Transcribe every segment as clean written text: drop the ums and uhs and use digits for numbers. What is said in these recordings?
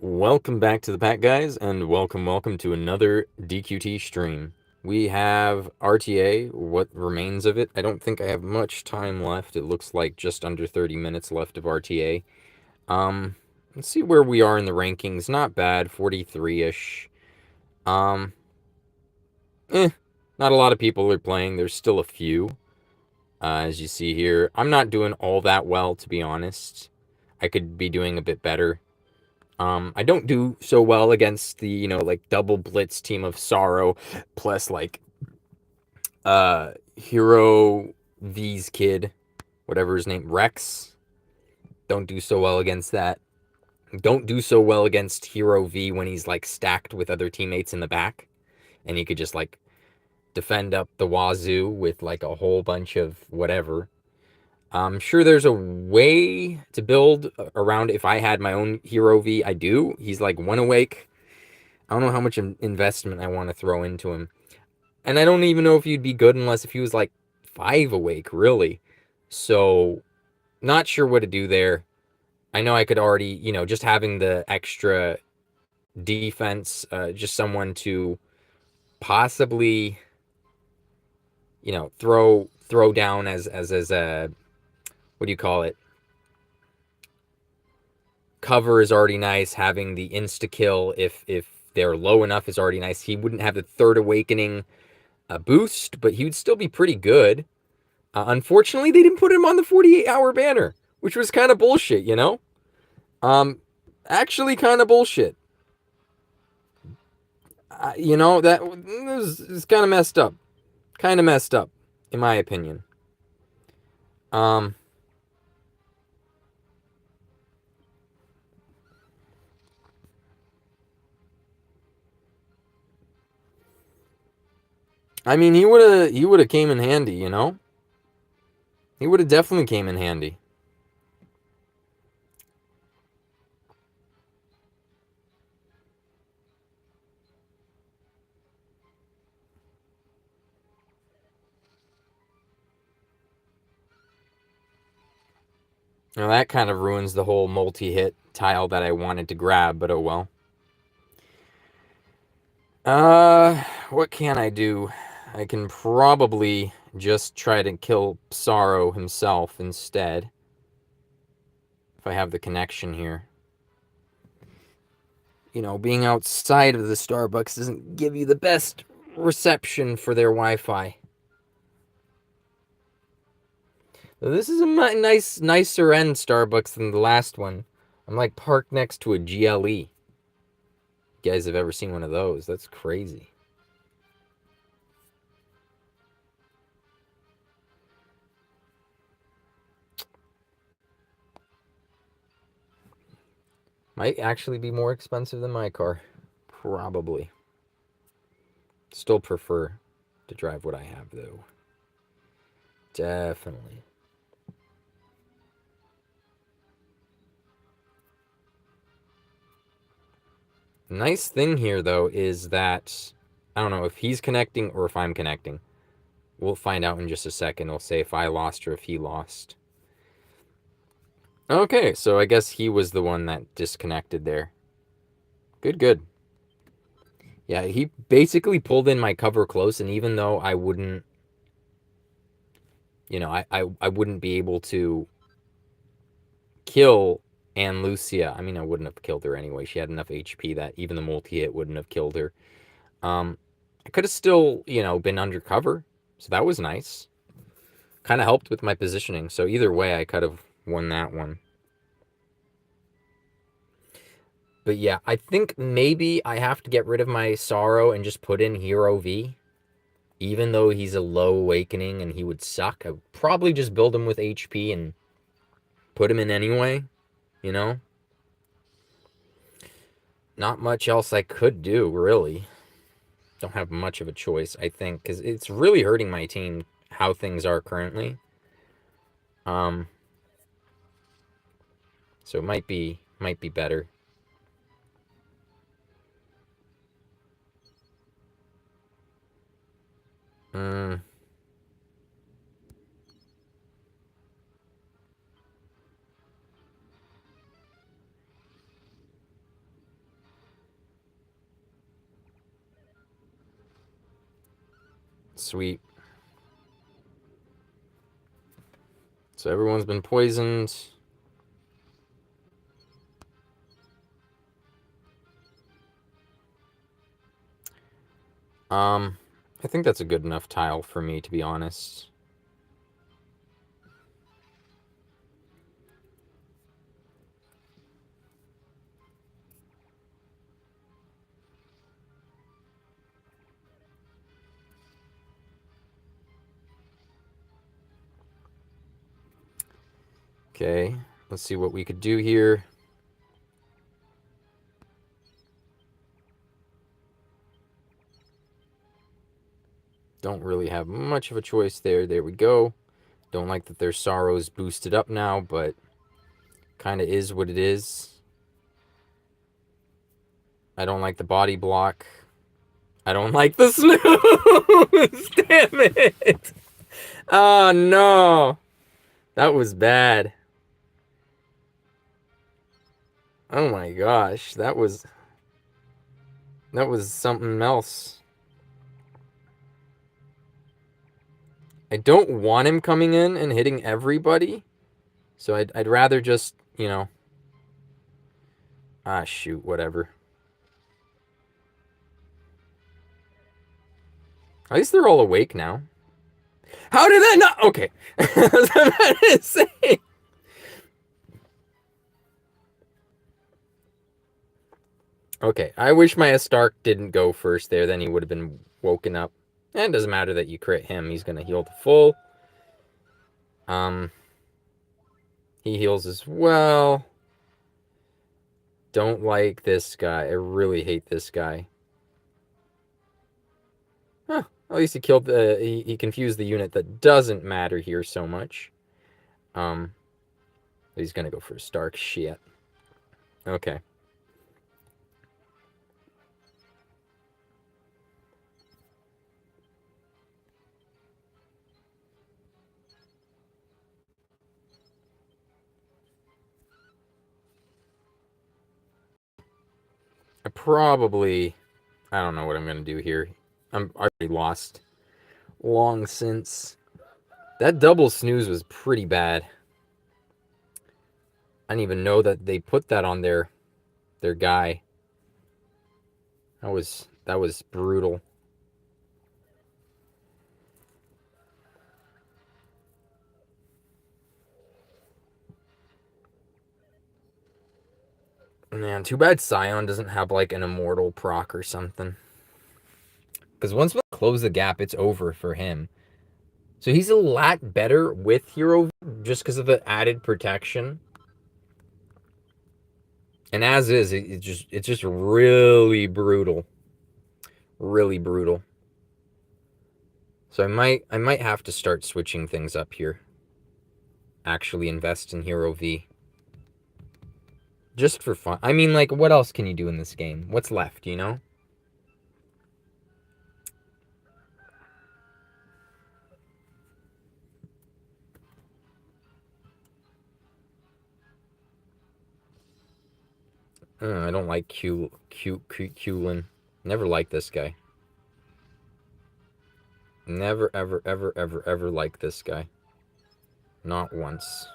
Welcome back to the pack, guys, and welcome to another DQT stream. We have RTA, what remains of it. I don't think I have much time left. It looks like just under 30 minutes left of RTA. Let's see where we are in the rankings. Not bad, 43-ish. Um, Not a lot of people are playing. There's still a few, as you see here. I'm not doing all that well, to be honest. I could be doing a bit better. I don't do so well against the, like double blitz team of Sorrow plus like Hero V's kid, whatever his name, Rex. Don't do so well against that. Don't do so well against Hero V when he's like stacked with other teammates in the back and he could just like defend up the wazoo with like a whole bunch of whatever. I'm sure there's a way to build around if I had my own Hero V. I do. He's like one awake. I don't know how much investment I want to throw into him. And I don't even know if he'd be good unless if he was like 5 awake, really. So, not sure what to do there. I know I could already, just having the extra defense, just someone to possibly, throw down as a, what do you call it? Cover is already nice. Having the insta kill if they're low enough is already nice. He wouldn't have the third awakening boost, but he would still be pretty good. Unfortunately, they didn't put him on the 48-hour banner, which was kind of bullshit, Actually kind of bullshit. That is kind of messed up. Kind of messed up, in my opinion. I mean, he would have came in handy, He would have definitely came in handy. Now that kind of ruins the whole multi-hit tile that I wanted to grab, but oh well. What can I do? I can probably just try to kill Sorrow himself instead. If I have the connection here. Being outside of the Starbucks doesn't give you the best reception for their Wi-Fi. So this is a nicer end Starbucks than the last one. I'm like parked next to a GLE. You guys have ever seen one of those? That's crazy. Might actually be more expensive than my car. Probably. Still prefer to drive what I have, though. Definitely. Nice thing here, though, is that I don't know if he's connecting or if I'm connecting. We'll find out in just a second. It'll say if I lost or if he lost. Okay, so I guess he was the one that disconnected there. Good. Yeah, he basically pulled in my cover close, and even though I wouldn't, I wouldn't be able to kill Ann Lucia. I mean, I wouldn't have killed her anyway. She had enough HP that even the multi-hit wouldn't have killed her. I could have still, been undercover, so that was nice. Kind of helped with my positioning, so either way, I could have won that one. But yeah, I think maybe I have to get rid of my Sorrow and just put in Hero V. Even though he's a low awakening and he would suck, I would probably just build him with HP and put him in anyway, Not much else I could do, really. Don't have much of a choice, I think, because it's really hurting my team how things are currently. So it might be better. Sweet. So everyone's been poisoned. I think that's a good enough tile for me, to be honest. Okay, let's see what we could do here. Don't really have much of a choice there. There we go. Don't like that their sorrow's boosted up now, but kind of is what it is. I don't like the body block. I don't like the snooze. Damn it. Oh, no. That was bad. Oh, my gosh. That was something else. I don't want him coming in and hitting everybody. So I'd rather just, you know. Ah, shoot. Whatever. At least they're all awake now. How did that not? Okay. I was about to say. Okay, I wish my Stark didn't go first there. Then he would have been woken up. And it doesn't matter that you crit him. He's going to heal to full. He heals as well. Don't like this guy. I really hate this guy. Huh. At least he killed the... He confused the unit that doesn't matter here so much. He's going to go for a Stark. Shit. Okay. I don't know what I'm going to do here. I'm already lost. Long since. That double snooze was pretty bad. I didn't even know that they put that on their guy. That was brutal. Man, too bad Scion doesn't have like an immortal proc or something. Because once we close the gap, it's over for him. So he's a lot better with Hero just because of the added protection. And as is, it's just really brutal. Really brutal. So I might have to start switching things up here. Actually invest in Hero V. Just for fun. I mean, like, what else can you do in this game? What's left, you know? I don't like QLin. Never liked this guy. Never, ever, ever, ever, ever liked this guy. Not once.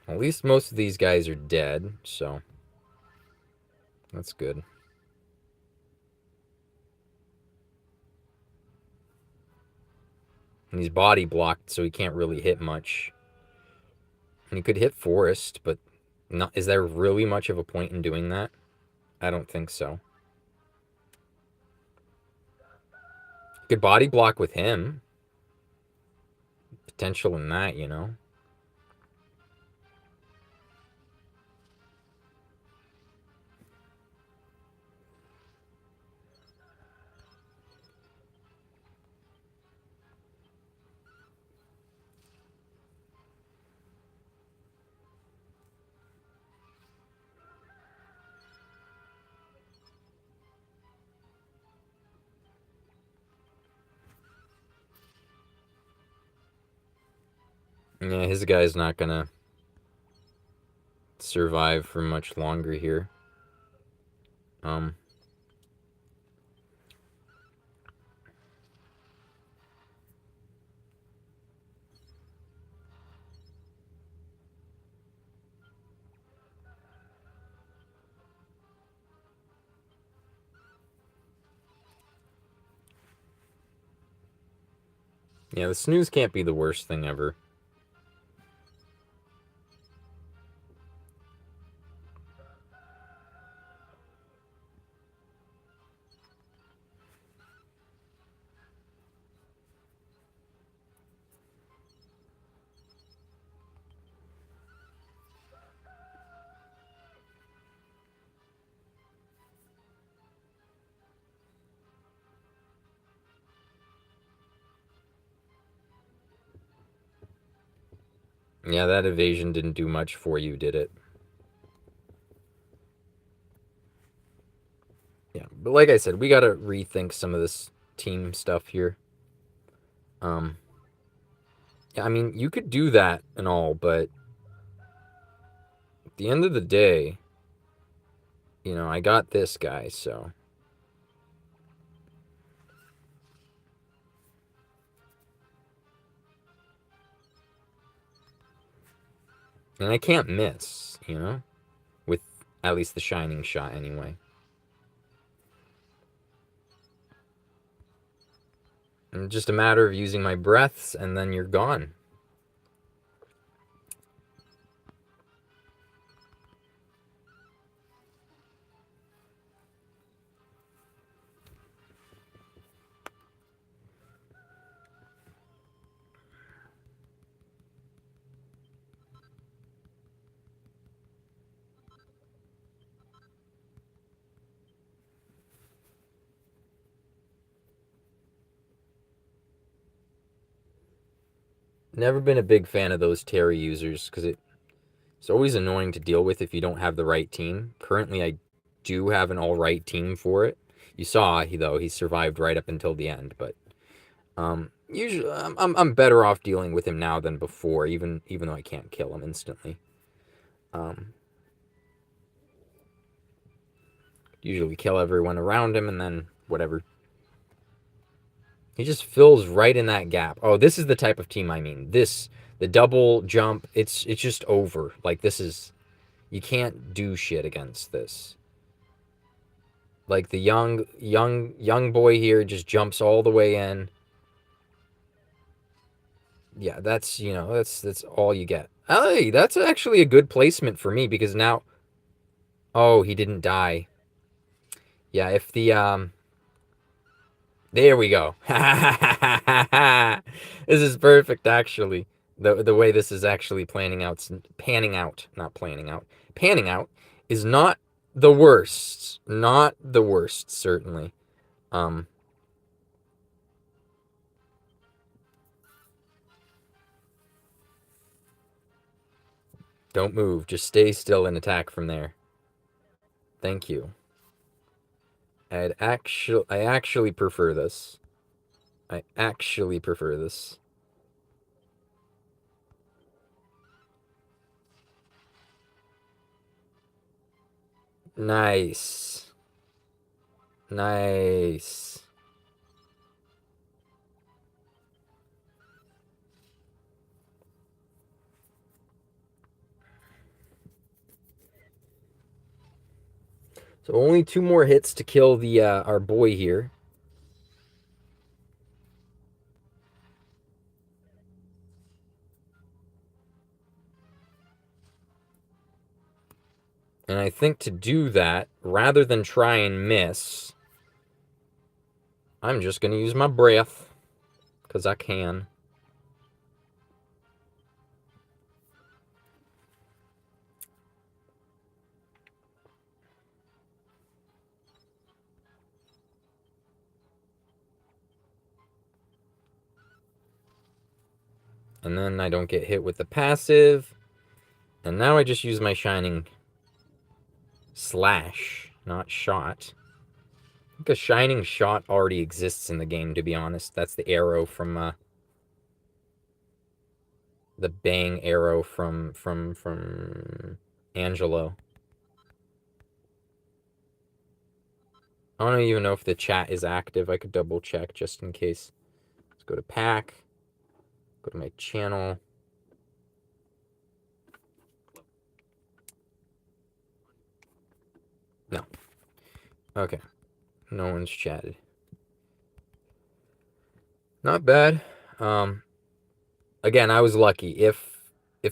At least most of these guys are dead, so that's good. And he's body blocked, so he can't really hit much. And he could hit Forest, but not. Is there really much of a point in doing that? I don't think so. Could body block with him. Potential in that, you know? Yeah, his guy's not gonna survive for much longer here. Yeah, the snooze can't be the worst thing ever. Yeah, that evasion didn't do much for you, did it? Yeah, but like I said, we gotta rethink some of this team stuff here. Yeah, I mean, you could do that and all, but at the end of the day, I got this guy, so. And I can't miss, with at least the shining shot anyway. And just a matter of using my breaths, and then you're gone. Never been a big fan of those Terry users because it's always annoying to deal with if you don't have the right team. Currently, I do have an all right team for it. You saw he survived right up until the end, but usually I'm better off dealing with him now than before, even though I can't kill him instantly. Um, Usually kill everyone around him and then whatever. He just fills right in that gap. Oh, this is the type of team I mean. The double jump, it's just over. Like this is you can't do shit against this. Like the young boy here just jumps all the way in. Yeah, that's all you get. Hey, that's actually a good placement for me because now oh, he didn't die. Yeah, if the there we go. This is perfect, actually. The way this is actually panning out, not planning out, panning out is not the worst. Not the worst, certainly. Um, don't move. Just stay still and attack from there. Thank you. I actually prefer this. I actually prefer this. Nice. Nice. So only two more hits to kill the our boy here. And I think to do that, rather than try and miss, I'm just going to use my breath. Because I can. And then I don't get hit with the passive. And now I just use my shining slash, not shot. I think a shining shot already exists in the game, to be honest. That's the arrow from the bang arrow from Angelo. I don't even know if the chat is active. I could double check just in case. Let's go to pack. Go to my channel. No. Okay. No one's chatted. Not bad. Again, I was lucky. If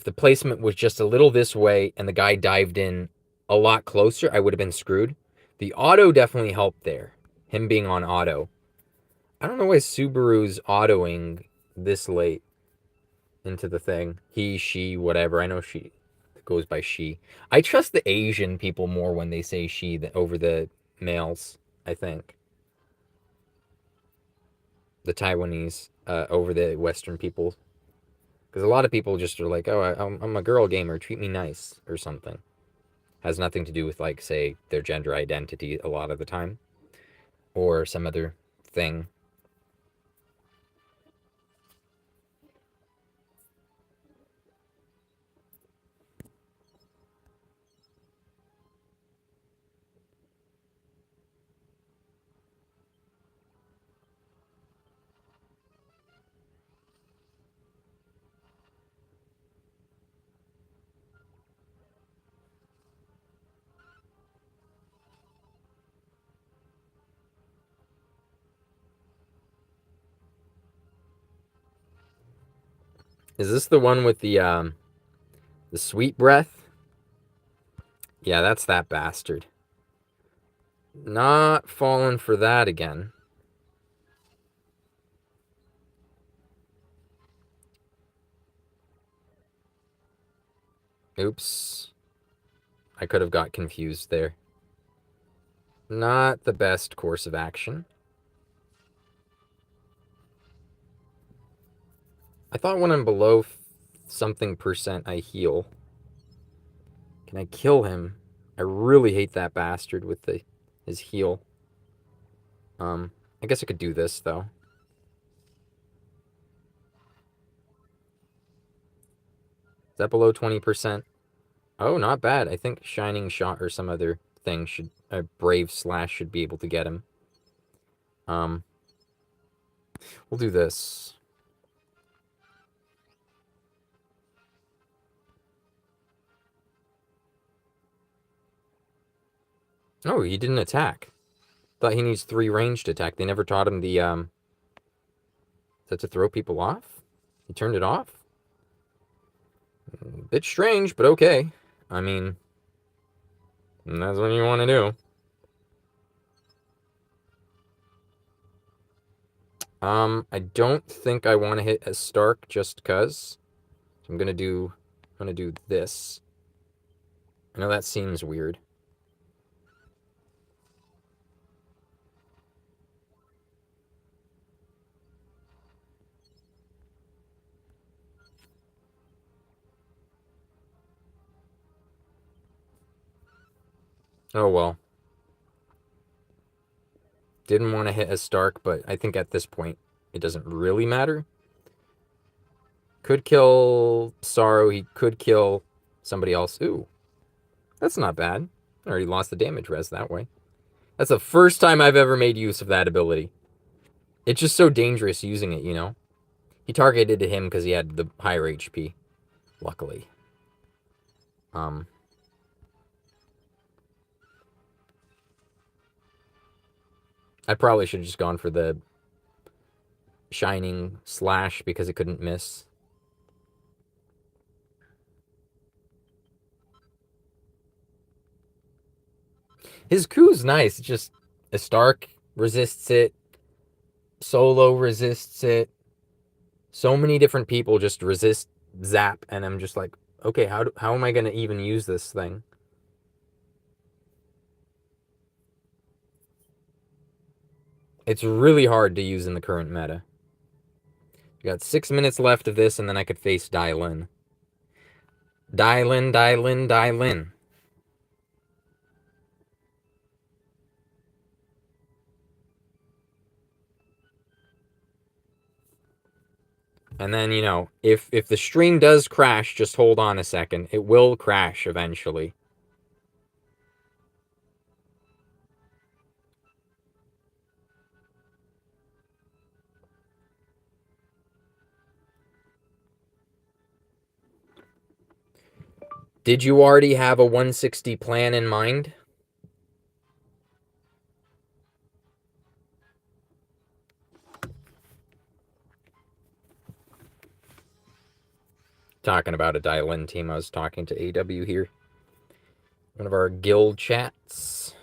the placement was just a little this way and the guy dived in a lot closer, I would have been screwed. The auto definitely helped there. Him being on auto. I don't know why Subaru's autoing this late into the thing. He, she, whatever. I know she goes by she. I trust the Asian people more when they say she over the males, I think. The Taiwanese over the Western people. Because a lot of people just are like, oh, I'm a girl gamer, treat me nice, or something. Has nothing to do with, like, say, their gender identity a lot of the time. Or some other thing. Is this the one with the sweet breath? Yeah, that's that bastard. Not falling for that again. Oops. I could have got confused there. Not the best course of action. I thought when I'm below something percent, I heal. Can I kill him? I really hate that bastard with his heal. I guess I could do this, though. Is that below 20%? Oh, not bad. I think Shining Shot or some other thing should... A Brave Slash should be able to get him. We'll do this. Oh, he didn't attack. Thought he needs 3 ranged attack. They never taught him the, Is that to throw people off? He turned it off? Bit strange, but okay. I mean, that's what you want to do. I don't think I want to hit a Stark just cuz. So I'm gonna do this. I know that seems weird. Oh well. Didn't want to hit a Stark, but I think at this point it doesn't really matter. Could kill Sorrow. He could kill somebody else. Ooh, that's not bad. I already lost the damage res that way. That's the first time I've ever made use of that ability. It's just so dangerous using it, you know? He targeted him because he had the higher HP, luckily. I probably should have just gone for the Shining Slash because it couldn't miss. His Q's nice. It's just a Stark resists it. Solo resists it. So many different people just resist Zap, and I'm just like, okay, how am I going to even use this thing? It's really hard to use in the current meta. We got 6 minutes left of this, and then I could face DYELN. DYELN, DYELN, DYELN. And then, you know, if the stream does crash, just hold on a second. It will crash eventually. Did you already have a 160 plan in mind? talking about a DYELN team. I was talking to AW here. One of our guild chats.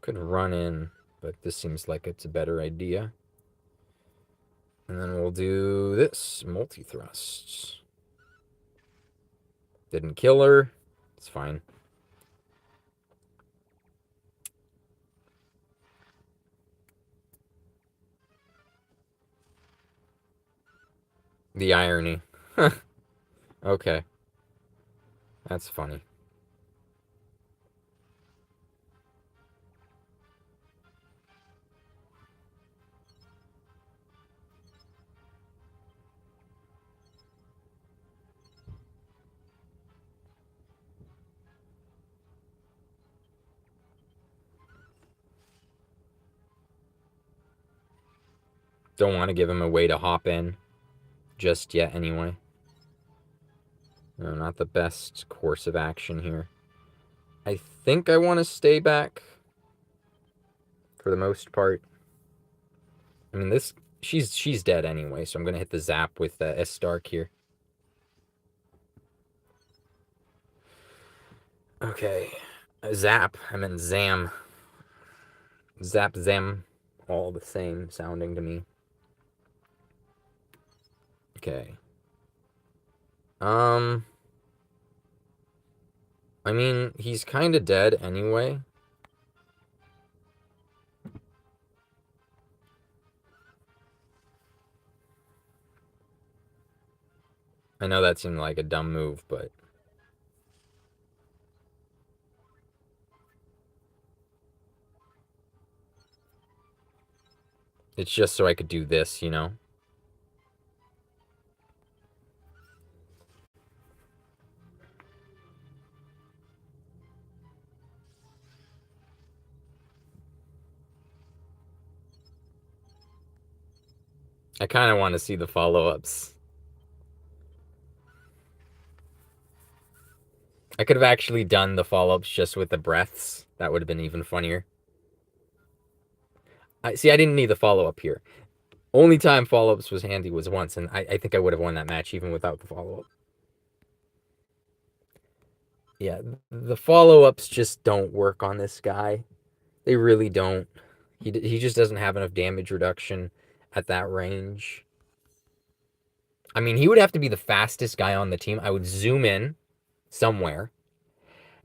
Could run in, but this seems like it's a better idea. And then we'll do this, multi-thrusts. Didn't kill her. It's fine. The irony. Okay. That's funny. Don't want to give him a way to hop in just yet anyway. No, not the best course of action here. I think I want to stay back for the most part. I mean, she's dead anyway, so I'm going to hit the zap with S Stark here. Okay. Zap. I meant Zam. Zap, Zam. All the same sounding to me. Okay. I mean, he's kind of dead anyway. I know that seemed like a dumb move, but... it's just so I could do this, you know? I kind of want to see the follow-ups. I could have actually done the follow-ups just with the breaths. That would have been even funnier. I didn't need the follow-up here. Only time follow-ups was handy was once, and I think I would have won that match even without the follow-up. Yeah, the follow-ups just don't work on this guy. They really don't. He just doesn't have enough damage reduction at that range. I mean, he would have to be the fastest guy on the team. I would zoom in somewhere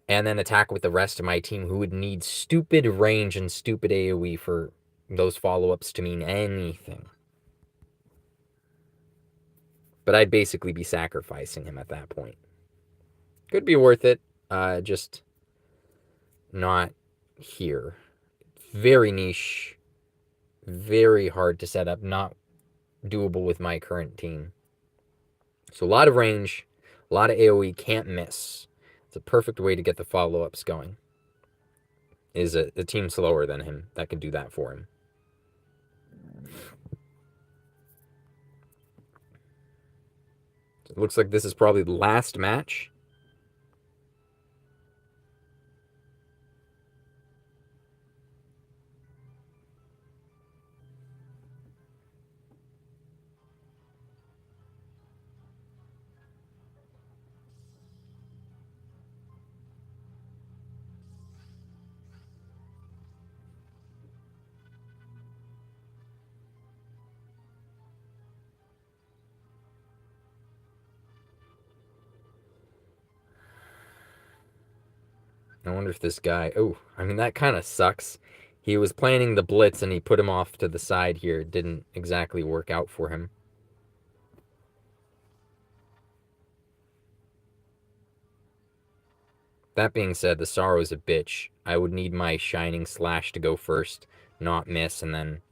and then attack with the rest of my team who would need stupid range and stupid AoE for those follow-ups to mean anything. But I'd basically be sacrificing him at that point. Could be worth it, just not here. Very niche, very hard to set up, not doable with my current team. So a lot of range, a lot of AoE, can't miss. It's a perfect way to get the follow-ups going. Is a team slower than him that can do that for him. So it looks like this is probably the last match. I wonder if this guy... oh, I mean, that kind of sucks. He was planning the blitz and he put him off to the side here. It didn't exactly work out for him. That being said, the Sorrow's a bitch. I would need my Shining Slash to go first, not miss, and then,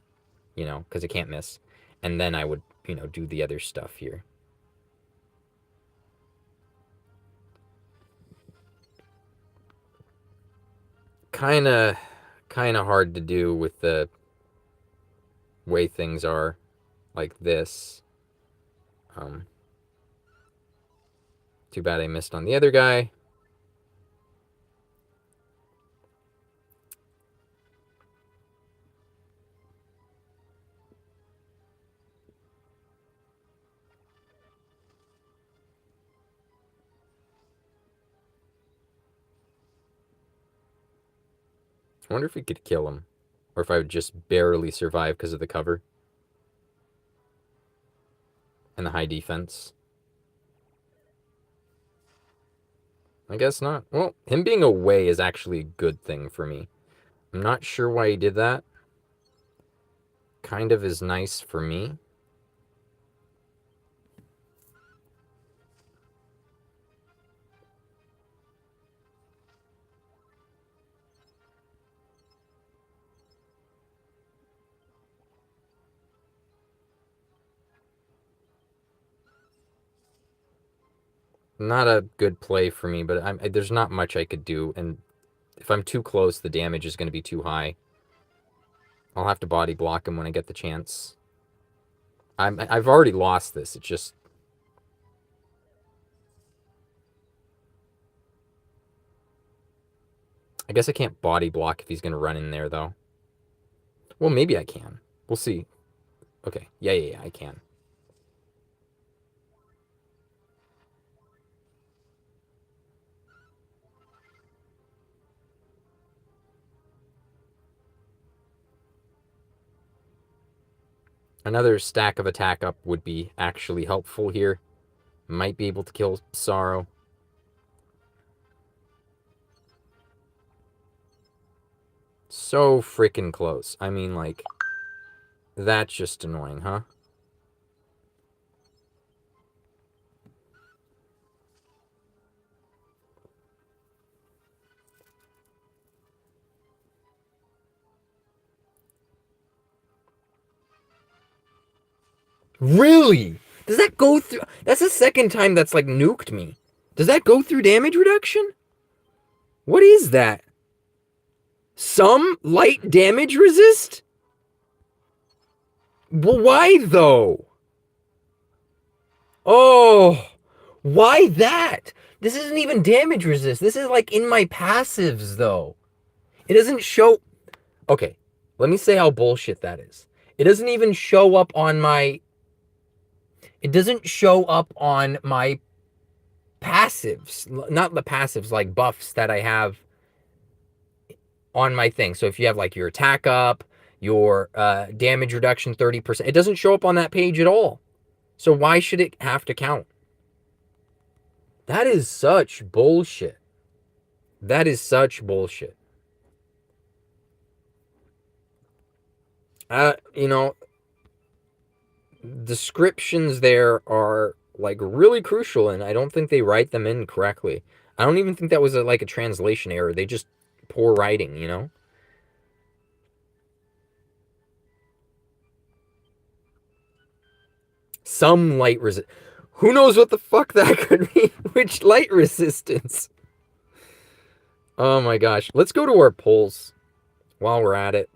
you know, because it can't miss. And then I would, you know, do the other stuff here. Kind of hard to do with the way things are like this. Too bad I missed on the other guy. I wonder if we could kill him. Or if I would just barely survive because of the cover. And the high defense. I guess not. Well, him being away is actually a good thing for me. I'm not sure why he did that. Kind of is nice for me. Not a good play for me, but there's not much I could do, and if I'm too close, the damage is going to be too high. I'll have to body block him when I get the chance. I've already lost this. It's just... I guess I can't body block if he's going to run in there, though. Well, maybe I can. We'll see. Okay. Yeah, I can. Another stack of attack up would be actually helpful here. Might be able to kill Sorrow. So freaking close. I mean, like, that's just annoying, huh? Really? Does that go through? That's the second time that's, like, nuked me. Does that go through damage reduction? What is that? Some light damage resist? Well, why, though? Oh, why that? This isn't even damage resist. This is, like, in my passives, though. It doesn't show... Okay, let me say how bullshit that is. It doesn't even show up on my... It doesn't show up on my passives. Not the passives, like buffs that I have on my thing. So if you have, like, your attack up, your damage reduction 30%, it doesn't show up on that page at all. So why should it have to count? That is such bullshit. That is such bullshit. You know, descriptions there are, like, really crucial, and I don't think they write them in correctly. I don't even think that was like a translation error. They just poor writing, you know? Some light resist. Who knows what the fuck that could be? Which light resistance? Oh my gosh. Let's go to our polls while we're at it.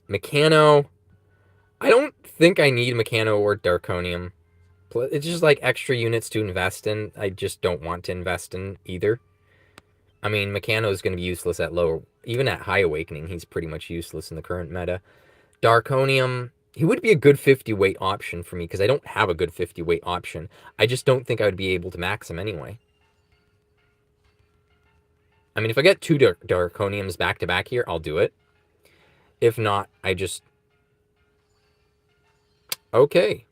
Mechano. I don't think I need Mechano or Darkonium. It's just like extra units to invest in. I just don't want to invest in either. I mean, Mechano is going to be useless at low. Even at High Awakening, he's pretty much useless in the current meta. Darkonium, he would be a good 50 weight option for me because I don't have a good 50 weight option. I just don't think I would be able to max him anyway. I mean, if I get two Darkoniums back to back here, I'll do it. If not, I just... Okay.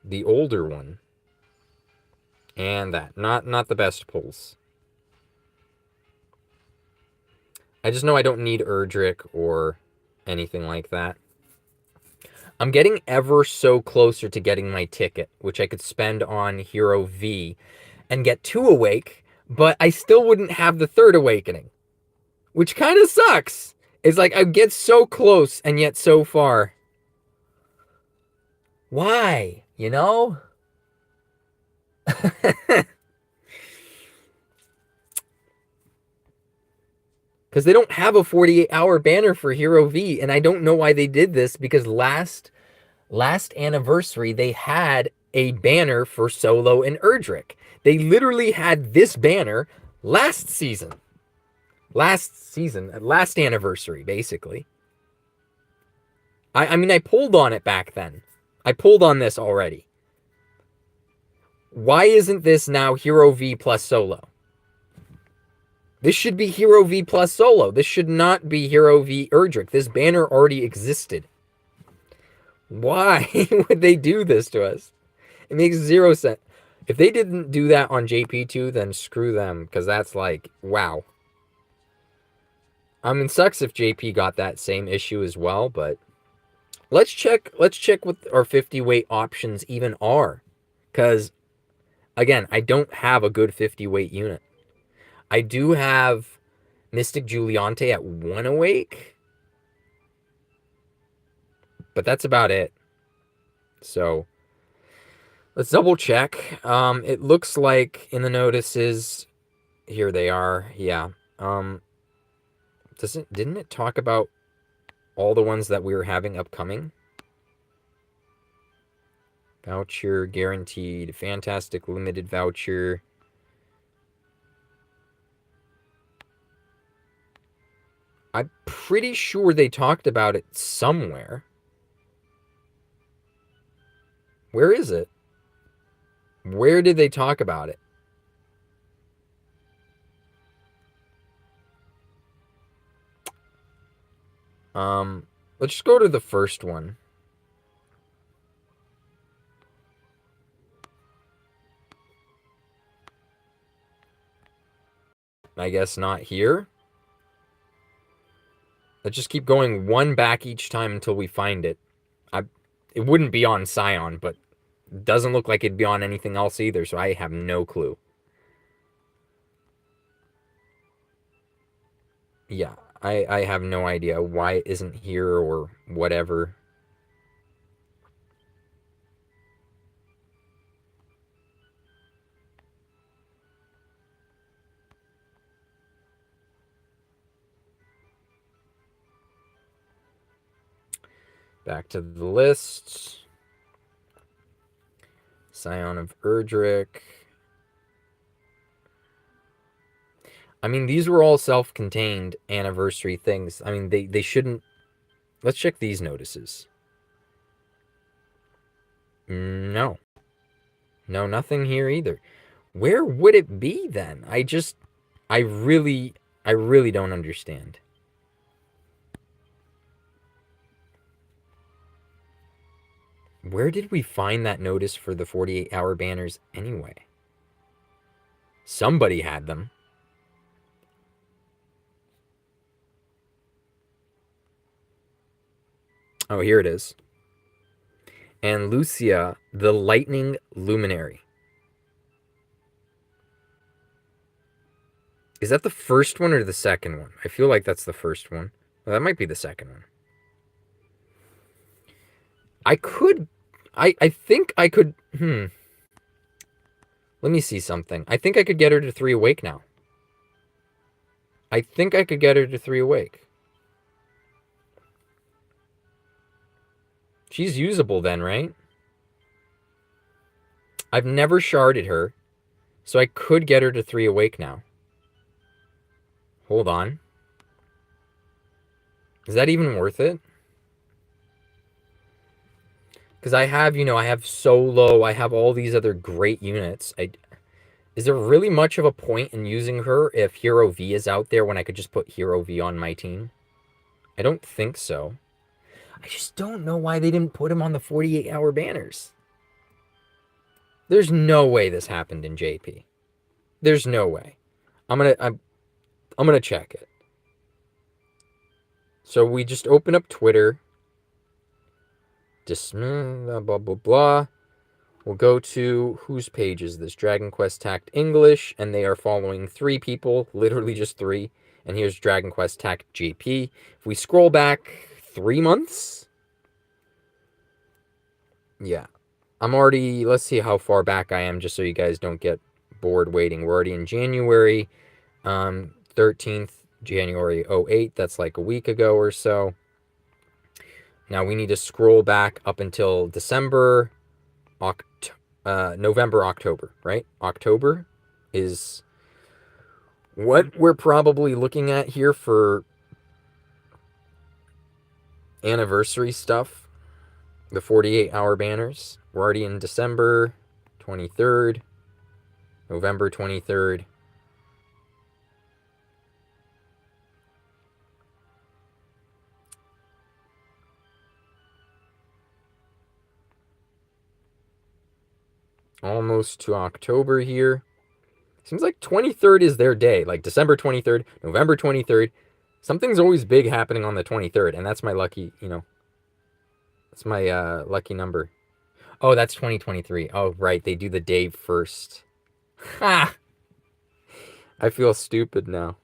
The older one. And that. Not the best pulls. I just know I don't need Erdrick or anything like that. I'm getting ever so closer to getting my ticket, which I could spend on Hero V and get 2 awake, but I still wouldn't have the 3rd awakening, which kind of sucks. It's like I get so close and yet so far. Why? You know? Because they don't have a 48-hour banner for Hero V, and I don't know why they did this, because last anniversary, they had a banner for Solo and Erdrick. They literally had this banner last season. Last anniversary, basically. I mean, I pulled on it back then. I pulled on this already. Why isn't this now Hero V plus Solo? This should be Hero V plus Solo. This should not be Hero V Erdrick. This banner already existed. Why would they do this to us? It makes 0 sense. If they didn't do that on JP2, then screw them, because that's like, wow. I mean, it sucks if JP got that same issue as well, but let's check what our 50 weight options even are. Because, again, I don't have a good 50 weight unit. I do have Mystic Juliante at 1 awake, but that's about it. So let's double check. It looks like in the notices, here they are. Yeah. Didn't it talk about all the ones that we were having upcoming? Voucher guaranteed, fantastic limited voucher. I'm pretty sure they talked about it somewhere. Where is it? Where did they talk about it? Let's just go to the first one. I guess not here. Let's just keep going one back each time until we find it. It wouldn't be on Scion, but it doesn't look like it'd be on anything else either, so I have no clue. Yeah, I have no idea why it isn't here or whatever. Back to the list. Scion of Erdrick. I mean, these were all self-contained anniversary things. I mean, they shouldn't... Let's check these notices. No. No, nothing here either. Where would it be then? I really don't understand. Where did we find that notice for the 48-hour banners anyway? Somebody had them. Oh, here it is. And Lucia, the Lightning Luminary. Is that the first one or the second one? I feel like that's the first one. Well, that might be the second one. I think I could... Let me see something. I think I could get her to 3 awake now. I think I could get her to 3 awake. She's usable then, right? I've never sharded her, so I could get her to 3 awake now. Hold on. Is that even worth it? Because I have, I have Solo, I have all these other great units. Is there really much of a point in using her if Hero V is out there when I could just put Hero V on my team? I don't think so. I just don't know why they didn't put him on the 48-hour banners. There's no way this happened in JP. There's no way. I'm gonna check it. So we just open up Twitter. Blah, blah, blah, blah. We'll go to, whose page is this? Dragon Quest Tact English, and they are following 3 people, literally just 3. And here's Dragon Quest Tact JP. If we scroll back 3 months, yeah, I'm already, let's see how far back I am, just so you guys don't get bored waiting. We're already in January 13th, January 08. That's like a week ago or so. Now we need to scroll back up until December, November, October, right? October is what we're probably looking at here for anniversary stuff. The 48-hour banners. We're already in December 23rd, November 23rd. Almost to October here. Seems like 23rd is their day, like December 23rd, November 23rd. Something's always big happening on the 23rd, and that's my lucky, that's my lucky number. Oh, that's 2023. Oh, right, they do the day first. Ha! I feel stupid now.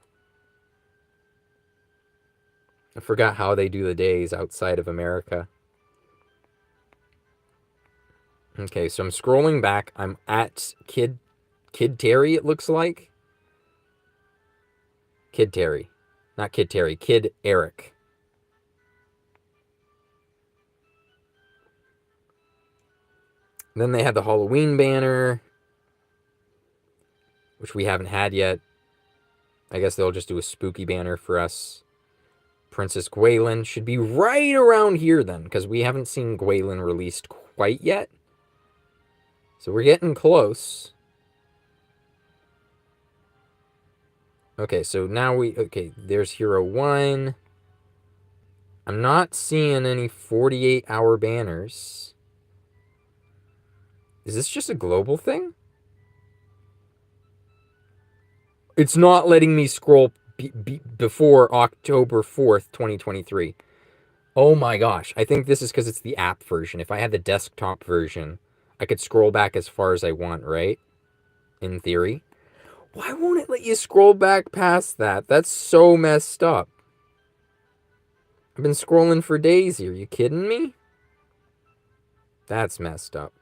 I forgot how they do the days outside of America. Okay, so I'm scrolling back. I'm at Kid Terry, it looks like. Kid Terry. Not Kid Terry, Kid Eric. And then they have the Halloween banner, which we haven't had yet. I guess they'll just do a spooky banner for us. Princess DYELN should be right around here then, because we haven't seen DYELN released quite yet. So we're getting close. Okay, so now okay, there's Hero 1. I'm not seeing any 48-hour banners. Is this just a global thing? It's not letting me scroll before October 4th, 2023. Oh my gosh. I think this is because it's the app version. If I had the desktop version, I could scroll back as far as I want, right? In theory. Why won't it let you scroll back past that? That's so messed up. I've been scrolling for days here. You kidding me? That's messed up.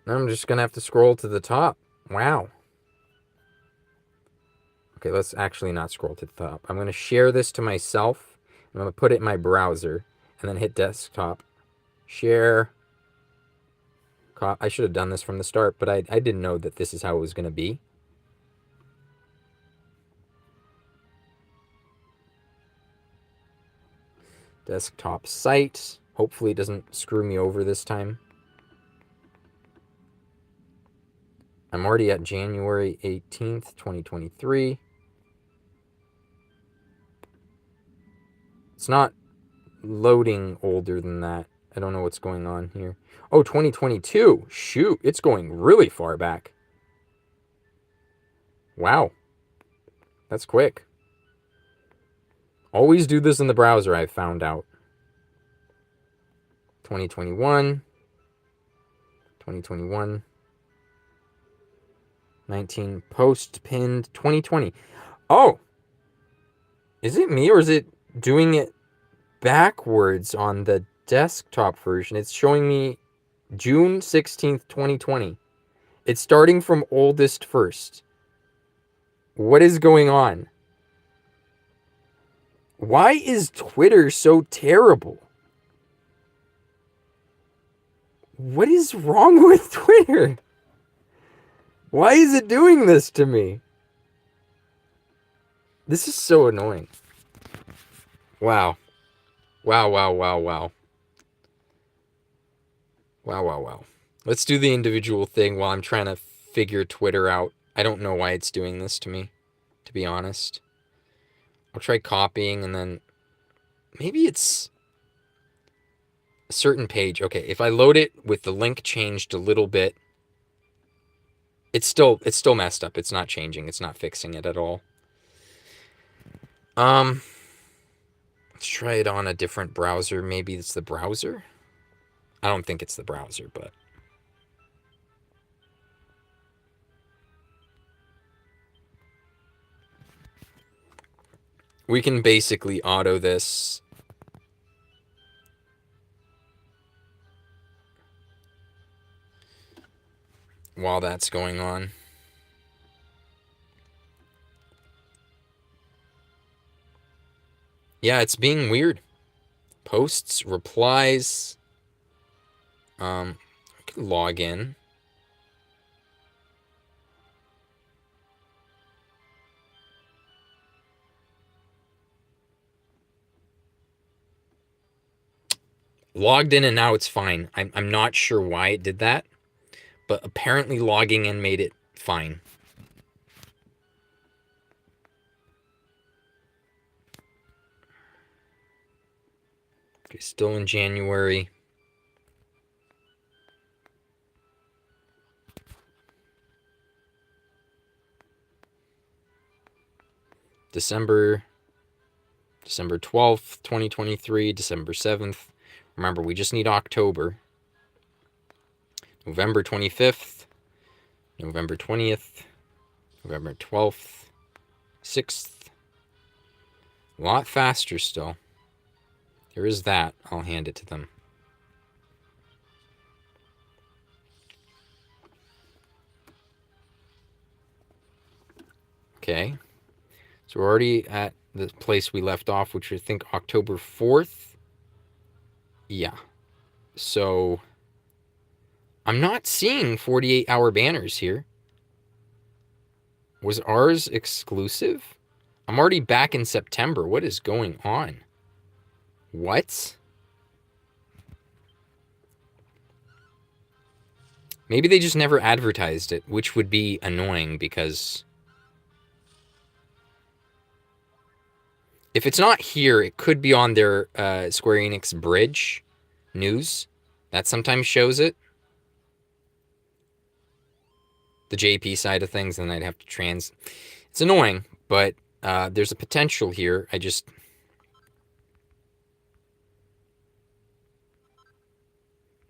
Now I'm just going to have to scroll to the top. Wow. Okay, let's actually not scroll to the top. I'm going to share this to myself. I'm going to put it in my browser and then hit desktop. Share. I should have done this from the start, but I didn't know that this is how it was going to be. Desktop site. Hopefully it doesn't screw me over this time. I'm already at January 18th, 2023. It's not loading older than that. I don't know what's going on here. Oh, 2022. Shoot, it's going really far back. Wow. That's quick. Always do this in the browser, I've found out. 2021. 2021. 19 post pinned 2020. Oh! Is it me or is it doing it backwards on the desktop version? It's showing me June 16th, 2020. It's starting from oldest first. What is going on? Why is Twitter so terrible? What is wrong with Twitter? Why is it doing this to me? This is so annoying. Wow. Wow, wow, wow, wow. Wow, wow, wow. Let's do the individual thing while I'm trying to figure Twitter out. I don't know why it's doing this to me, to be honest. I'll try copying and then maybe it's a certain page. Okay, if I load it with the link changed a little bit, it's still messed up. It's not changing. It's not fixing it at all. Let's try it on a different browser. Maybe it's the browser. I don't think it's the browser, but we can basically auto this. While that's going on. Yeah, it's being weird. Posts, replies. I can log in. Logged in and now it's fine. I'm not sure why it did that, but apparently logging in made it fine. Okay, still in January. December 12th, 2023, December 7th. Remember, we just need October. November 25th, November 20th, November 12th, 6th. A lot faster still. There is that. I'll hand it to them. Okay. So we're already at the place we left off, which I think October 4th. Yeah. So I'm not seeing 48-hour banners here. Was ours exclusive? I'm already back in September. What is going on? What? Maybe they just never advertised it, which would be annoying because if it's not here, it could be on their Square Enix Bridge news. That sometimes shows it. The JP side of things, and I'd have to It's annoying, but there's a potential here.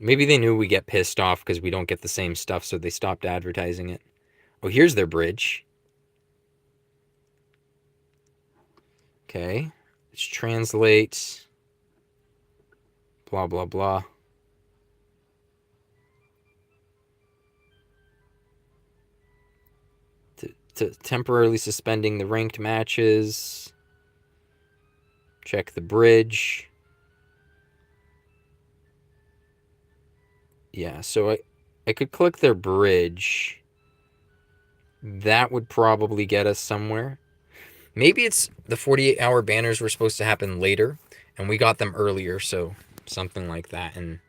Maybe they knew we get pissed off because we don't get the same stuff, so they stopped advertising it. Oh, here's their bridge. Okay. Let's translate. Blah, blah, blah. Temporarily suspending the ranked matches. Check the bridge. Yeah, so I could click their bridge. That would probably get us somewhere. Maybe it's the 48-hour banners were supposed to happen later, and we got them earlier, so something like that. And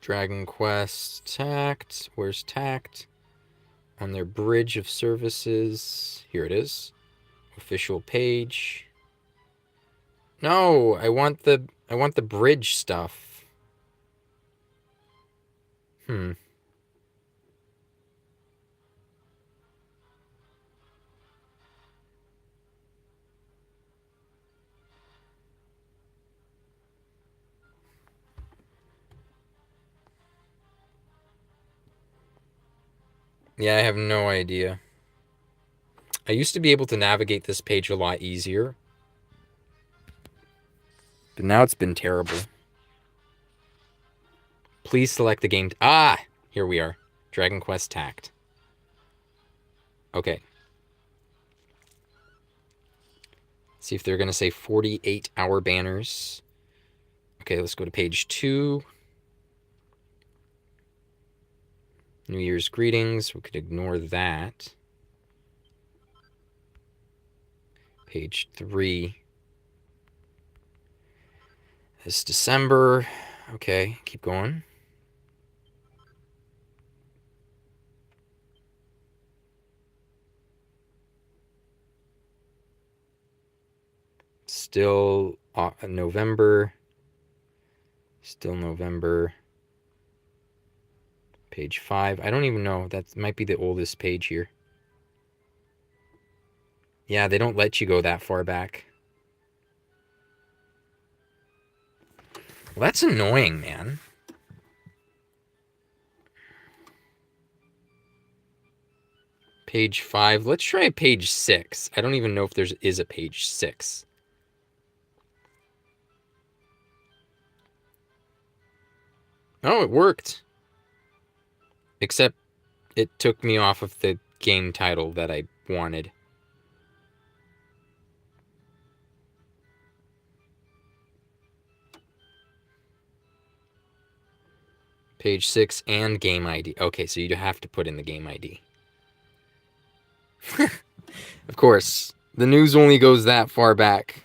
Dragon Quest Tact. Where's Tact? On their bridge of services. Here it is. Official page. No, I want the bridge stuff. Yeah, I have no idea. I used to be able to navigate this page a lot easier. But now it's been terrible. Please select the game. Here we are. Dragon Quest Tact. Okay. See if they're going to say 48-hour banners. Okay, let's go to page 2. New Year's greetings. We could ignore that. Page 3. It's December. Okay, keep going. Still November. Still November. Page 5. I don't even know. That might be the oldest page here. Yeah, they don't let you go that far back. Well, that's annoying, man. Page 5. Let's try page 6. I don't even know if there is a page 6. Oh, it worked. Except it took me off of the game title that I wanted. Page 6 and game ID. Okay, so you have to put in the game ID. Of course, The news only goes that far back.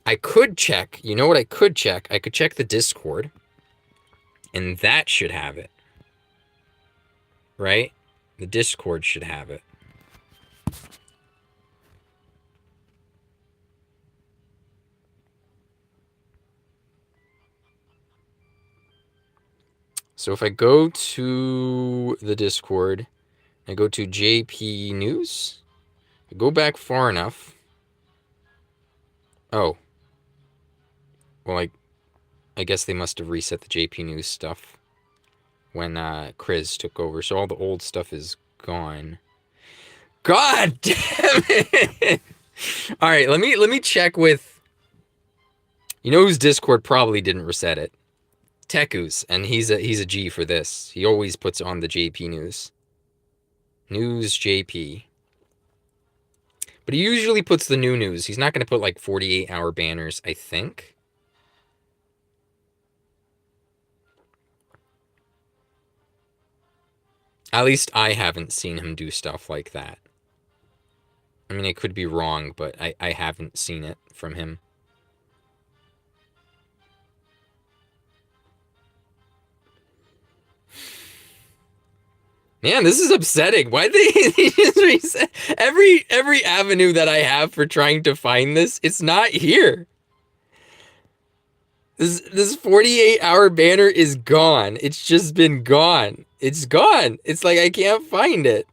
I could check. You know what I could check? I could check the Discord. And that should have it. Right? The Discord should have it. So if I go to the Discord, I go to JP News, I go back far enough. Oh. Well, I guess they must have reset the JP News stuff when Chris took over, so all the old stuff is gone. God damn it! All right, let me check with. You know whose Discord probably didn't reset it? Teku's, and he's a G for this. He always puts on the JP News. News JP. But he usually puts the new news. He's not going to put like 48-hour banners, I think. At least I haven't seen him do stuff like that. I mean, I could be wrong, but I haven't seen it from him. Man, this is upsetting. Why did they just reset? Every avenue that I have for trying to find this, it's not here. This 48-hour banner is gone. It's just been gone. It's gone. It's like I can't find it.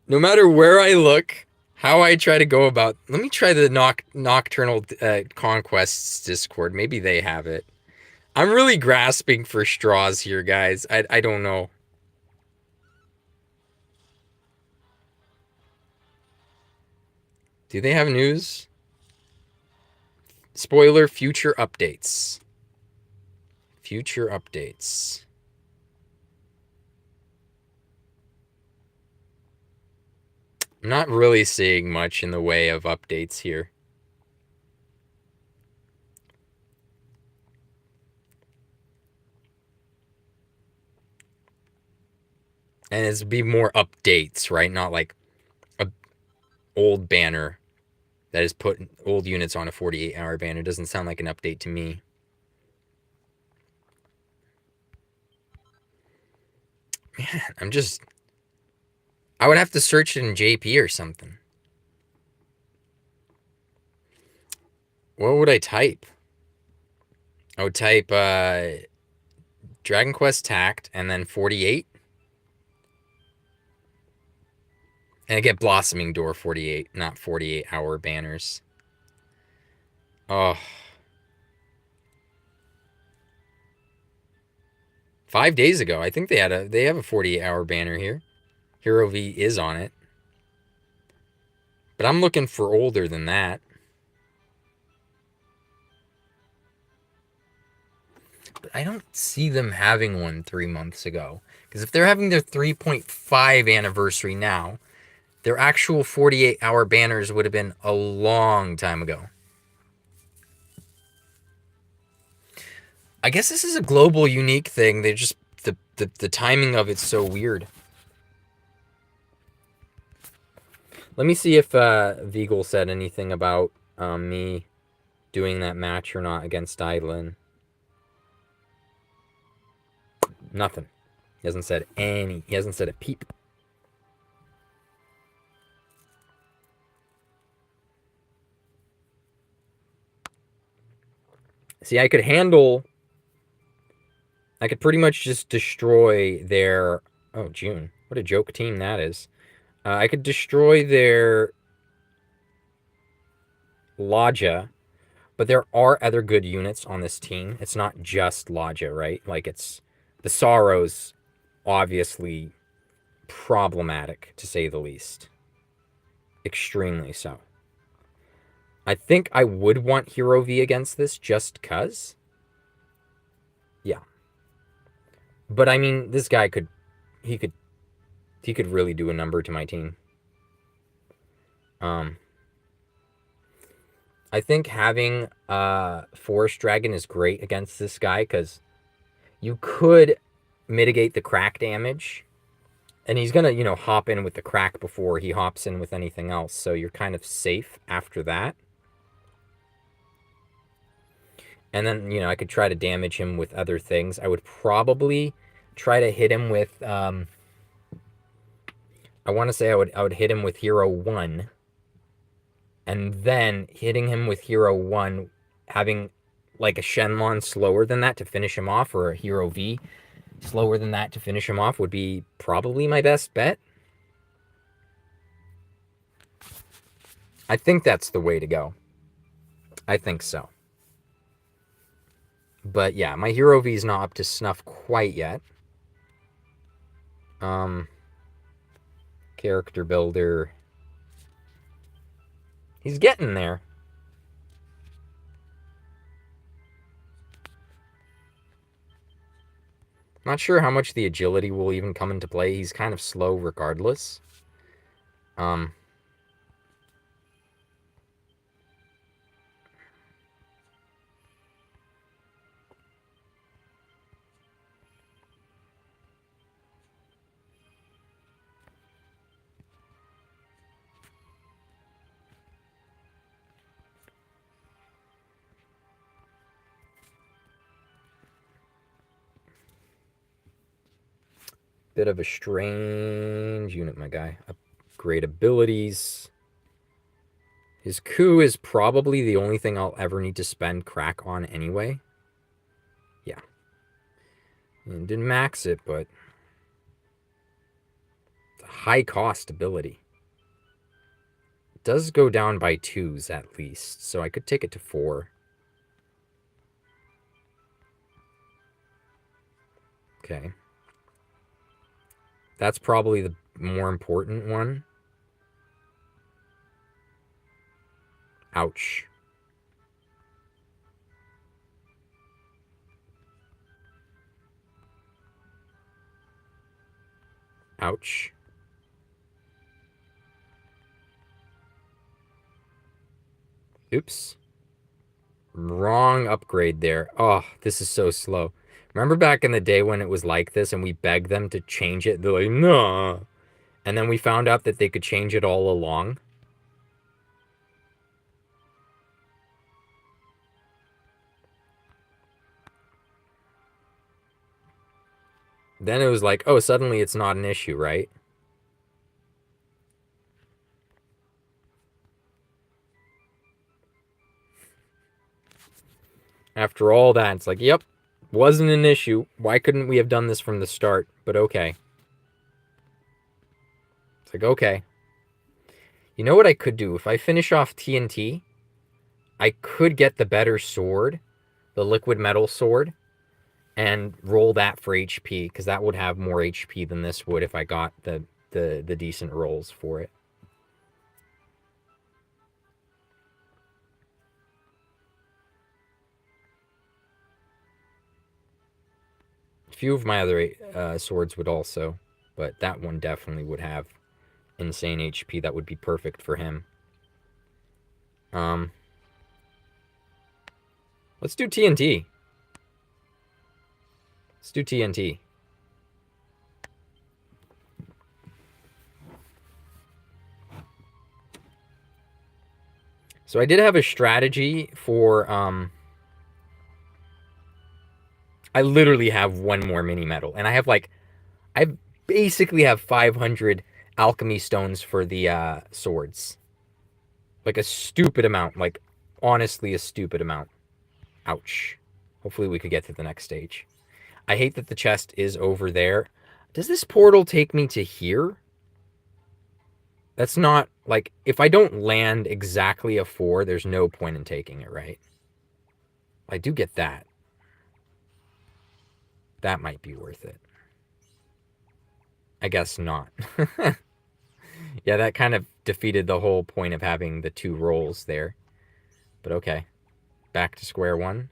No matter where I look, how I try to go about. Let me try the Nocturnal Conquests Discord. Maybe they have it. I'm really grasping for straws here, guys. I don't know. Do they have news? Spoiler, future updates. Future updates. I'm not really seeing much in the way of updates here. And it's be more updates, right? Not like a old banner that is put old units on a 48-hour banner. Doesn't sound like an update to me. Man, I would have to search it in JP or something. What would I type? I would type Dragon Quest Tact and then 48. And I get Blossoming Door 48, not 48-hour banners. Oh. 5 days ago, I think they have a 48-hour banner here. Hero V is on it. But I'm looking for older than that. But I don't see them having one 3 months ago. Because if they're having their 3.5 anniversary now, their actual 48-hour banners would have been a long time ago. I guess this is a global unique thing. They just the timing of it's so weird. Let me see if Vigal said anything about me doing that match or not against DYELN. Nothing. He hasn't said a peep. See, I could pretty much just destroy their... Oh, June. What a joke team that is. I could destroy their Lodja, but there are other good units on this team. It's not just Lodja, right? Like, it's... The Sorrow's obviously problematic, to say the least. Extremely so. I think I would want Hero V against this just cuz. Yeah. But I mean, this guy could really do a number to my team. I think having Forest Dragon is great against this guy because you could mitigate the crack damage And he's gonna, hop in with the crack before he hops in with anything else, so you're kind of safe after that. And then, I could try to damage him with other things. I would probably try to hit him with, I want to say I would hit him with Hero 1. And then hitting him with Hero 1, having like a Shenlong slower than that to finish him off, or a Hero V slower than that to finish him off would be probably my best bet. I think that's the way to go. I think so. But yeah, my Hero V is not up to snuff quite yet. Character builder. He's getting there. Not sure how much the agility will even come into play. He's kind of slow regardless. Bit of a strange unit, my guy. Upgrade abilities. His coup is probably the only thing I'll ever need to spend crack on anyway. Yeah. And didn't max it, but it's a high cost ability. It does go down by 2s at least, so I could take it to 4. Okay. That's probably the more important one. Ouch. Ouch. Oops. Wrong upgrade there. Oh, this is so slow. Remember back in the day when it was like this and we begged them to change it? They're like, no. And then we found out that they could change it all along. Then it was like, oh, suddenly it's not an issue, right? After all that, it's like, yep, wasn't an issue. Why couldn't we have done this from the start? But okay. It's like, okay. You know what I could do? If I finish off TNT, I could get the better sword, the liquid metal sword, and roll that for HP, because that would have more HP than this would if I got the decent rolls for it. A few of my other swords would also, but that one definitely would have insane HP. That would be perfect for him. Let's do TNT. Let's do TNT. So I did have a strategy for, I literally have one more mini medal, and I basically have 500 alchemy stones for the swords. Like a stupid amount, like honestly a stupid amount. Ouch. Hopefully we could get to the next stage. I hate that the chest is over there. Does this portal take me to here? That's not, like, if I don't land exactly a 4, there's no point in taking it, right? I do get that. That might be worth it. I guess not. Yeah, that kind of defeated the whole point of having the 2 rolls there. But okay. Back to square one.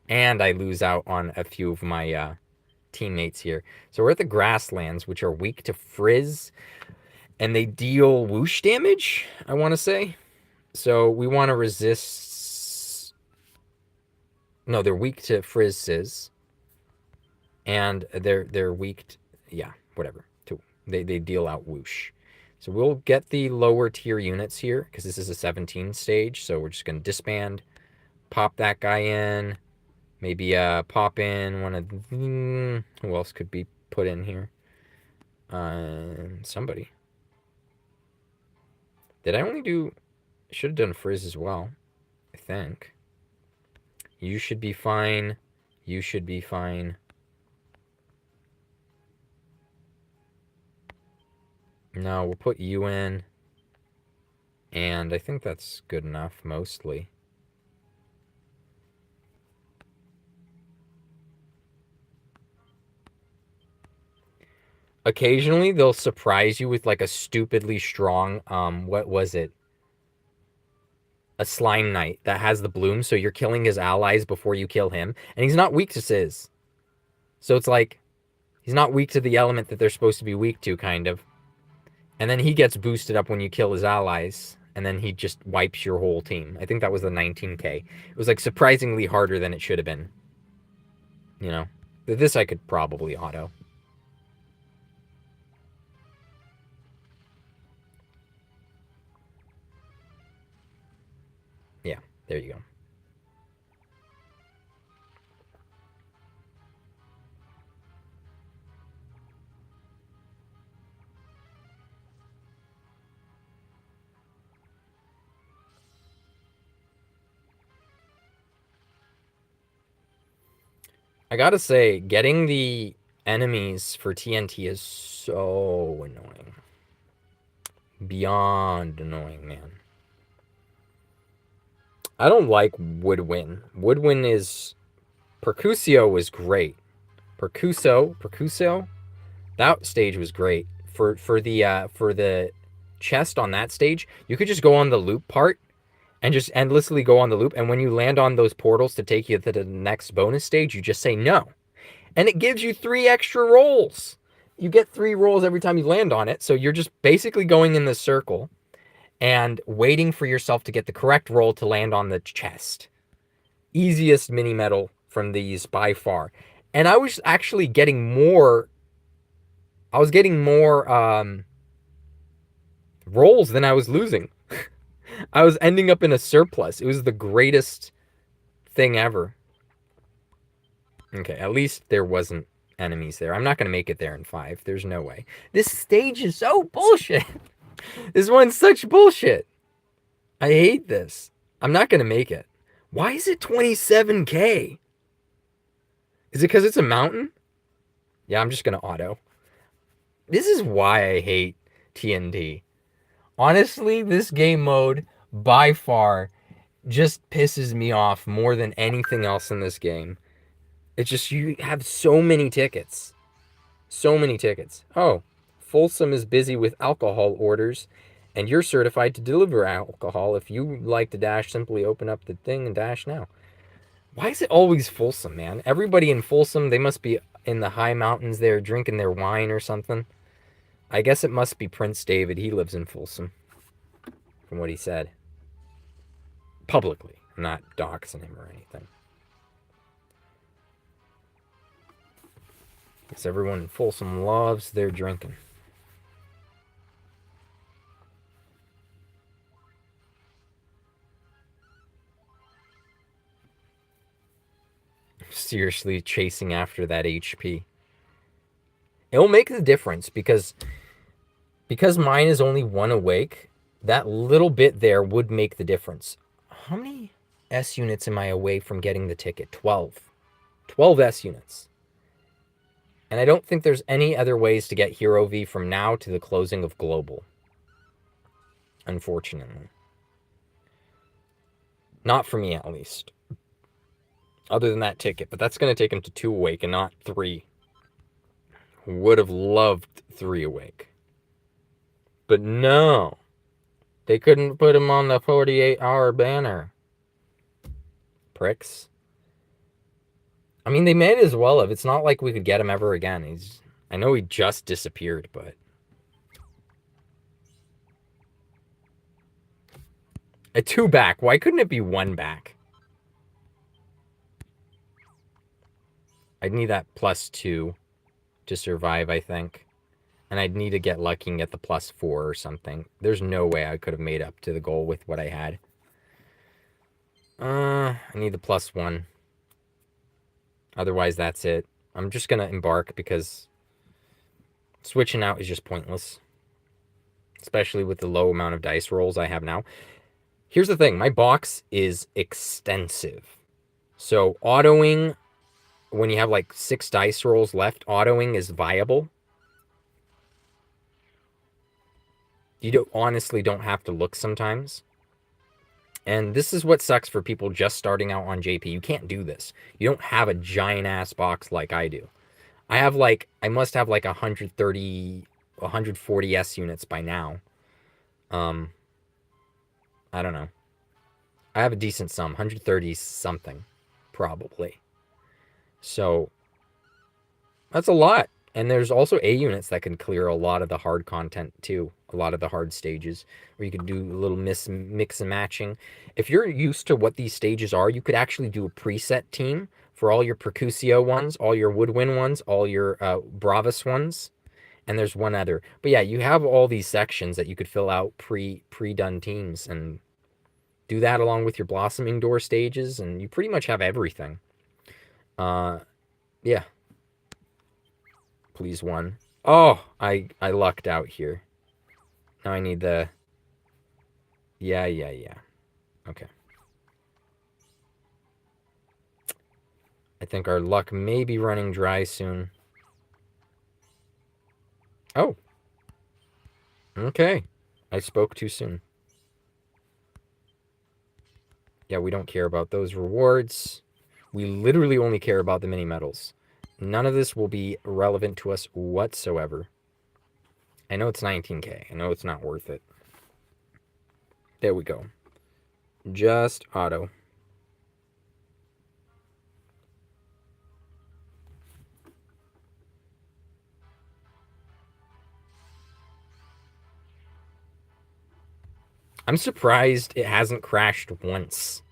And I lose out on a few of my teammates here. So we're at the grasslands, which are weak to frizz. And they deal whoosh damage, I want to say. So we want to resist... No, they're weak to frizzes. And they're weak to... Yeah, whatever. They deal out whoosh. So we'll get the lower tier units here because this is a 17 stage. So we're just going to disband, pop that guy in, maybe pop in one of who else could be put in here? Somebody. Did I only do? I should have done Frizz as well. I think. You should be fine. You should be fine. No, we'll put you in. And I think that's good enough, mostly. Occasionally, they'll surprise you with like a stupidly strong, what was it? A Slime Knight that has the bloom, so you're killing his allies before you kill him. And he's not weak to Sizz. So it's like, he's not weak to the element that they're supposed to be weak to, kind of. And then he gets boosted up when you kill his allies. And then he just wipes your whole team. I think that was the 19k. It was like surprisingly harder than it should have been. You know? This I could probably auto. Yeah, there you go. I gotta say, getting the enemies for TNT is so annoying. Beyond annoying, man. I don't like Woodwind. Woodwind is... Percusio was great. Percuso, that stage was great. For the chest on that stage, you could just go on the loop part and just endlessly go on the loop. And when you land on those portals to take you to the next bonus stage, you just say no. And it gives you 3 extra rolls. You get 3 rolls every time you land on it. So you're just basically going in the circle and waiting for yourself to get the correct roll to land on the chest. Easiest mini medal from these by far. And I was actually getting more... I was getting more rolls than I was losing. I was ending up in a surplus. It was the greatest thing ever. Okay, at least there wasn't enemies there. I'm not going to make it there in 5. There's no way. This stage is so bullshit. This one's such bullshit. I hate this. I'm not going to make it. Why is it 27k? Is it because it's a mountain? Yeah, I'm just going to auto. This is why I hate TNT. Honestly, this game mode, by far, just pisses me off more than anything else in this game. It's just, you have so many tickets. So many tickets. Oh, Folsom is busy with alcohol orders, and you're certified to deliver alcohol. If you like to dash, simply open up the thing and dash now. Why is it always Folsom, man? Everybody in Folsom, they must be in the high mountains there drinking their wine or something. I guess it must be Prince David. He lives in Folsom, from what he said. Publicly. I'm not doxing him or anything. Because everyone in Folsom loves their drinking. Seriously chasing after that HP. It'll make the difference because mine is only 1 awake, that little bit there would make the difference. How many S units am I away from getting the ticket? 12. 12 S units. And I don't think there's any other ways to get Hero V from now to the closing of Global. Unfortunately. Not for me, at least. Other than that ticket. But that's going to take him to 2 awake and not 3. Would have loved 3 awake. But no. They couldn't put him on the 48-hour banner. Pricks. I mean, they may as well have. It's not like we could get him ever again. I know he just disappeared, but... A 2 back. Why couldn't it be 1 back? I'd need that +2 to survive, I think. And I'd need to get lucky and get the +4 or something. There's no way I could have made up to the goal with what I had. I need the +1. Otherwise, that's it. I'm just going to embark because switching out is just pointless. Especially with the low amount of dice rolls I have now. Here's the thing. My box is extensive. So autoing, when you have like 6 dice rolls left, autoing is viable. You honestly don't have to look sometimes. And this is what sucks for people just starting out on JP. You can't do this. You don't have a giant ass box like I do. I must have like 130, 140 S units by now. I don't know. I have a decent sum, 130 something, probably. So that's a lot. And there's also A units that can clear a lot of the hard content too, a lot of the hard stages, where you could do a little mix and matching. If you're used to what these stages are, you could actually do a preset team for all your Percusio ones, all your Woodwind ones, all your Bravus ones, and there's one other. But yeah, you have all these sections that you could fill out pre-done teams and do that along with your Blossoming Door stages, and you pretty much have everything. Yeah. Please, 1. Oh, I lucked out here. Now I need the... Yeah. Okay. I think our luck may be running dry soon. Oh. Okay. I spoke too soon. Yeah, we don't care about those rewards. We literally only care about the mini medals. None of this will be relevant to us whatsoever. I know it's 19K. I know it's not worth it. There we go. Just auto. I'm surprised it hasn't crashed once.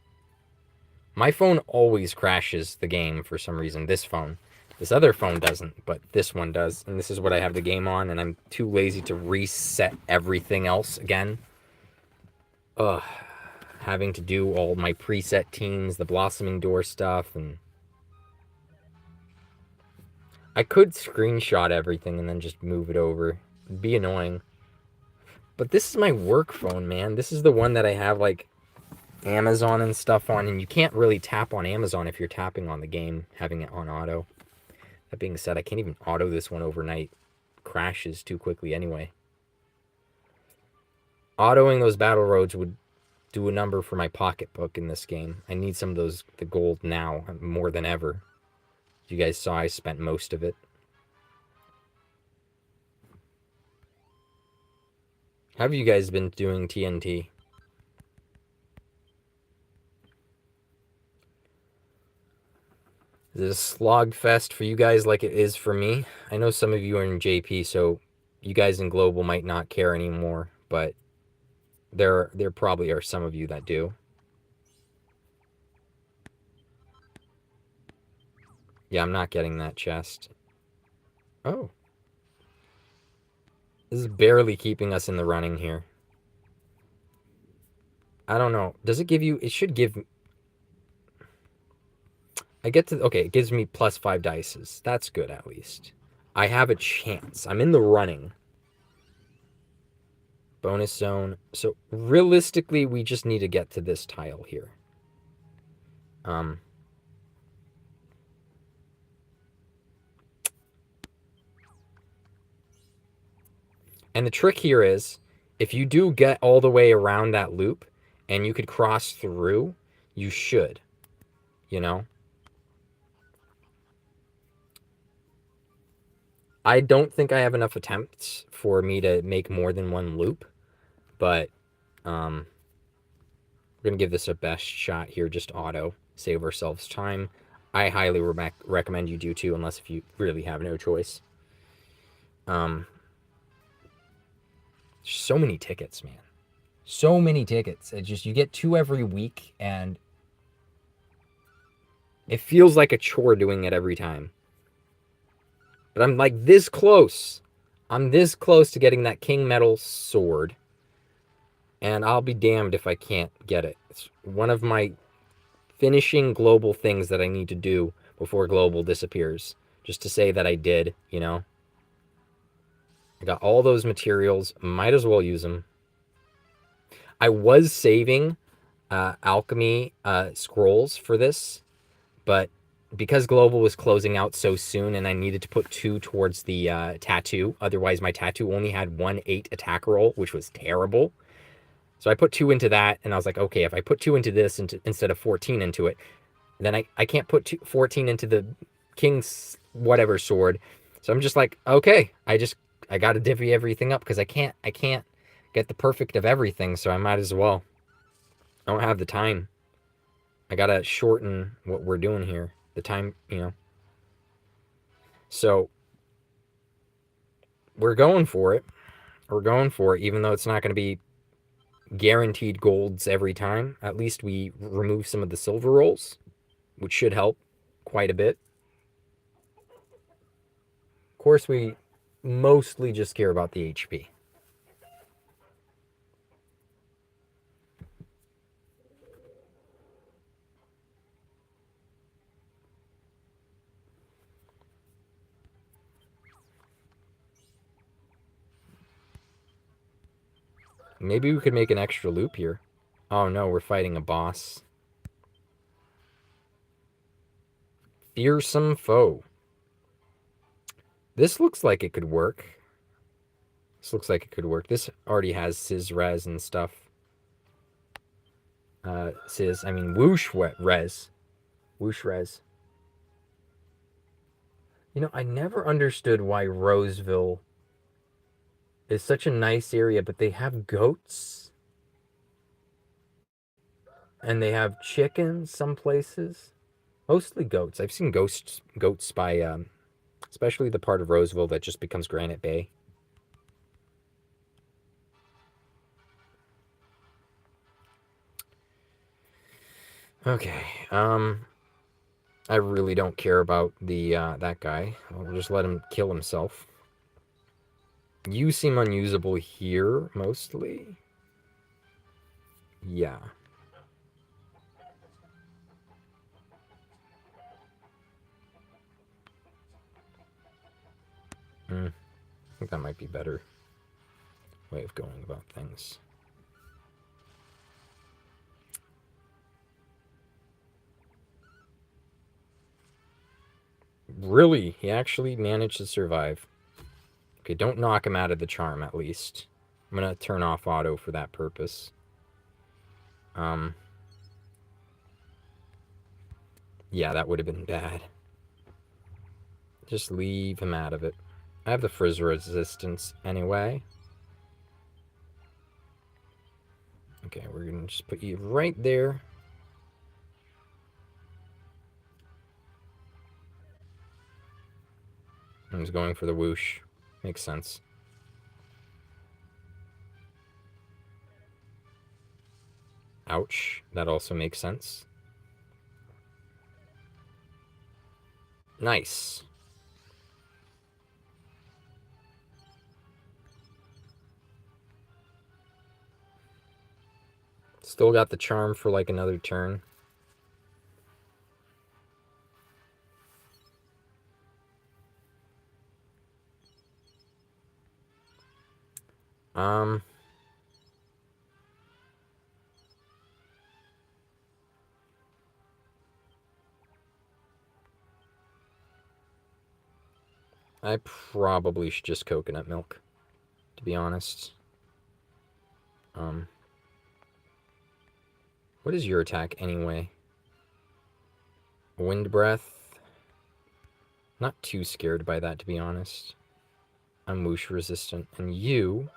My phone always crashes the game for some reason. This phone. This other phone doesn't, but this one does. And this is what I have the game on, and I'm too lazy to reset everything else again. Ugh. Having to do all my preset teams, the Blossoming Door stuff, and... I could screenshot everything and then just move it over. It'd be annoying. But this is my work phone, man. This is the one that I have, like, Amazon and stuff on, and you can't really tap on Amazon if you're tapping on the game, having it on auto. That being said, I can't even auto this one overnight. It crashes too quickly anyway. Autoing those battle roads would do a number for my pocketbook in this game. I need some of the gold now, more than ever. You guys saw I spent most of it. How have you guys been doing TNT? Is it a slog fest for you guys like it is for me? I know some of you are in JP, so you guys in Global might not care anymore, but there probably are some of you that do. Yeah, I'm not getting that chest. Oh. This is barely keeping us in the running here. I don't know. Does it give you... It should give... I get to... Okay, it gives me +5 dices. That's good, at least. I have a chance. I'm in the running. Bonus zone. So, realistically, we just need to get to this tile here. And the trick here is, if you do get all the way around that loop, and you could cross through, you should. You know? I don't think I have enough attempts for me to make more than one loop, but we're going to give this a best shot here, just auto, save ourselves time. I highly recommend you do too, unless if you really have no choice. So many tickets, man. So many tickets. It just, you get 2 every week, and it feels like a chore doing it every time. But I'm like this close. I'm this close to getting that King Metal sword, and I'll be damned if I can't get it. It's one of my finishing global things that I need to do before global disappears, just to say that I did, you know? I got all those materials, might as well use them. I was saving alchemy scrolls for this, but because global was closing out so soon and I needed to put 2 towards the tattoo, otherwise my tattoo only had 1/8 attack roll, which was terrible. So I put 2 into that, and I was like, okay, if I put 2 into this instead of 14 into it, then I can't put 14 into the king's whatever sword. So I'm just like, okay, I got to divvy everything up because I can't get the perfect of everything, so I might as well. I don't have the time. I got to shorten what we're doing here. The time, you know. So we're going for it. We're going for it, even though it's not going to be guaranteed golds every time. At least we remove some of the silver rolls, which should help quite a bit. Of course, we mostly just care about the HP. Maybe we could make an extra loop here. Oh no, we're fighting a boss. Fearsome foe. This looks like it could work. This looks like it could work. This already has Sizz Res and stuff. Whoosh Res. Whoosh Res. You know, I never understood why Roseville is such a nice area, but they have goats. And they have chickens some places. Mostly goats. I've seen goats by, especially the part of Roseville that just becomes Granite Bay. Okay, I really don't care about the that guy. I'll just let him kill himself. You seem unusable here, mostly. Yeah. I think that might be a better way of going about things. Really? He actually managed to survive. Okay, don't knock him out of the charm, at least. I'm gonna turn off auto for that purpose. Yeah, that would have been bad. Just leave him out of it. I have the frizz resistance anyway. Okay, we're gonna just put you right there. I was going for the whoosh. Makes sense. Ouch. That also makes sense. Nice. Still got the charm for like another turn. I probably should just coconut milk, to be honest. What is your attack anyway? Wind breath. Not too scared by that, to be honest. I'm whoosh resistant. And you...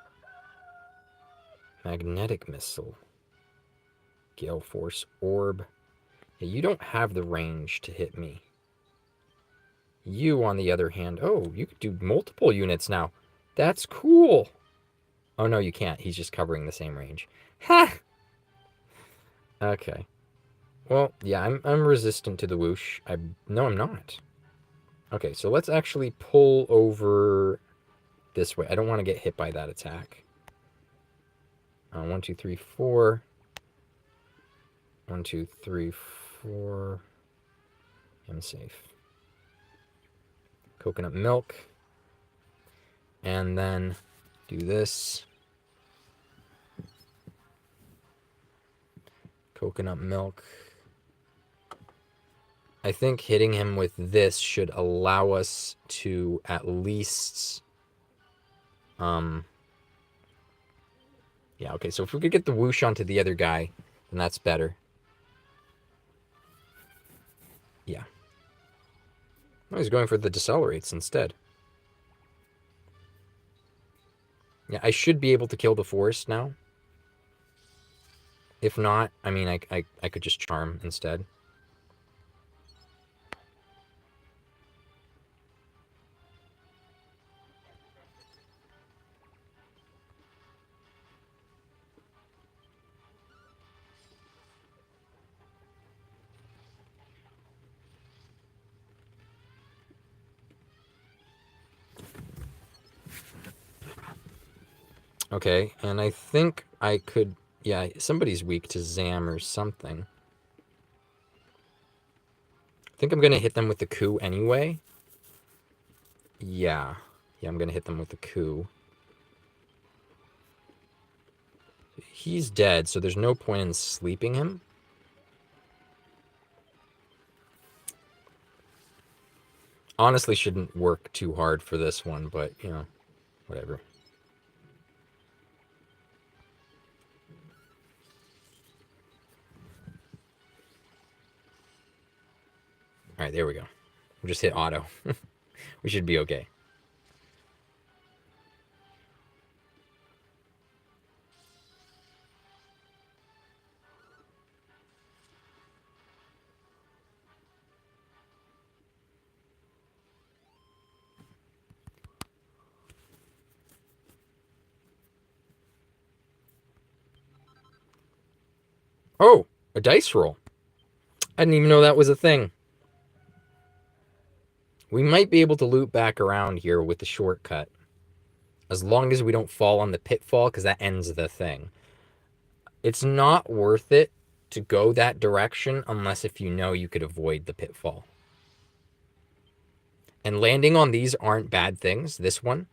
Magnetic missile. Gale force orb. Yeah, you don't have the range to hit me. You, on the other hand... Oh, you could do multiple units now. That's cool. Oh, no, you can't. He's just covering the same range. Ha! Okay. Well, yeah, I'm resistant to the whoosh. No, I'm not. Okay, so let's actually pull over this way. I don't want to get hit by that attack. 1, 2, 3, 4. 1, 2, 3, 4. I'm safe. Coconut milk. And then do this. Coconut milk. I think hitting him with this should allow us to at least... yeah, okay, so if we could get the whoosh onto the other guy, then that's better. Yeah. Oh, he's going for the decelerates instead. Yeah, I should be able to kill the forest now. If not, I mean, I could just charm instead. Okay, and I think I could... yeah, somebody's weak to Zam or something. I think I'm going to hit them with the coup anyway. Yeah. Yeah, I'm going to hit them with the coup. He's dead, so there's no point in sleeping him. Honestly, shouldn't work too hard for this one, but, you know, whatever. All right, there we go. We'll just hit auto. We should be okay. Oh, a dice roll. I didn't even know that was a thing. We might be able to loop back around here with the shortcut. As long as we don't fall on the pitfall, because that ends the thing. It's not worth it to go that direction unless if you know you could avoid the pitfall. And landing on these aren't bad things, this one.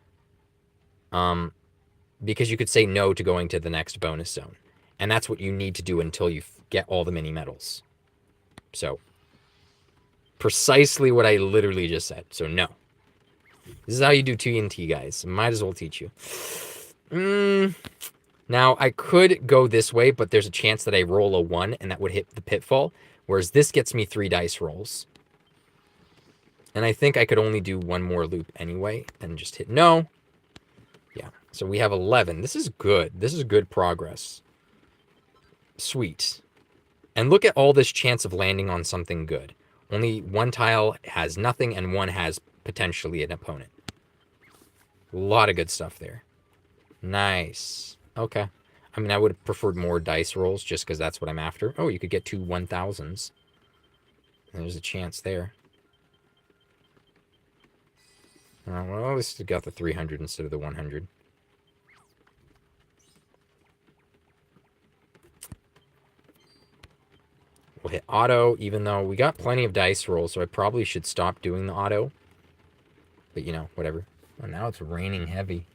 Because you could say no to going to the next bonus zone. And that's what you need to do until you get all the mini medals. So, precisely what I literally just said. So, no. This is how you do TNT, guys. Might as well teach you. Now, I could go this way, but there's a chance that I roll a 1 and that would hit the pitfall. Whereas this gets me 3 dice rolls. And I think I could only do 1 more loop anyway and just hit no. Yeah, so we have 11. This is good. This is good progress. Sweet. And look at all this chance of landing on something good. Only 1 tile has nothing and 1 has potentially an opponent. A lot of good stuff there. Nice. Okay. I mean, I would have preferred more dice rolls just because that's what I'm after. Oh, you could get 2 1000s. There's a chance there. Well, at least we got the 300 instead of the 100. We'll hit auto, even though we got plenty of dice rolls, so I probably should stop doing the auto. But, you know, whatever. Oh, now it's raining heavy.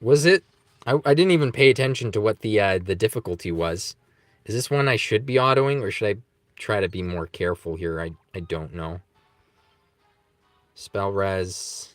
Was it? I didn't even pay attention to what the difficulty was. Is this one I should be autoing, or should I try to be more careful here? I don't know. Spell res.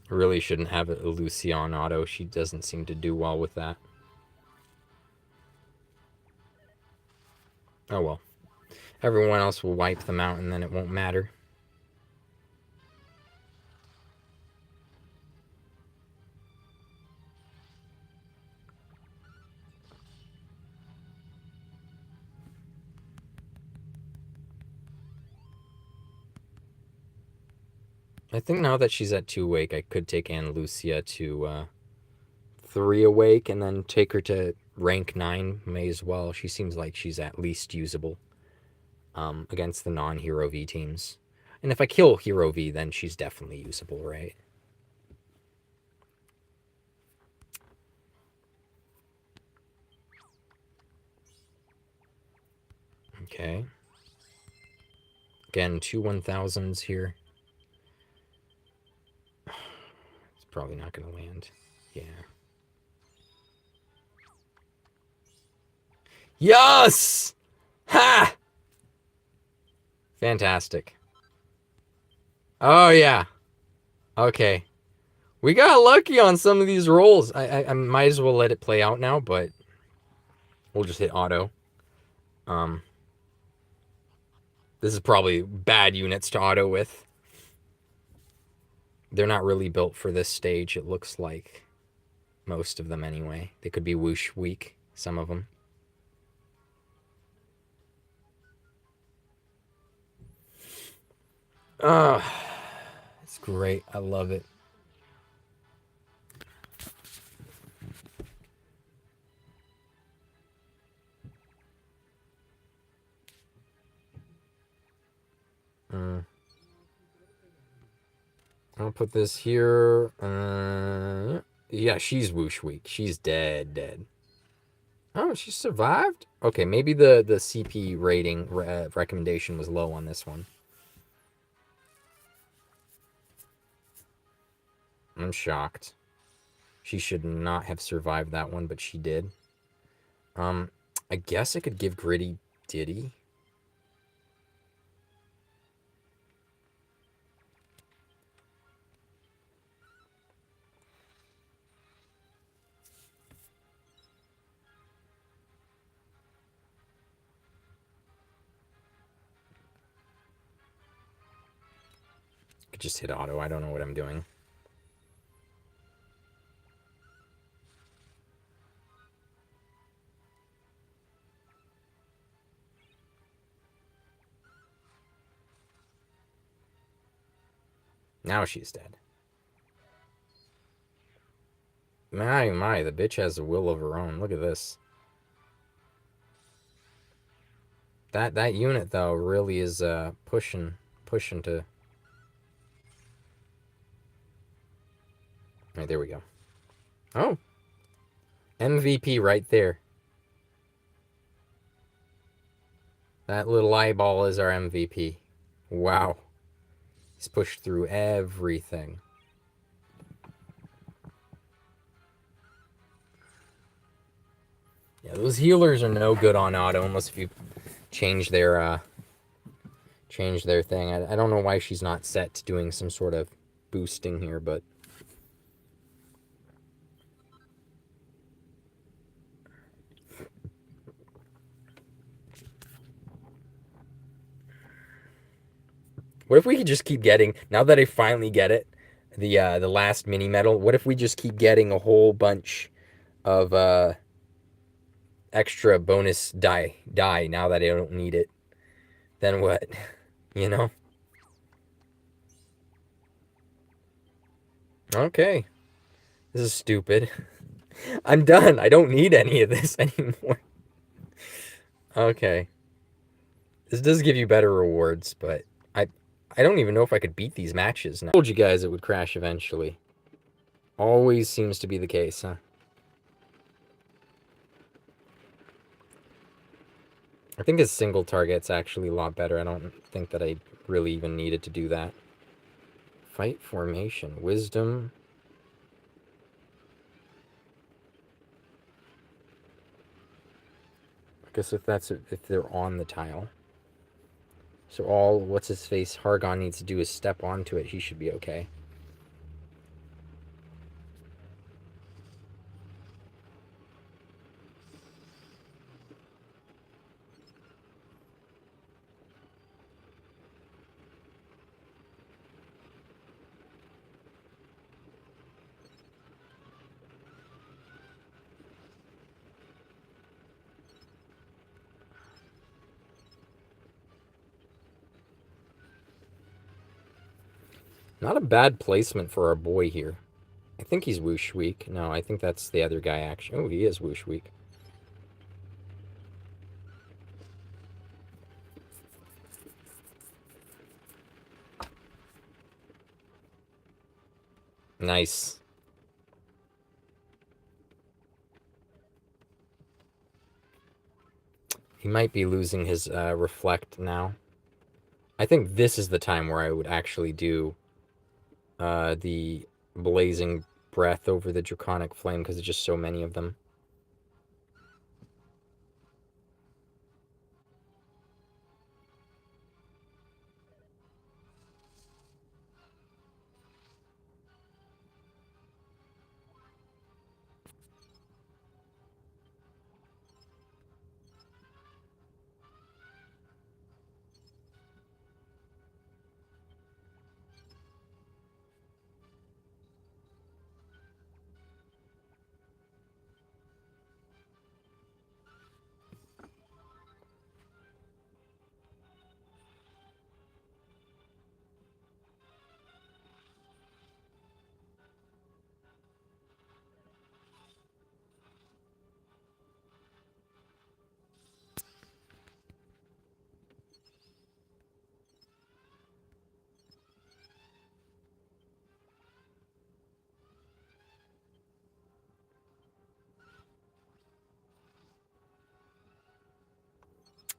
Really shouldn't have a Lucia on auto. She doesn't seem to do well with that. Oh well. Everyone else will wipe them out and then it won't matter. I think now that she's at 2 awake, I could take Anna Lucia to 3 awake and then take her to rank 9. May as well. She seems like she's at least usable against the non-Hero V teams. And if I kill Hero V, then she's definitely usable, right? Okay. Again, 2 1000s here. It's probably not going to land. Yeah. Yes! Ha! Fantastic. Oh, yeah. Okay. We got lucky on some of these rolls. I might as well let it play out now, but we'll just hit auto. This is probably bad units to auto with. They're not really built for this stage, it looks like. Most of them, anyway. They could be whoosh weak, some of them. It's great. I love it. I'll put this here. Yeah, she's whoosh weak. She's dead. Oh, she survived? Okay, maybe the CP rating recommendation was low on this one. I'm shocked. She should not have survived that one, but she did. I guess I could give Gritty Diddy. Could just hit auto. I don't know what I'm doing. Now she's dead. My, the bitch has a will of her own. Look at this. That unit, though, really is pushing to... All right, there we go. Oh. MVP right there. That little eyeball is our MVP. Wow. He's pushed through everything. Yeah, those healers are no good on auto unless if you change their thing. I don't know why she's not set to doing some sort of boosting here, but... What if we could just keep getting, now that I finally get it, the last mini medal, what if we just keep getting a whole bunch of extra bonus die now that I don't need it? Then what? You know? Okay. This is stupid. I'm done. I don't need any of this anymore. Okay. This does give you better rewards, but I don't even know if I could beat these matches now. I told you guys it would crash eventually. Always seems to be the case, huh? I think his single target's actually a lot better. I don't think that I really even needed to do that. Fight formation. Wisdom. I guess if they're on the tile. So all, what's his face, Hargon needs to do is step onto it. He should be okay. Not a bad placement for our boy here. I think he's whoosh weak. No, I think that's the other guy, actually. Oh, he is whoosh weak. Nice. He might be losing his reflect now. I think this is the time where I would actually do the blazing breath over the draconic flame because there's just so many of them.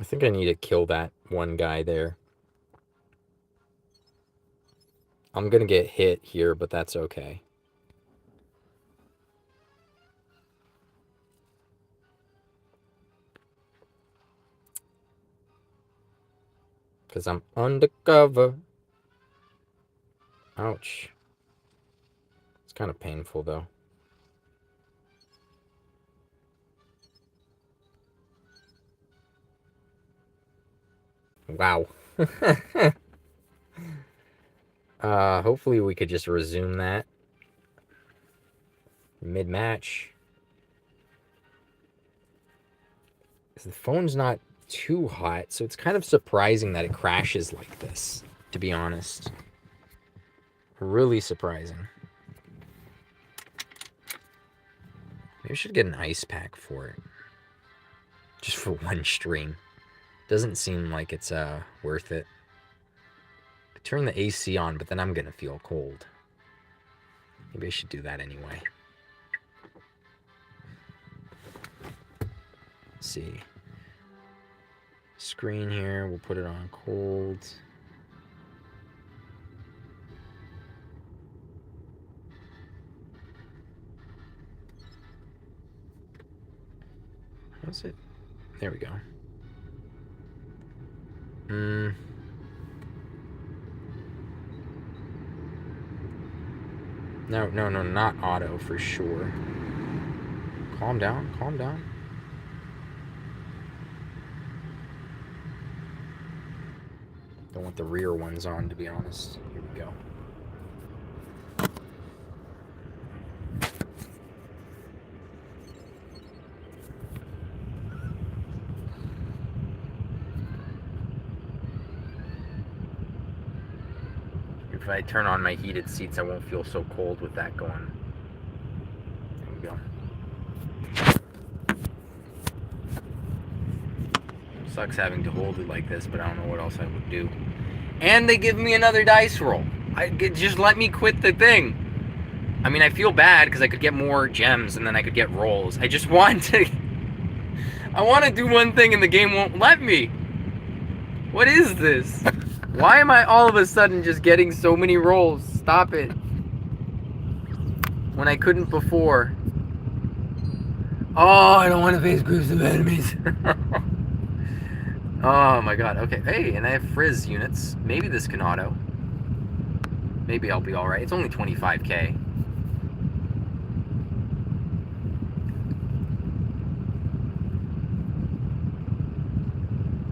I think I need to kill that one guy there. I'm going to get hit here, but that's okay. Because I'm undercover. Ouch. It's kind of painful, though. Wow. Hopefully we could just resume that mid-match. The phone's not too hot, so it's kind of surprising that it crashes like this, to be honest. Really surprising. Maybe I should get an ice pack for it. Just for one stream. Doesn't seem like it's worth it. I turn the AC on, but then I'm gonna feel cold. Maybe I should do that anyway. Let's see. Screen here, we'll put it on cold. How's it? There we go. No, not auto for sure. Calm down, calm down. Don't want the rear ones on, to be honest. Here we go. If I turn on my heated seats, I won't feel so cold with that going. There we go. Sucks having to hold it like this, but I don't know what else I would do. And they give me another dice roll. Just let me quit the thing. I mean, I feel bad because I could get more gems and then I could get rolls. I just want to... I want to do one thing and the game won't let me. What is this? Why am I all of a sudden just getting so many rolls? Stop it. When I couldn't before. Oh, I don't want to face groups of enemies. Oh my god, okay. Hey, and I have frizz units. Maybe this can auto. Maybe I'll be alright. It's only 25k.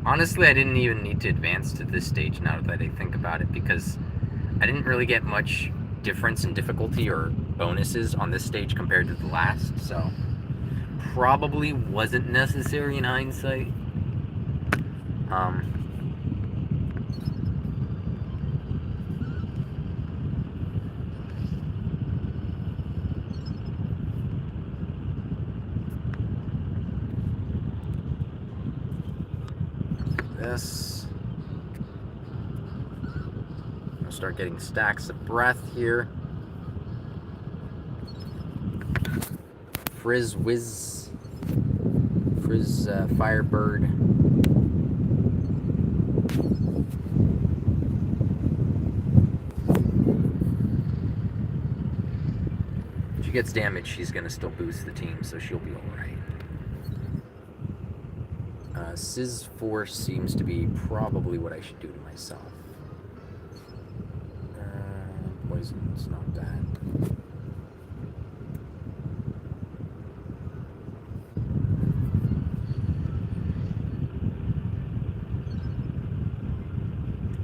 Honestly, I didn't even need to advance to this stage now that I think about it, because I didn't really get much difference in difficulty or bonuses on this stage compared to the last, so probably wasn't necessary in hindsight. this. I'll start getting stacks of breath here. Frizz Whiz. Frizz Firebird. If she gets damaged, she's going to still boost the team, so she'll be alright. Sizz Force seems to be probably what I should do to myself. Poison's not bad.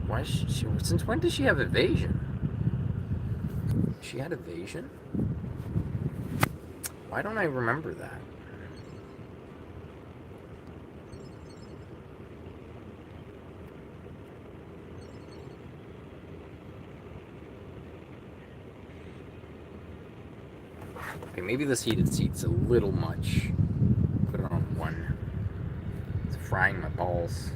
Why is she, since when does she have evasion? She had evasion? Why don't I remember that? Okay, maybe this heated seat's a little much. Put it on 1. It's frying my balls.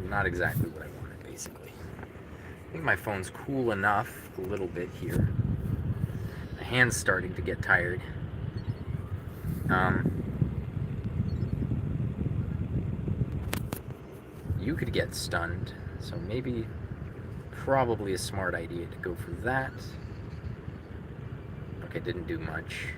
Not exactly what I wanted, basically. I think my phone's cool enough a little bit here. My hand's starting to get tired. You could get stunned, so maybe, probably a smart idea to go for that. Okay, didn't do much.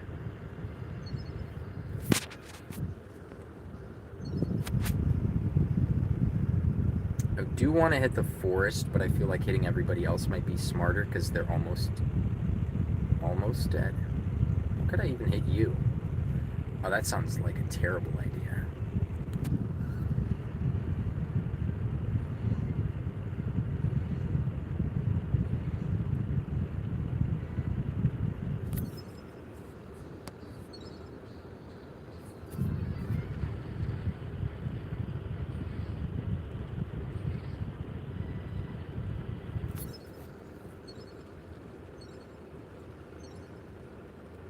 I do want to hit the forest, but I feel like hitting everybody else might be smarter because they're almost dead. How could I even hit you? Oh, that sounds like a terrible idea.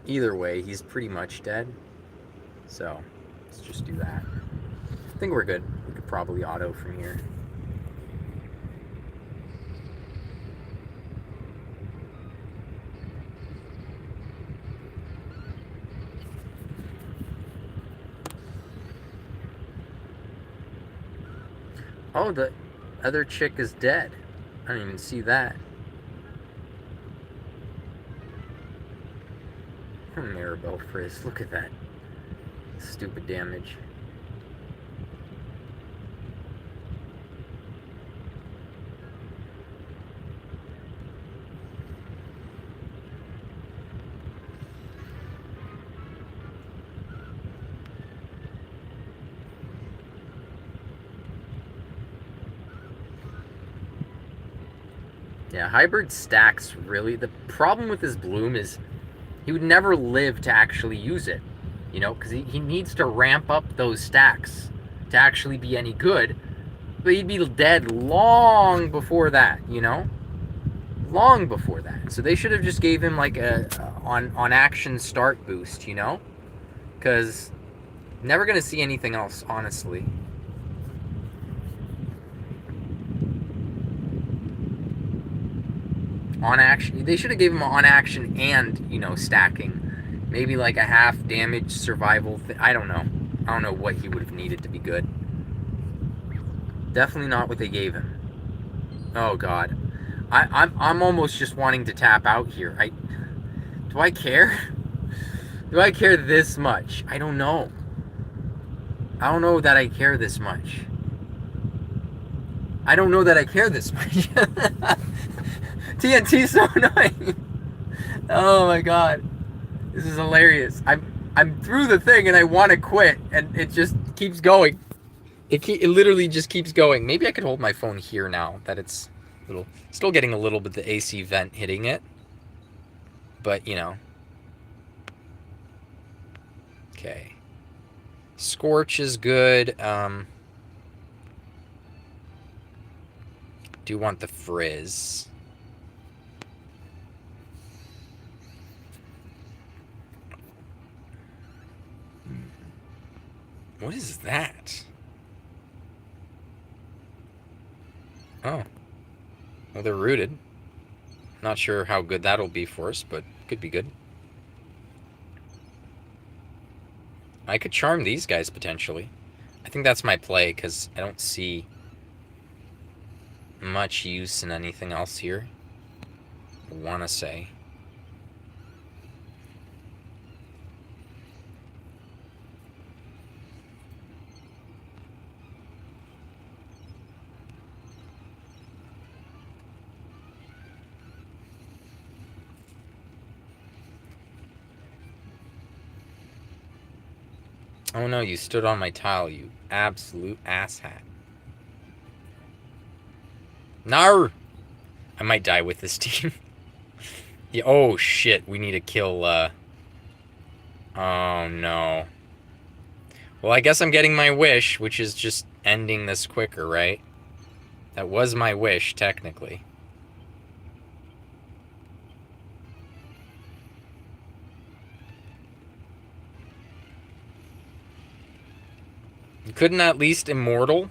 Either way, he's pretty much dead. So, let's just do that. I think we're good. We could probably auto from here. Oh, the other chick is dead. I didn't even see that. Maribel Frizz, look at that. Stupid damage. Yeah, hybrid stacks really. The problem with his bloom is he would never live to actually use it, you know, because he needs to ramp up those stacks to actually be any good. But he'd be dead long before that, you know, long before that. So they should have just gave him like a on action start boost, you know, because never gonna see anything else, honestly. On action, they should have gave him on action and, you know, stacking. Maybe like a half damage survival I don't know. I don't know what he would have needed to be good. Definitely not what they gave him. Oh god. I'm almost just wanting to tap out here. Do I care? Do I care this much? I don't know. I don't know that I care this much. I don't know that I care this much. TNT's so annoying. Oh my god. This is hilarious. I'm through the thing and I want to quit and it just keeps going. It literally just keeps going. Maybe I could hold my phone here now that it's still getting a little bit the AC vent hitting it. But, you know. Okay. Scorch is good. Do want the frizz. What is that? Oh. Well, they're rooted. Not sure how good that'll be for us, but could be good. I could charm these guys, potentially. I think that's my play, because I don't see much use in anything else here. I want to say. Oh no, you stood on my tile, you absolute asshat. No! I might die with this team. Yeah, oh shit, we need to kill, oh no. Well, I guess I'm getting my wish, which is just ending this quicker, right? That was my wish, technically. You couldn't at least immortal?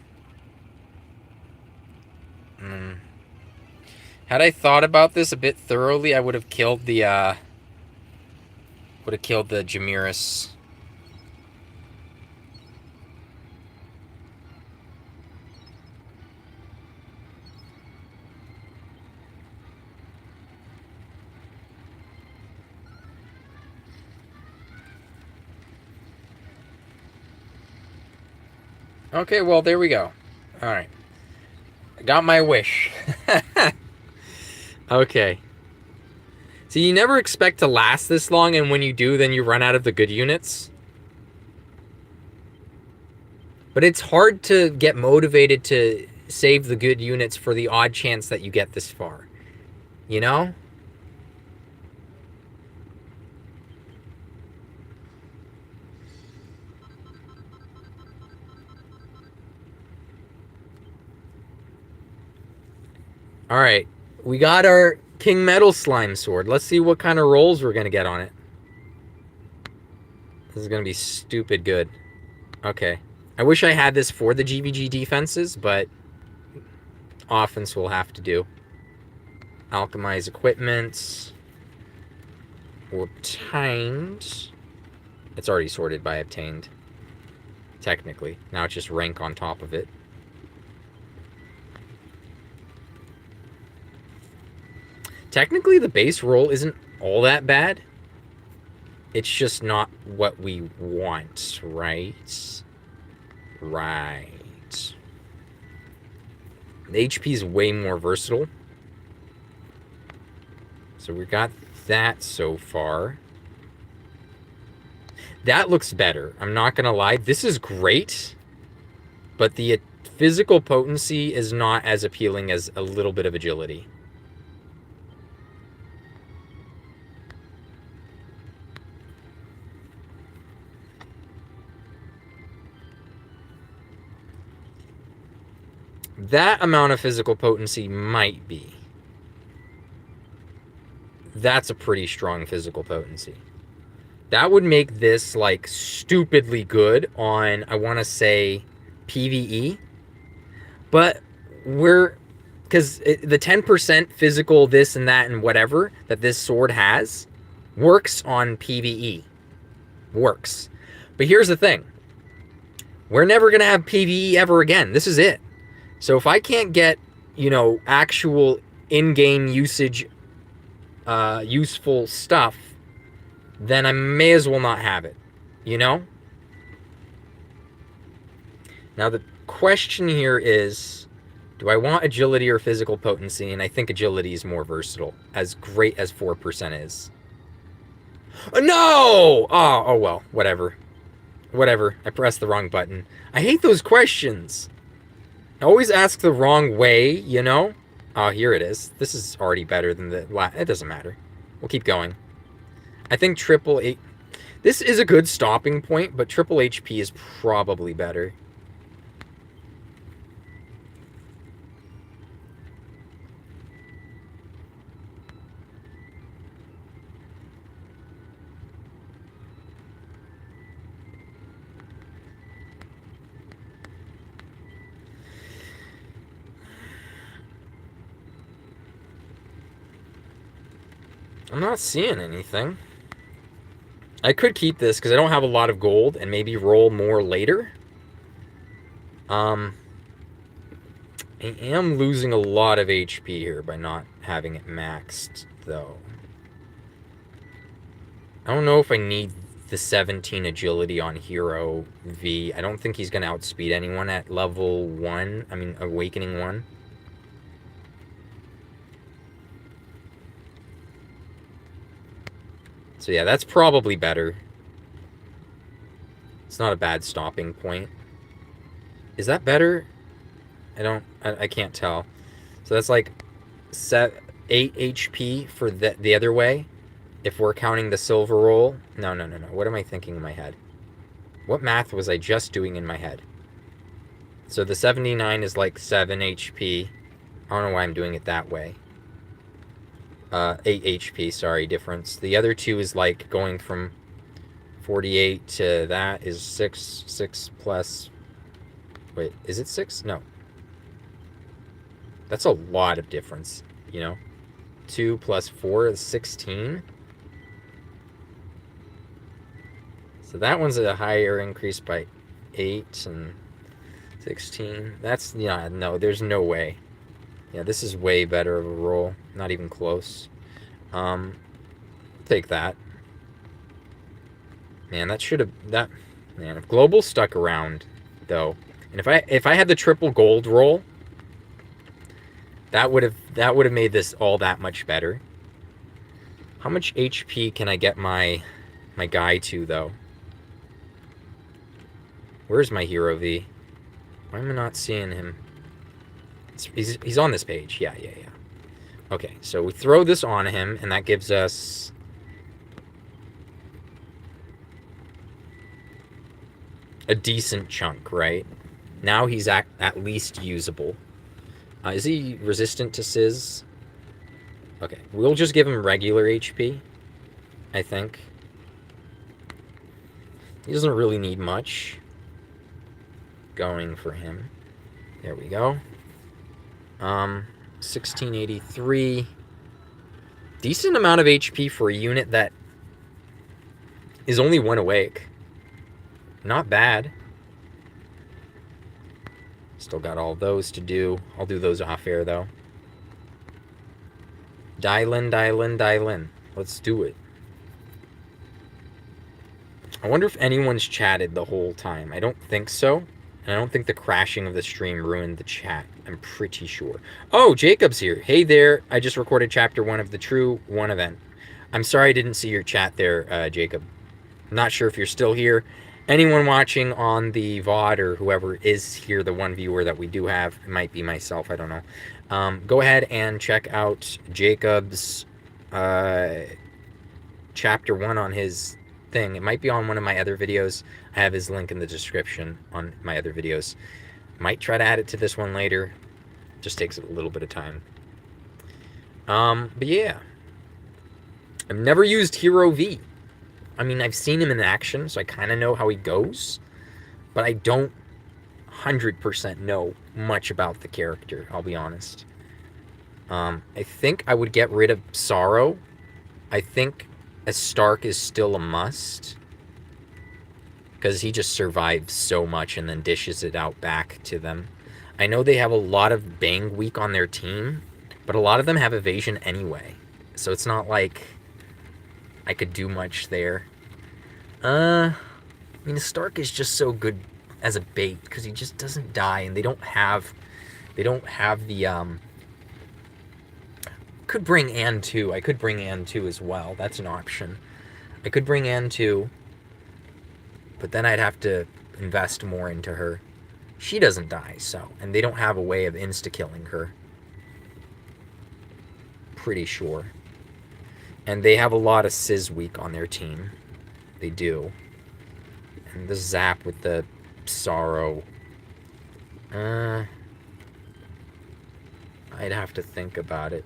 Had I thought about this a bit thoroughly, I would have killed the, Jamiris. Okay, well, there we go. Alright. I got my wish. Okay. So you never expect to last this long, and when you do, then you run out of the good units. But it's hard to get motivated to save the good units for the odd chance that you get this far. You know? Alright. We got our King Metal Slime Sword. Let's see what kind of rolls we're going to get on it. This is going to be stupid good. Okay. I wish I had this for the GVG defenses, but offense will have to do. Alchemize equipment. Obtained. It's already sorted by obtained. Technically. Now it's just rank on top of it. Technically, the base roll isn't all that bad. It's just not what we want, right? Right. The HP is way more versatile. So we got that so far. That looks better. I'm not going to lie. This is great. But the physical potency is not as appealing as a little bit of agility. That amount of physical potency might be. That's a pretty strong physical potency. That would make this, like, stupidly good on, I want to say, PvE. But we're... Because the 10% physical this and that and whatever that this sword has works on PvE. Works. But here's the thing. We're never going to have PvE ever again. This is it. So if I can't get, you know, actual in-game usage, useful stuff, then I may as well not have it, you know? Now the question here is, do I want agility or physical potency? And I think agility is more versatile, as great as 4% is. No! Oh, well, whatever. Whatever, I pressed the wrong button. I hate those questions. I always ask the wrong way, you know? Oh, here it is. This is already better than the last. It doesn't matter. We'll keep going. I think triple H... This is a good stopping point, but triple HP is probably better. I'm not seeing anything. I could keep this because I don't have a lot of gold and maybe roll more later. I am losing a lot of HP here by not having it maxed, though. I don't know if I need the 17 agility on Hero V. I don't think he's going to outspeed anyone at level 1. I mean, Awakening 1. So yeah, that's probably better. It's not a bad stopping point. Is that better? I can't tell. So that's like 8 HP for the other way. If we're counting the silver roll. No. What am I thinking in my head? What math was I just doing in my head? So the 79 is like 7 HP. I don't know why I'm doing it that way. 8 HP, sorry, difference. The other two is like going from 48 to that is 6 plus... Wait, is it 6? No. That's a lot of difference, you know? 2 plus 4 is 16. So that one's a higher increase by 8 and 16. That's, yeah, no, there's no way. Yeah, this is way better of a roll. Not even close. Take that. Man, that should have... Man, if Global stuck around, though, and if I had the triple gold roll, that would have made this all that much better. How much HP can I get my guy to, though? Where's my Hero V? Why am I not seeing him? He's on this page. Yeah. Okay, so we throw this on him, and that gives us... a decent chunk, right? Now he's at least usable. Is he resistant to Sizz? Okay, we'll just give him regular HP, I think. He doesn't really need much going for him. There we go. 1683. Decent amount of HP for a unit that is only 1 awake. Not bad. Still got all those to do. I'll do those off air, though. DYELN. Let's do it. I wonder if anyone's chatted the whole time. I don't think so. And I don't think the crashing of the stream ruined the chat. I'm pretty sure. Oh, Jacob's here. Hey there. I just recorded chapter 1 of the True 1 event. I'm sorry I didn't see your chat there, Jacob. I'm not sure if you're still here. Anyone watching on the VOD or whoever is here, the one viewer that we do have, it might be myself, I don't know. Go ahead and check out Jacob's chapter 1 on his thing. It might be on one of my other videos. I have his link in the description on my other videos. Might try to add it to this one later. Just takes a little bit of time. But yeah. I've never used Hero V. I mean, I've seen him in action, so I kind of know how he goes. But I don't 100% know much about the character, I'll be honest. I think I would get rid of Sorrow. I think a Stark is still a must. Because he just survives so much and then dishes it out back to them. I know they have a lot of Bang Weak on their team, but a lot of them have evasion anyway. So it's not like I could do much there. I mean, Stark is just so good as a bait because he just doesn't die, and they don't have the could bring Anne 2. I could bring Anne 2 as well. That's an option. I could bring Anne 2, but then I'd have to invest more into her. She doesn't die, so, and they don't have a way of insta-killing her. Pretty sure. And they have a lot of Sizz weak on their team. They do. And the zap with the Sorrow. I'd have to think about it.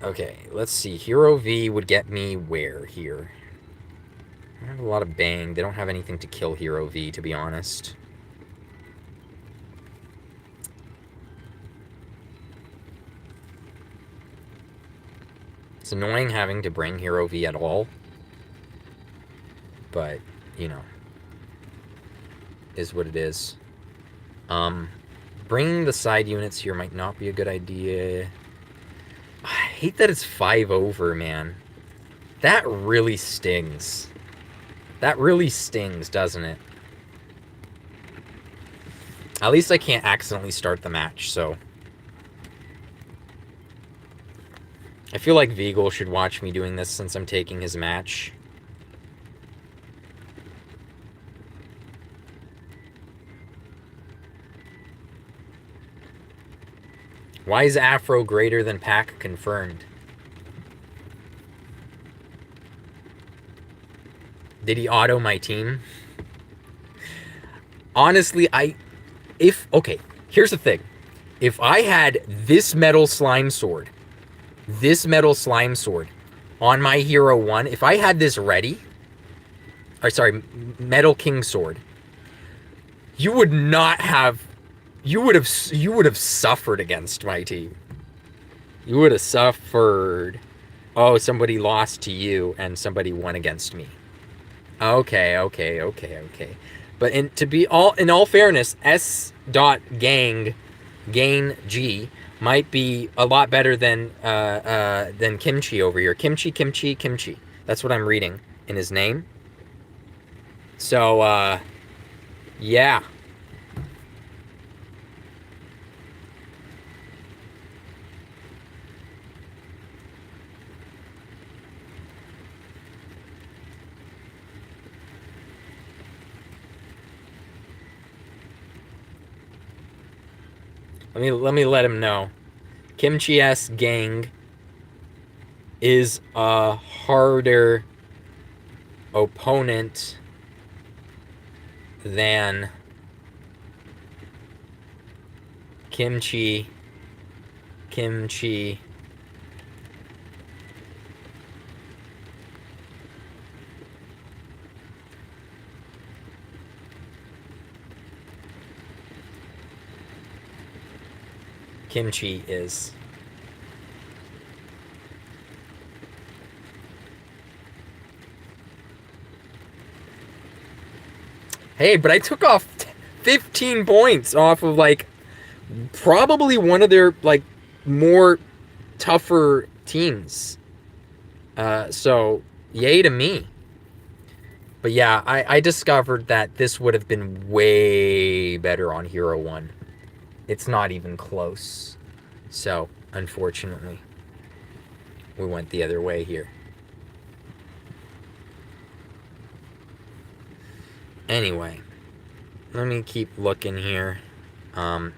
Okay, let's see. Hero V would get me where here? I have a lot of Bang. They don't have anything to kill Hero V, to be honest. It's annoying having to bring Hero V at all, but, you know, is what it is. Bringing the side units here might not be a good idea. I hate that it's 5 over, man. That really stings. That really stings, doesn't it? At least I can't accidentally start the match, so... I feel like Viegel should watch me doing this since I'm taking his match. Why is Afro greater than Pack confirmed? Did he auto my team? Honestly, okay, here's the thing. If I had this metal slime sword on my Hero 1, if I had this ready, or sorry, Metal King Sword, you would have suffered against my team. You would have suffered. Oh, somebody lost to you and somebody won against me. Okay. But in all fairness, S.gang gain G might be a lot better than Kimchi over here. Kimchi. That's what I'm reading in his name. So yeah. Let me let him know. Kimchi S gang is a harder opponent than Kimchi. Kimchi is. Hey, but I took off 15 points off of, like, probably one of their, like, more tougher teams. So, yay to me. But yeah, I discovered that this would have been way better on Hero 1. It's not even close. So, unfortunately, we went the other way here. Anyway, let me keep looking here. We've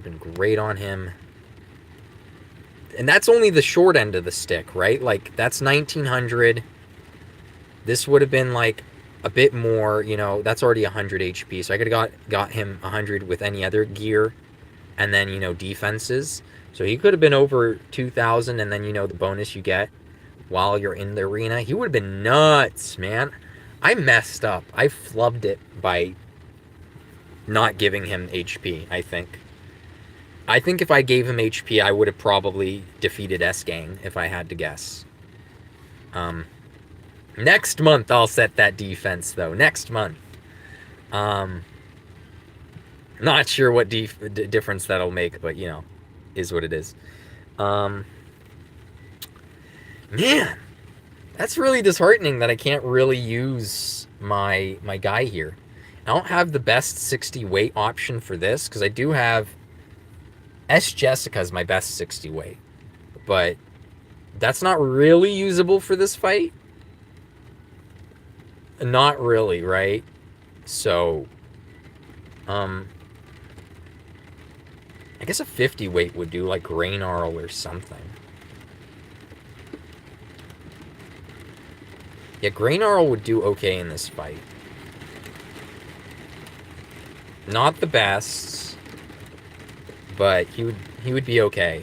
been great on him. And that's only the short end of the stick, right? Like, that's 1900. This would have been, like, a bit more, you know, that's already 100 HP. So I could have got him 100 with any other gear and then, you know, defenses. So he could have been over 2,000 and then, you know, the bonus you get while you're in the arena. He would have been nuts, man. I messed up. I flubbed it by not giving him HP, I think. I think if I gave him HP, I would have probably defeated S-Gang, if I had to guess. Next month, I'll set that defense, though. Next month. Not sure what difference that'll make, but, you know, is what it is. Man, that's really disheartening that I can't really use my guy here. I don't have the best 60 weight option for this, because I do have... S. Jessica's my best 60 weight. But that's not really usable for this fight. Not really, right? So, I guess a 50 weight would do, like Grainarl or something. Yeah, Grainarl would do okay in this fight. Not the best, but he would be okay.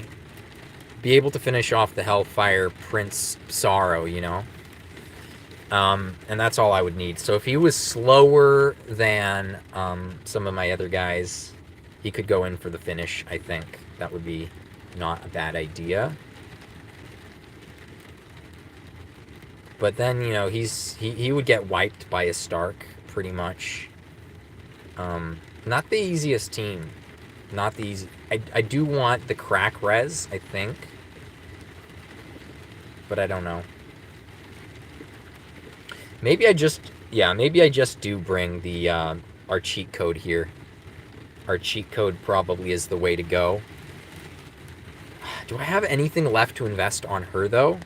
Be able to finish off the Hellfire Prince Sorrow, you know? And that's all I would need. So if he was slower than some of my other guys, he could go in for the finish, I think. That would be not a bad idea. But then, you know, he would get wiped by a Stark, pretty much. Not the easiest team. Not the easy... I do want the crack res, I think. But I don't know. Maybe I just... Yeah, maybe I just do bring the our cheat code here. Our cheat code probably is the way to go. Do I have anything left to invest on her, though?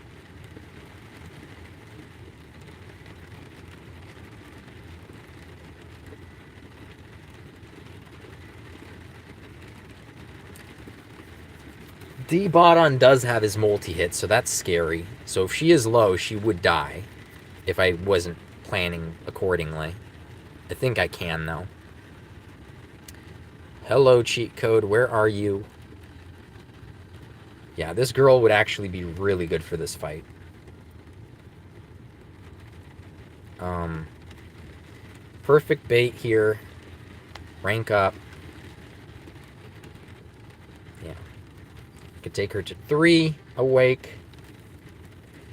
D-Botton does have his multi-hit, so that's scary. So if she is low, she would die. If I wasn't planning accordingly. I think I can, though. Hello, cheat code. Where are you? Yeah, this girl would actually be really good for this fight. Perfect bait here. Rank up. Yeah. Could take her to 3. Awake.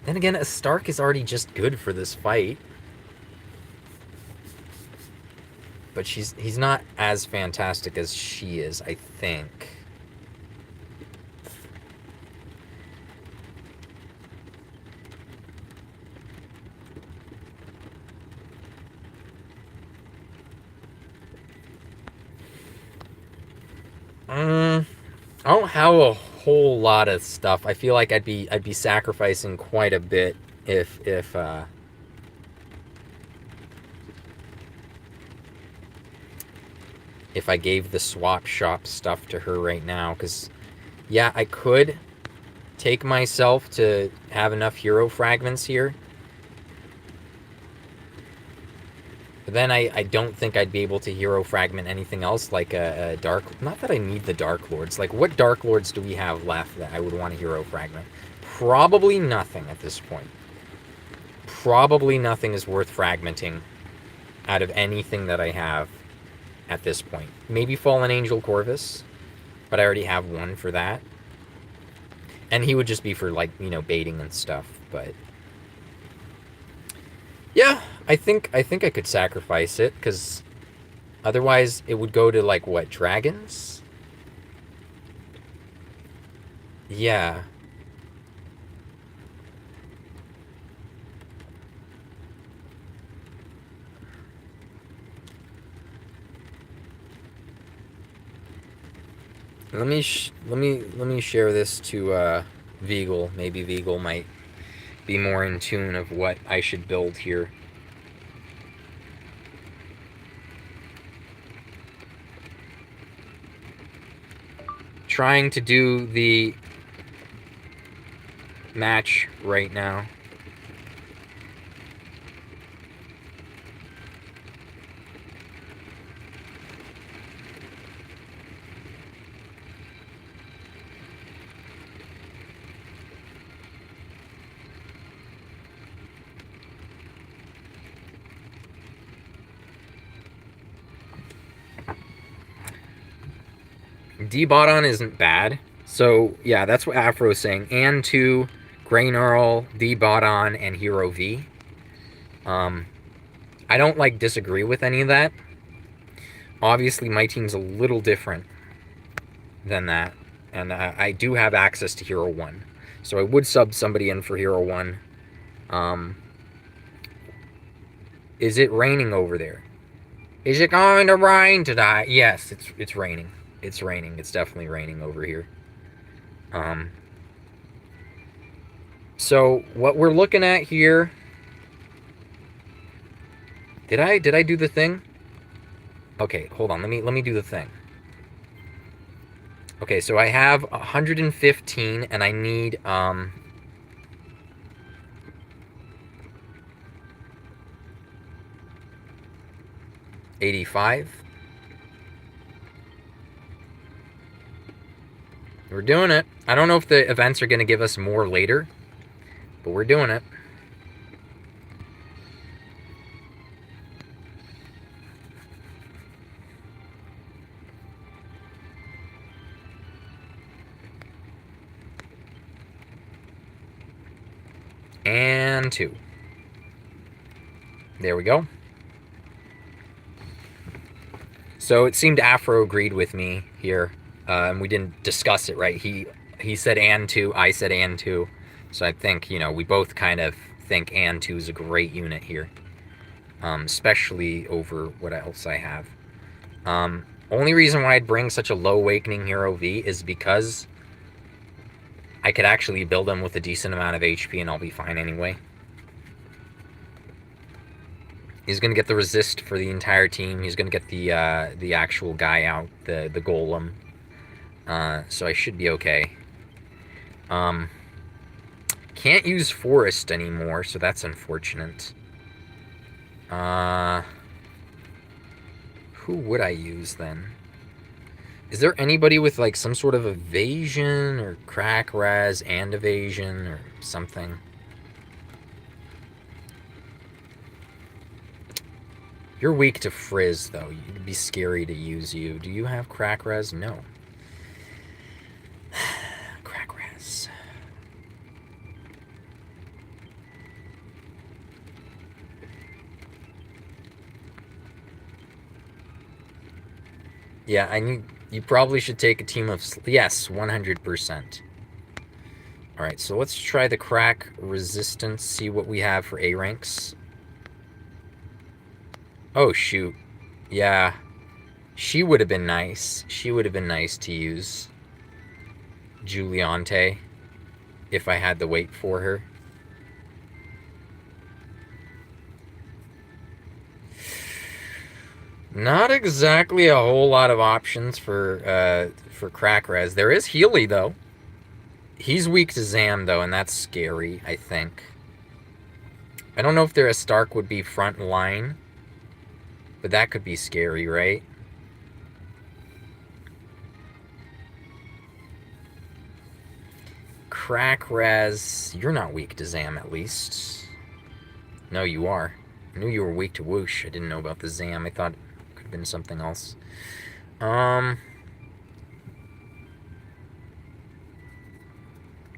Then again, a Stark is already just good for this fight. But he's not as fantastic as she is, I think. I don't have a whole lot of stuff. I feel like I'd be sacrificing quite a bit if I gave the swap shop stuff to her right now, because yeah, I could take myself to have enough hero fragments here. But then I don't think I'd be able to hero fragment anything else, like a Dark... Not that I need the Dark Lords. Like, what Dark Lords do we have left that I would want to hero fragment? Probably nothing at this point. Probably nothing is worth fragmenting out of anything that I have at this point. Maybe Fallen Angel Corvus, but I already have one for that. And he would just be for, like, you know, baiting and stuff, but... Yeah, I think I could sacrifice it, because otherwise it would go to, like, what, dragons? Yeah. Let me share this to Veagle. Maybe Veagle might be more in tune of what I should build here. Trying to do the match right now. D-Botton isn't bad. So, yeah, that's what Afro is saying. And 2, Grey Gnarl, D-Botton, and Hero V. I don't, like, disagree with any of that. Obviously, my team's a little different than that. And I do have access to Hero 1. So I would sub somebody in for Hero 1. Is it raining over there? Is it going to rain today? Yes, it's raining. It's raining. It's definitely raining over here. So what we're looking at here... Did I do the thing? Okay, hold on. Let me do the thing. Okay, so I have 115 and I need 85. We're doing it. I don't know if the events are going to give us more later, but we're doing it. And 2. There we go. So it seemed Afro agreed with me here, and we didn't discuss it, right? He said and 2, I said and 2. So I think, you know, we both kind of think and 2 is a great unit here, especially over what else I have. Only reason why I'd bring such a low Awakening Hero V is because I could actually build him with a decent amount of HP and I'll be fine anyway. He's going to get the resist for the entire team. He's going to get the actual guy out, the golem. So I should be okay. Can't use forest anymore, so that's unfortunate. Who would I use then? Is there anybody with like some sort of evasion or crack res and evasion or something? You're weak to frizz though. It'd be scary to use you. Do you have crack res? No. Crack res. Yeah, I need. You probably should take a team of. Yes, 100%. Alright, so let's try the crack resistance, see what we have for A ranks. Oh, shoot. Yeah. She would have been nice. She would have been nice to use. Juliante. If I had to wait for her. Not exactly a whole lot of options for crack res. There is Healy, though. He's weak to Zam, though, and that's scary, I think. I don't know if their Stark would be front line, but that could be scary, right? Crack res. You're not weak to Zam, at least. No, you are. I knew you were weak to Whoosh. I didn't know about the Zam. I thought it could have been something else.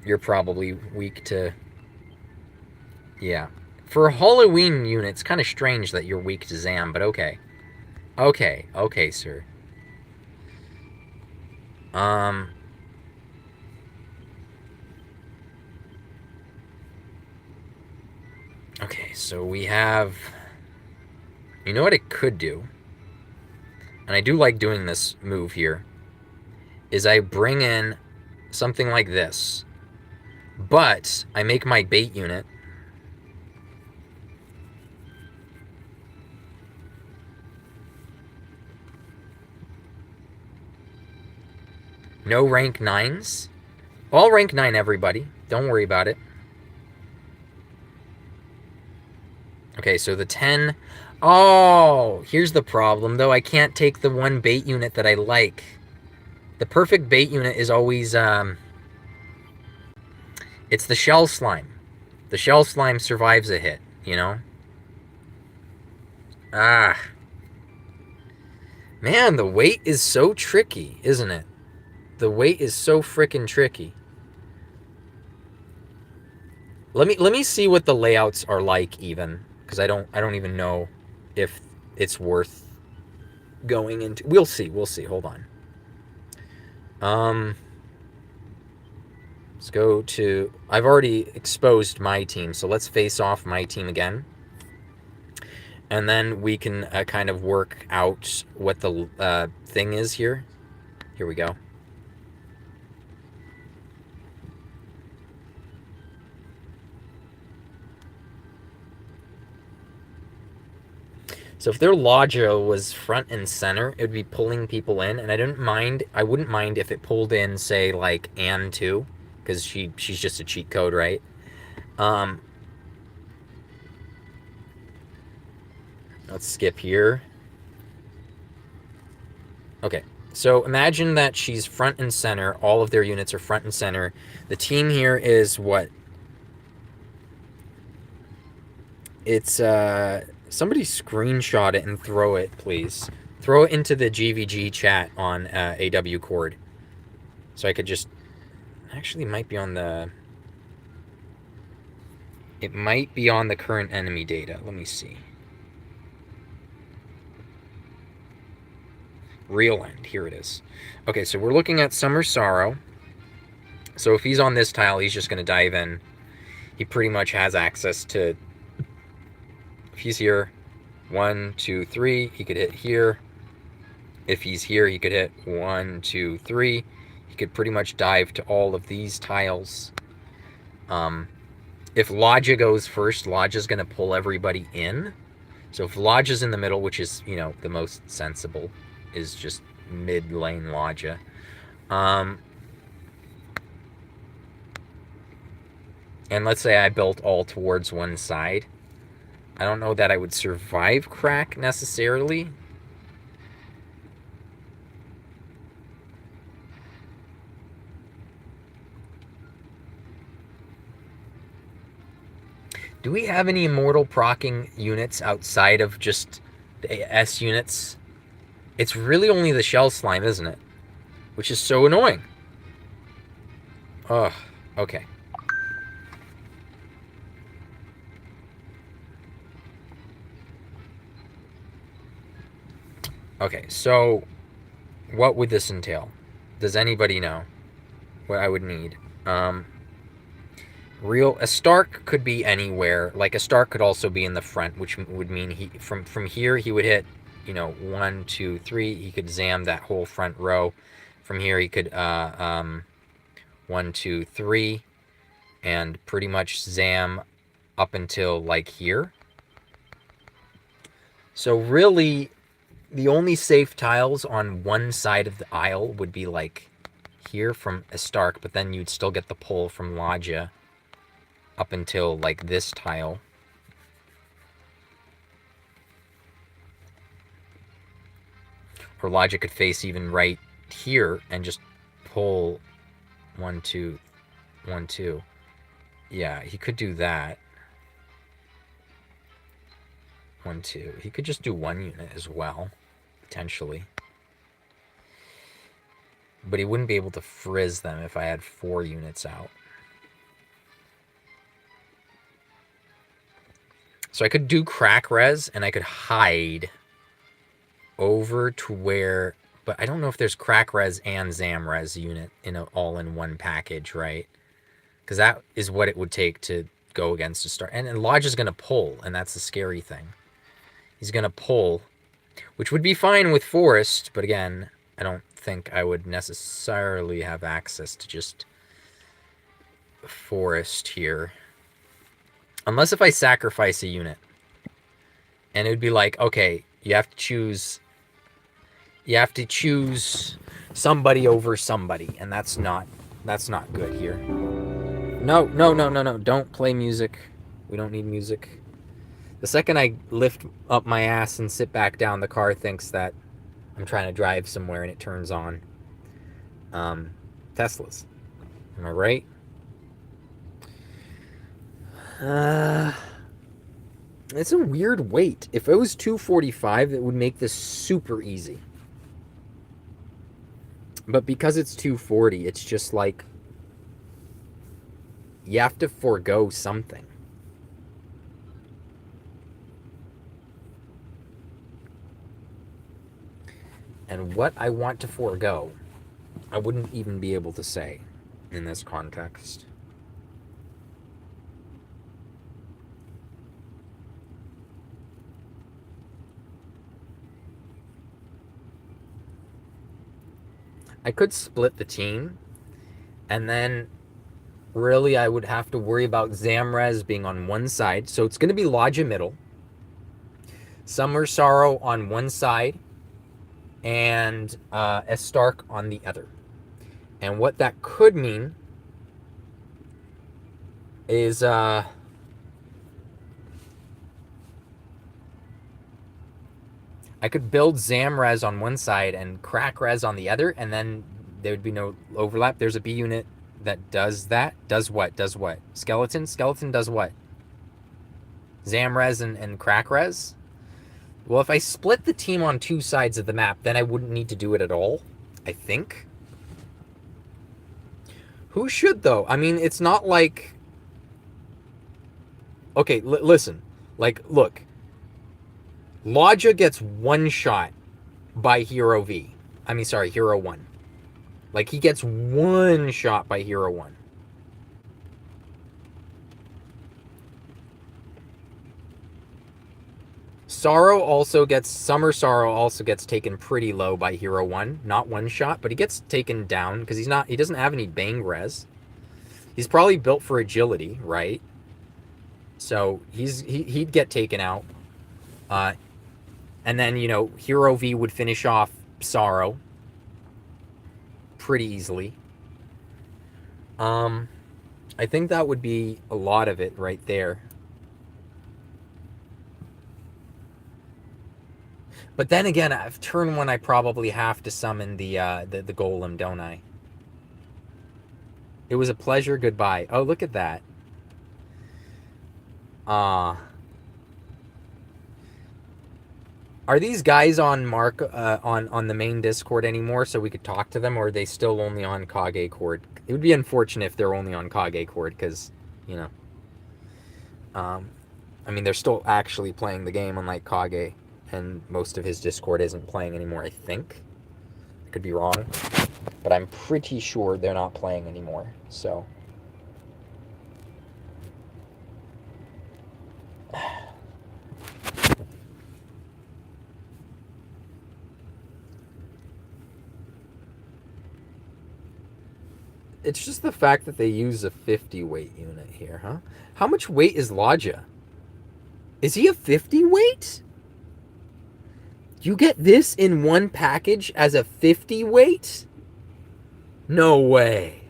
You're probably weak to... Yeah. For Halloween units, kind of strange that you're weak to Zam, but okay. Okay, sir. Okay, so we have... You know what it could do? And I do like doing this move here. Is I bring in something like this. But I make my bait unit. No rank 9s. I'll rank 9 everybody. Don't worry about it. Okay, so the 10... Oh, here's the problem, though. I can't take the one bait unit that I like. The perfect bait unit is always... It's the shell slime. The shell slime survives a hit, you know? Ah. Man, the weight is so tricky, isn't it? The weight is so frickin' tricky. Let me see what the layouts are like even, because I don't even know if it's worth going into. We'll see. Hold on. Let's go to... I've already exposed my team, so let's face off my team again. And then we can kind of work out what the thing is here. Here we go. So if their Lodgia was front and center, it would be pulling people in, and I wouldn't mind if it pulled in, say, like, Anne too, because she's just a cheat code, right? Let's skip here. Okay, so imagine that she's front and center. All of their units are front and center. The team here is what? It's, somebody screenshot it and throw it, please. Throw it into the GVG chat on AW Cord. So I could just... Actually, it might be on the... It might be on the current enemy data. Let me see. Real end. Here it is. Okay, so we're looking at Summer Sorrow. So if he's on this tile, he's just going to dive in. He pretty much has access to... If he's here, 1, 2, 3, he could hit here. If he's here, he could hit 1, 2, 3. He could pretty much dive to all of these tiles. If Lodja goes first, Lodja's going to pull everybody in. So if Lodja's in the middle, which is, you know, the most sensible, is just mid-lane Lodja. And let's say I built all towards one side. I don't know that I would survive crack necessarily. Do we have any immortal proccing units outside of just the S units? It's really only the shell slime, isn't it? Which is so annoying. Ugh, okay. Okay, so what would this entail? Does anybody know what I would need? A Stark could be anywhere. Like a Stark could also be in the front, which would mean he from here he would hit, you know, 1, 2, 3. He could zam that whole front row. From here he could 1, 2, 3, and pretty much zam up until like here. So really, the only safe tiles on one side of the aisle would be like here from a Stark, but then you'd still get the pull from Lodja up until like this tile. Or Lodja could face even right here and just pull 1, 2, 1, 2. Yeah, he could do that. 1, 2. He could just do one unit as well, potentially. But he wouldn't be able to frizz them if I had 4 units out. So I could do crack res, and I could hide over to where... But I don't know if there's crack res and zam res unit in a all-in-one package, right? Because that is what it would take to go against a Stark. And Lodge is going to pull, and that's the scary thing. He's going to pull, which would be fine with Forest, but again, I don't think I would necessarily have access to just Forest here. Unless if I sacrifice a unit. And it would be like, okay, you have to choose somebody over somebody, and that's not good here. No, don't play music. We don't need music. The second I lift up my ass and sit back down, the car thinks that I'm trying to drive somewhere and it turns on. Teslas. Am I right? It's a weird weight. If it was 245, it would make this super easy. But because it's 240, it's just like you have to forego something. And what I want to forego, I wouldn't even be able to say in this context. I could split the team, and then really I would have to worry about Zamrez being on one side. So it's going to be Lodja middle, Summer Sorrow on one side, and a Stark on the other. And what that could mean is I could build Zamrez on one side and Crack Rez on the other, and then there would be no overlap. There's a B unit that does that. Does what? Does what? Skeleton? Skeleton does what? Zamrez and Crack Rez? Well, if I split the team on two sides of the map, then I wouldn't need to do it at all, I think. Who should, though? I mean, it's not like... Okay, listen. Like, look. Lodja gets one shot by Hero V. I mean, sorry, Hero 1. Like, he gets one shot by Hero 1. Summer Sorrow also gets taken pretty low by Hero 1. Not one shot, but he gets taken down because he doesn't have any bang res. He's probably built for agility, right? So he'd get taken out. And then, Hero V would finish off Sorrow pretty easily. I think that would be a lot of it right there. But then again, turn 1, I probably have to summon the golem, don't I? It was a pleasure. Goodbye. Oh, look at that. Are these guys on on the main Discord anymore so we could talk to them, or are they still only on Kage Cord? It would be unfortunate if they're only on Kage Cord because, I mean, they're still actually playing the game, unlike Kage, and most of his Discord isn't playing anymore, I think. I could be wrong, but I'm pretty sure they're not playing anymore, so... It's just the fact that they use a 50 weight unit here, huh? How much weight is Lodja? Is he a 50 weight? You get this in one package as a 50 weight? No way.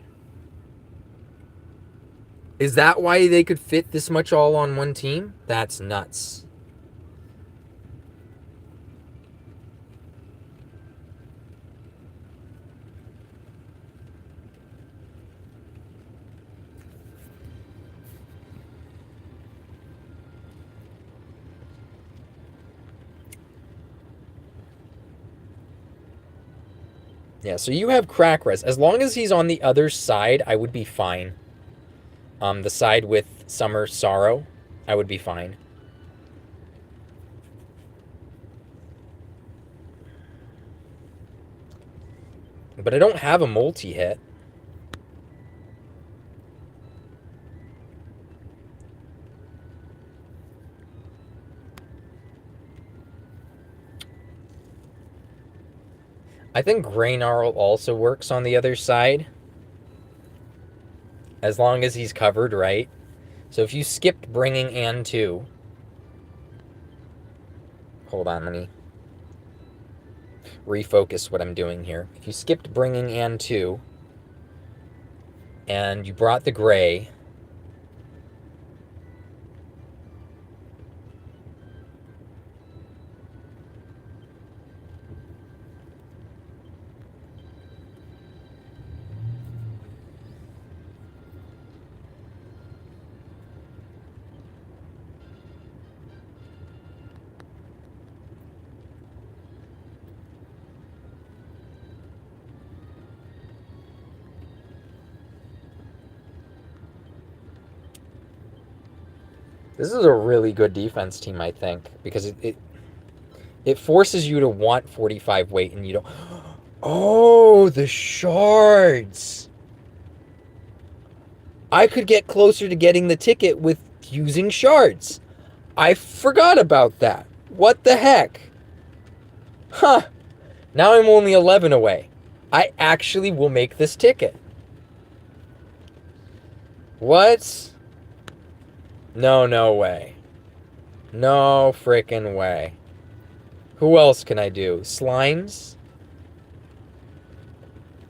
Is that why they could fit this much all on one team? That's nuts. Yeah, so you have crack res. As long as he's on the other side, I would be fine. The side with Summer Sorrow, I would be fine. But I don't have a multi-hit. I think Greynarl also works on the other side. As long as he's covered, right? So if you skipped bringing and 2... Hold on, let me refocus what I'm doing here. If you skipped bringing and 2, and you brought the gray... This is a really good defense team, I think, because it forces you to want 45 weight, and you don't... Oh, the shards! I could get closer to getting the ticket with using shards. I forgot about that. What the heck? Huh. Now I'm only 11 away. I actually will make this ticket. What? No way. No frickin' way. Who else can I do? Slimes?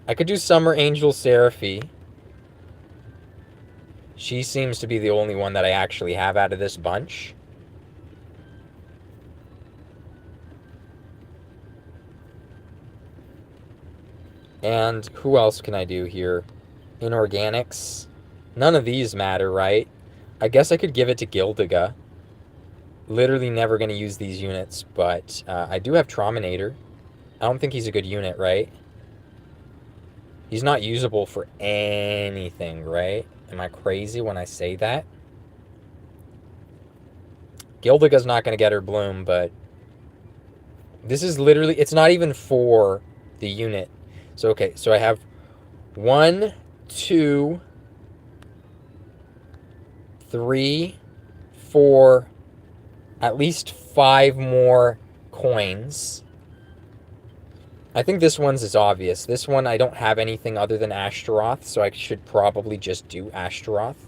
I could do Summer Angel Seraphie. She seems to be the only one that I actually have out of this bunch. And who else can I do here? Inorganics. None of these matter, right? I guess I could give it to Gildiga. Literally never going to use these units, but I do have Trominator. I don't think he's a good unit, right? He's not usable for anything, right? Am I crazy when I say that? Gildiga's not going to get her bloom, but... This is literally... It's not even for the unit. So, okay, so I have 1, 2, 3, 4, at least 5 more coins. I think this one's is obvious. This one, I don't have anything other than Ashtaroth, so I should probably just do Ashtaroth.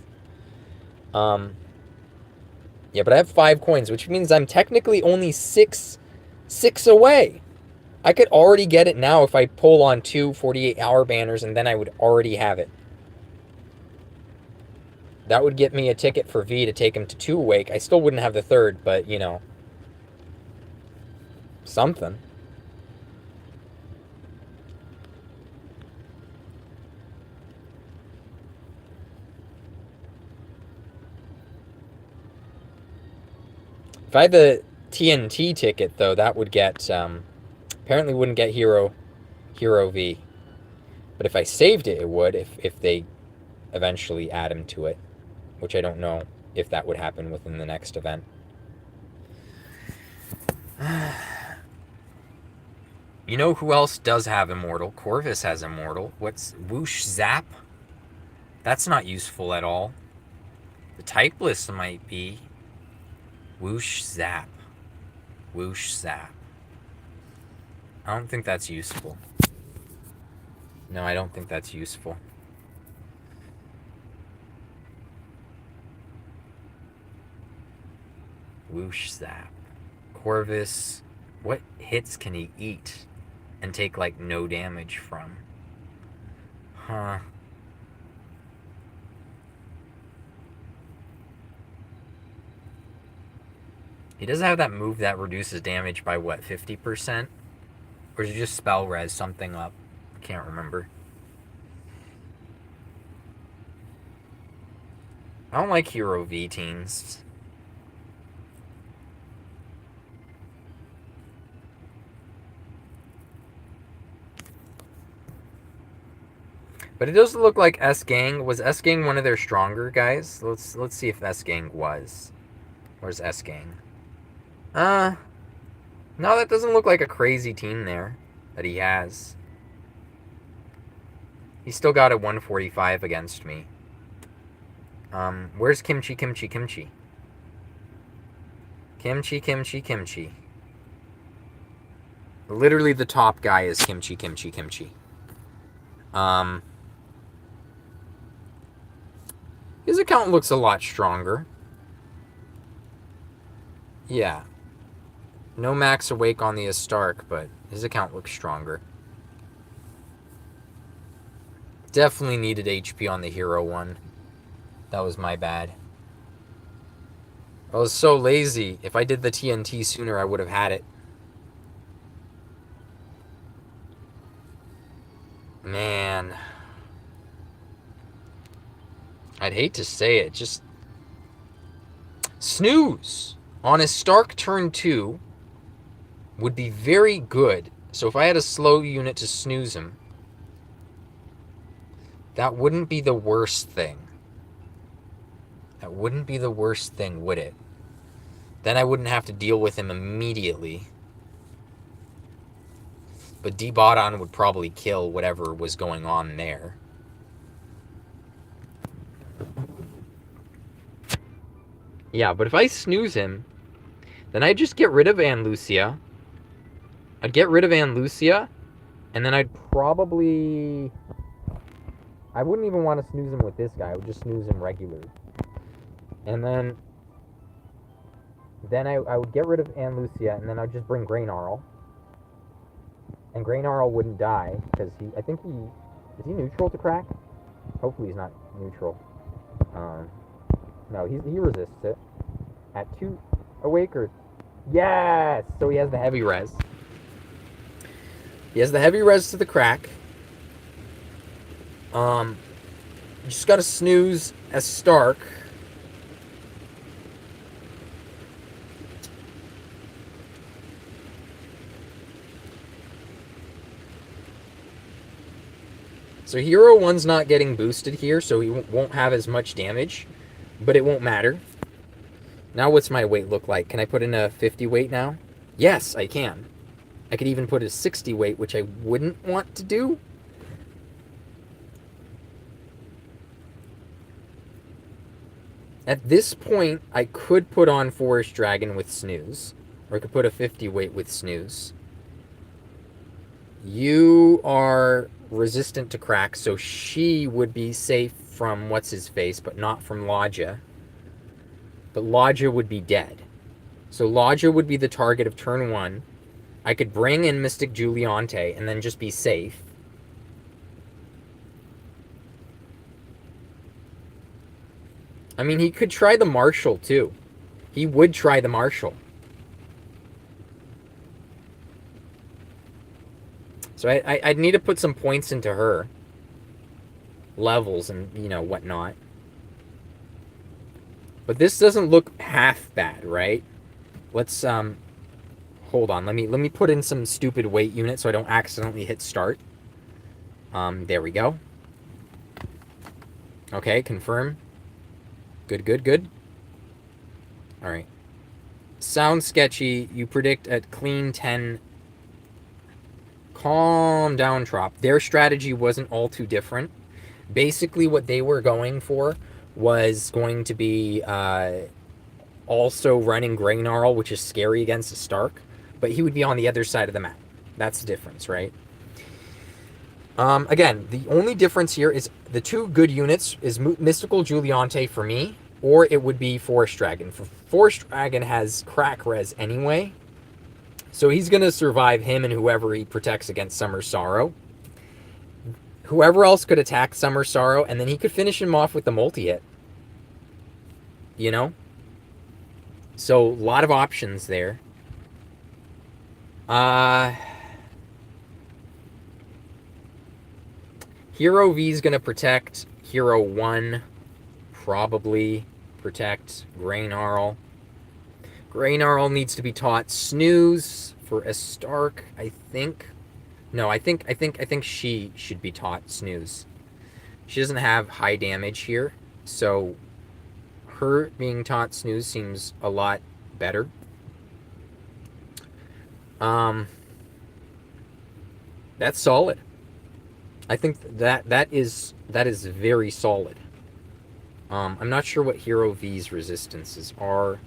Yeah, but I have 5 coins, which means I'm technically only 6 away. I could already get it now if I pull on 2 48-hour banners, and then I would already have it. That would get me a ticket for V to take him to 2 awake. I still wouldn't have the 3rd, but, you know, something. If I had the TNT ticket, though, that would get, apparently wouldn't get Hero V. But if I saved it, it would, if they eventually add him to it. Which I don't know if that would happen within the next event. You know who else does have Immortal? Corvus has Immortal. What's Whoosh Zap? That's not useful at all. The type list might be Whoosh Zap. Whoosh Zap. I don't think that's useful. No, I don't think that's useful. Whoosh Zap. Corvus. What hits can he eat and take, like, no damage from? Huh. He does have that move that reduces damage by, what, 50%? Or is it just spell res something up? Can't remember. I don't like Hero V teams. But it does look like S-Gang. Was S-Gang one of their stronger guys? Let's see if S-Gang was. Where's S-Gang? No, that doesn't look like a crazy team there that he has. He's still got a 145 against me. Where's Kimchi? Kimchi. Literally the top guy is Kimchi. His account looks a lot stronger. Yeah. No max awake on the Astark, but his account looks stronger. Definitely needed HP on the hero one. That was my bad. I was so lazy. If I did the TNT sooner, I would have had it. Man. I'd hate to say it. Just snooze on a Stark turn 2 would be very good. So if I had a slow unit to snooze him, that wouldn't be the worst thing. That wouldn't be the worst thing, would it? Then I wouldn't have to deal with him immediately. But D-Bot-On would probably kill whatever was going on there. Yeah, but if I snooze him, then I'd just get rid of Ann Lucia. I'd get rid of Ann Lucia, and then I'd probably... I wouldn't even want to snooze him with this guy. I would just snooze him regularly. And then I would get rid of Ann Lucia, and then I'd just bring Graynarl. And Graynarl wouldn't die, because I think is he neutral to crack? Hopefully he's not neutral. No, he resists it. At 2 awake, or... Yes! So he has the heavy res. He has the heavy res to the crack. You just gotta snooze as Stark. So Hero 1's not getting boosted here, so he won't have as much damage, but it won't matter. Now what's my weight look like? Can I put in a 50 weight now? Yes, I can. I could even put a 60 weight, which I wouldn't want to do. At this point, I could put on Forest Dragon with Snooze. Or I could put a 50 weight with Snooze. You are resistant to crack, so she would be safe from what's-his-face, but not from Lodja. But Lodja would be dead. So Lodja would be the target of turn 1. I could bring in Mystic Juliante and then just be safe. I mean, he could try the Marshal, too. He would try the Marshal. So I'd need to put some points into her. Levels and, you know, whatnot. But this doesn't look half bad, right? Let's, hold on. Let me put in some stupid weight unit so I don't accidentally hit start. There we go. Okay, confirm. Good. Alright. Sounds sketchy. You predict at clean 10. Calm down, Trop. Their strategy wasn't all too different. Basically, what they were going for was going to be also running Graynarl, which is scary against a Stark, but he would be on the other side of the map. That's the difference, right? Again, the only difference here is the two good units is Mystical Juliante for me, or it would be Forest Dragon. Forest Dragon has crack res anyway, so he's going to survive him and whoever he protects against Summer Sorrow. Whoever else could attack Summer Sorrow, and then he could finish him off with the multi-hit. You know? So, a lot of options there. Hero V is going to protect Hero 1. Probably protect Graynarl. Graynarl needs to be taught Snooze for a Stark, I think. No, I think she should be taught Snooze. She doesn't have high damage here, so her being taught Snooze seems a lot better. That's solid. I think that is very solid. I'm not sure what Hero V's resistances are.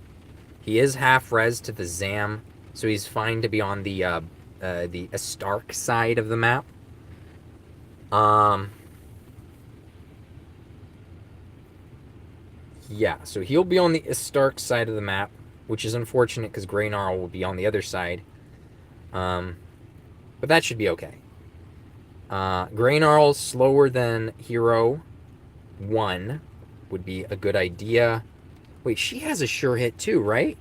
He is half res to the Zam, so he's fine to be on the Stark side of the map. Yeah, so he'll be on the Stark side of the map, which is unfortunate because Graynarl will be on the other side. But that should be okay. Graynarl slower than Hero 1 would be a good idea. Wait, she has a sure hit too, right?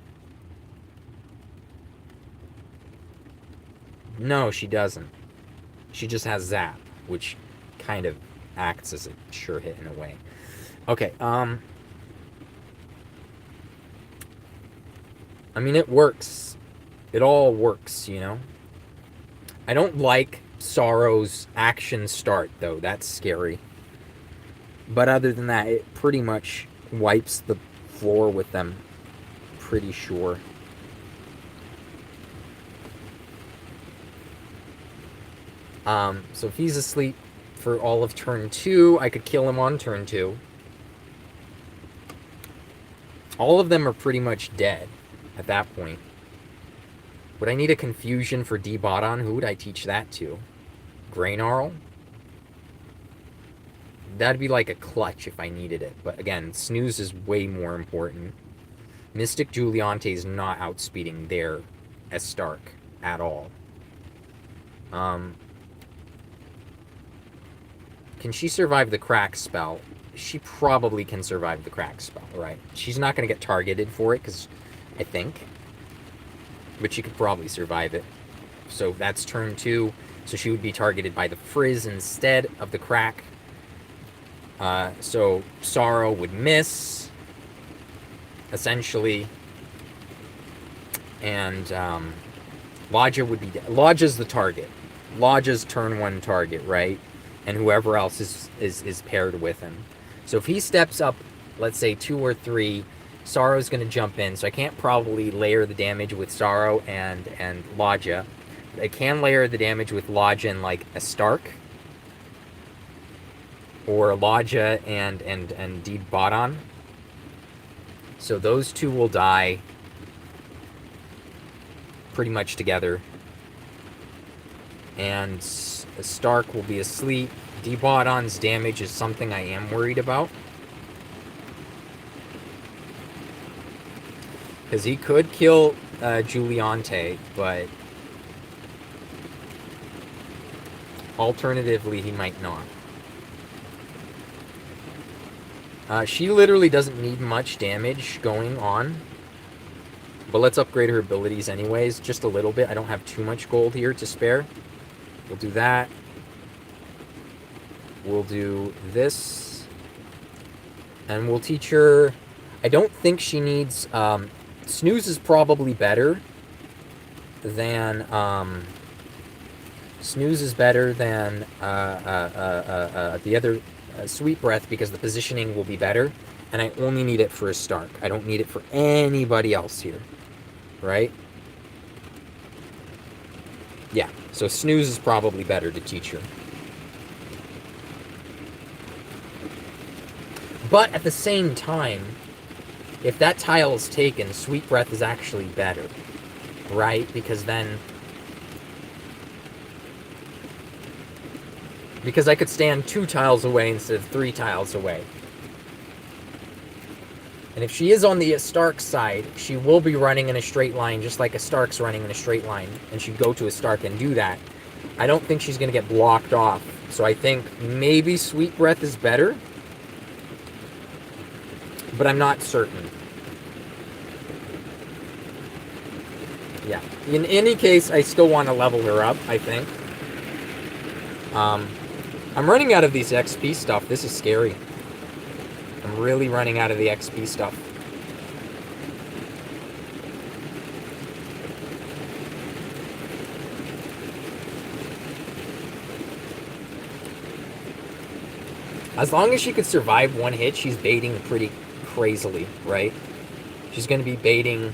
No, she doesn't. She just has Zap, which kind of acts as a sure hit in a way. Okay, I mean, it works. It all works, you know? I don't like Sorrow's action start, though. That's scary. But other than that, it pretty much wipes the floor with them. Pretty sure. So if he's asleep for all of turn 2, I could kill him on turn 2. All of them are pretty much dead at that point. Would I need a confusion for D-Bot-On? Who would I teach that to? Graynarl? That'd be like a clutch if I needed it. But again, Snooze is way more important. Mystic Juliante is not outspeeding their Stark at all. Can she survive the crack spell? She probably can survive the crack spell, right? She's not going to get targeted for it, because I think. But she could probably survive it. So that's turn 2. So she would be targeted by the Frizz instead of the crack. So Sorrow would miss, essentially. And Lodja would be dead. Lodja's the target. Lodja's turn 1 target, right? And whoever else is paired with him. So if he steps up, let's say 2 or 3, Sorrow's going to jump in. So I can't probably layer the damage with Sorrow and Lodja. I can layer the damage with Lodge and like a Stark, or Lodja and Deed Bodon. So those two will die pretty much together. And Stark will be asleep. Deed Bodon's damage is something I am worried about. Because he could kill Juliante, but alternatively, he might not. She literally doesn't need much damage going on. But let's upgrade her abilities anyways, just a little bit. I don't have too much gold here to spare. We'll do that. We'll do this. And we'll teach her... I don't think she needs... Snooze is probably better than... Snooze is better than the other Sweet Breath because the positioning will be better. And I only need it for a Stark. I don't need it for anybody else here. Right? Yeah, so Snooze is probably better to teach her. But at the same time, if that tile is taken, Sweet Breath is actually better. Right? Because then... Because I could stand 2 tiles away instead of 3 tiles away. And if she is on the Stark side, she will be running in a straight line, just like a Stark's running in a straight line. And she'd go to a Stark and do that. I don't think she's going to get blocked off. So I think maybe Sweet Breath is better. But I'm not certain. Yeah. In any case, I still want to level her up, I think. I'm running out of these XP stuff. This is scary. I'm really running out of the XP stuff. As long as she could survive one hit, she's baiting pretty crazily, right? She's going to be baiting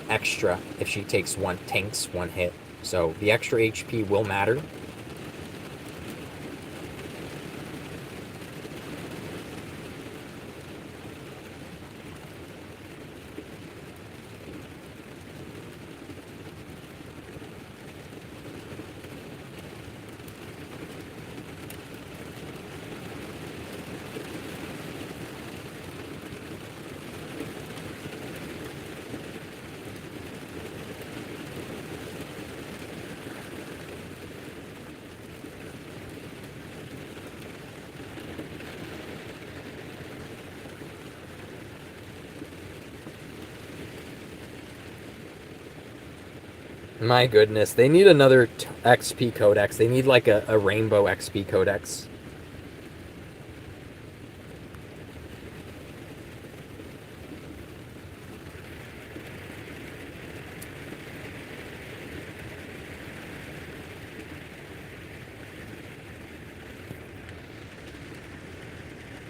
extra if she tanks one hit. So the extra HP will matter. My goodness, they need another XP codex. They need like a rainbow XP codex.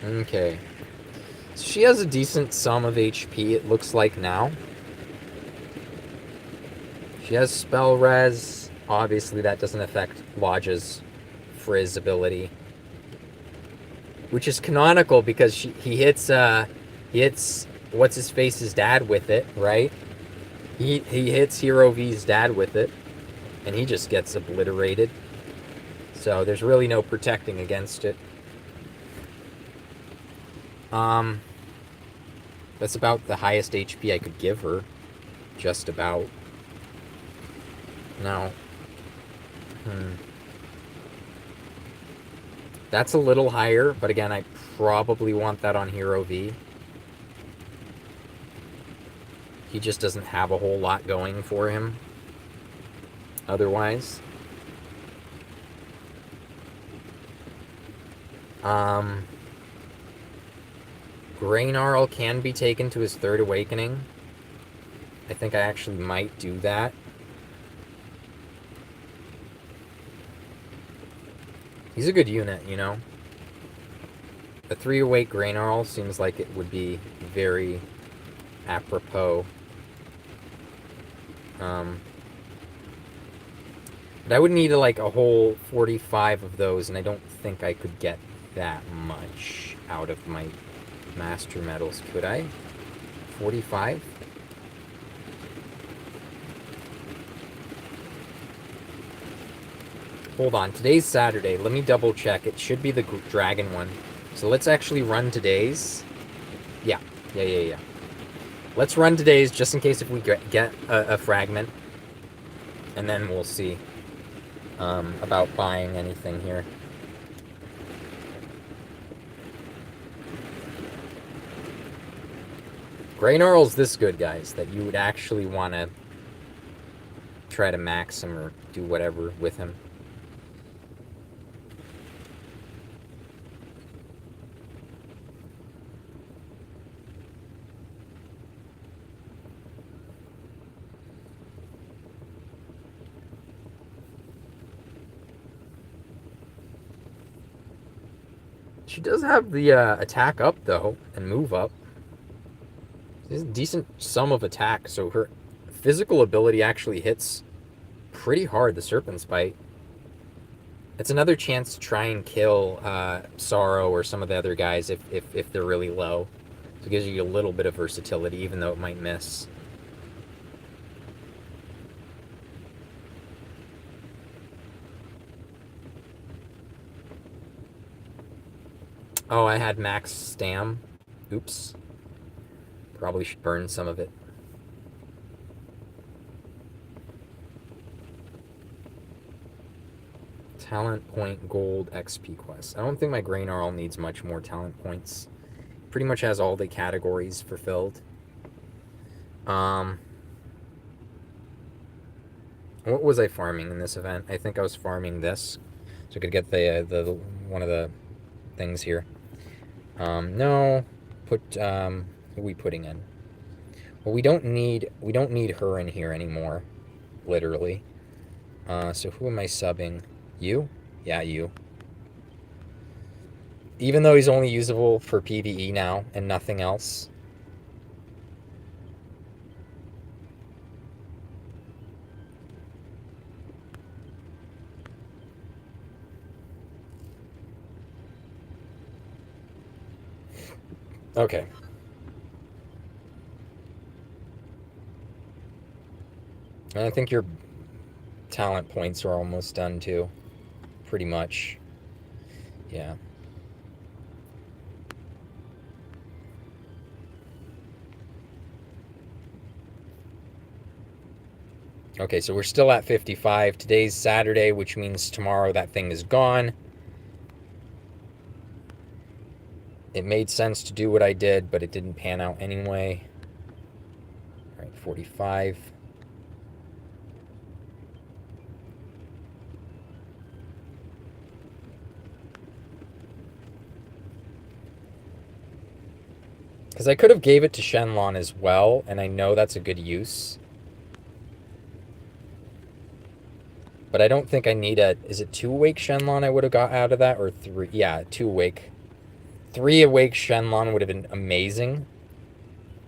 Okay. So she has a decent sum of HP, it looks like now. She has spell res. Obviously, that doesn't affect Lodge's Frizz ability, which is canonical because he hits what's his face's dad with it, right? He hits Hero V's dad with it, and he just gets obliterated. So there's really no protecting against it. That's about the highest HP I could give her, just about. No. That's a little higher, but again, I probably want that on Hero V. He just doesn't have a whole lot going for him otherwise. Graynarl can be taken to his 3rd awakening. I think I actually might do that. He's a good unit, you know. A 3-awake Graynarl seems like it would be very apropos. But I would need like a whole 45 of those, and I don't think I could get that much out of my master metals, could I? 45? Hold on, today's Saturday. Let me double check. It should be the dragon one. So let's actually run today's. Yeah. Let's run today's just in case if we get a fragment. And then we'll see about buying anything here. Grey Gnarl's this good, guys, that you would actually want to try to max him or do whatever with him. She does have the attack up, though, and move up. There's a decent sum of attack, so her physical ability actually hits pretty hard, the Serpent's Bite. It's another chance to try and kill Sorrow or some of the other guys if they're really low. So it gives you a little bit of versatility, even though it might miss. Oh, I had max stam. Oops. Probably should burn some of it. Talent point gold XP quest. I don't think my Grey Gnarl needs much more talent points. Pretty much has all the categories fulfilled. What was I farming in this event? I think I was farming this, so I could get the one of the things here. No, who are we putting in? Well, we don't need her in here anymore, literally. So who am I subbing? You? Yeah, you. Even though he's only usable for PvE now and nothing else. Okay. And I think your talent points are almost done too. Pretty much. Yeah. Okay, so we're still at 55. Today's Saturday, which means tomorrow that thing is gone. It made sense to do what I did, but it didn't pan out anyway. All right, 45. Because I could have gave it to Shenlong as well, and I know that's a good use. But I don't think I need a... Is it 2 Awake Shenlong I would have got out of that? Or 3? Yeah, 2 Awake. 3 Awake Shenlong would have been amazing.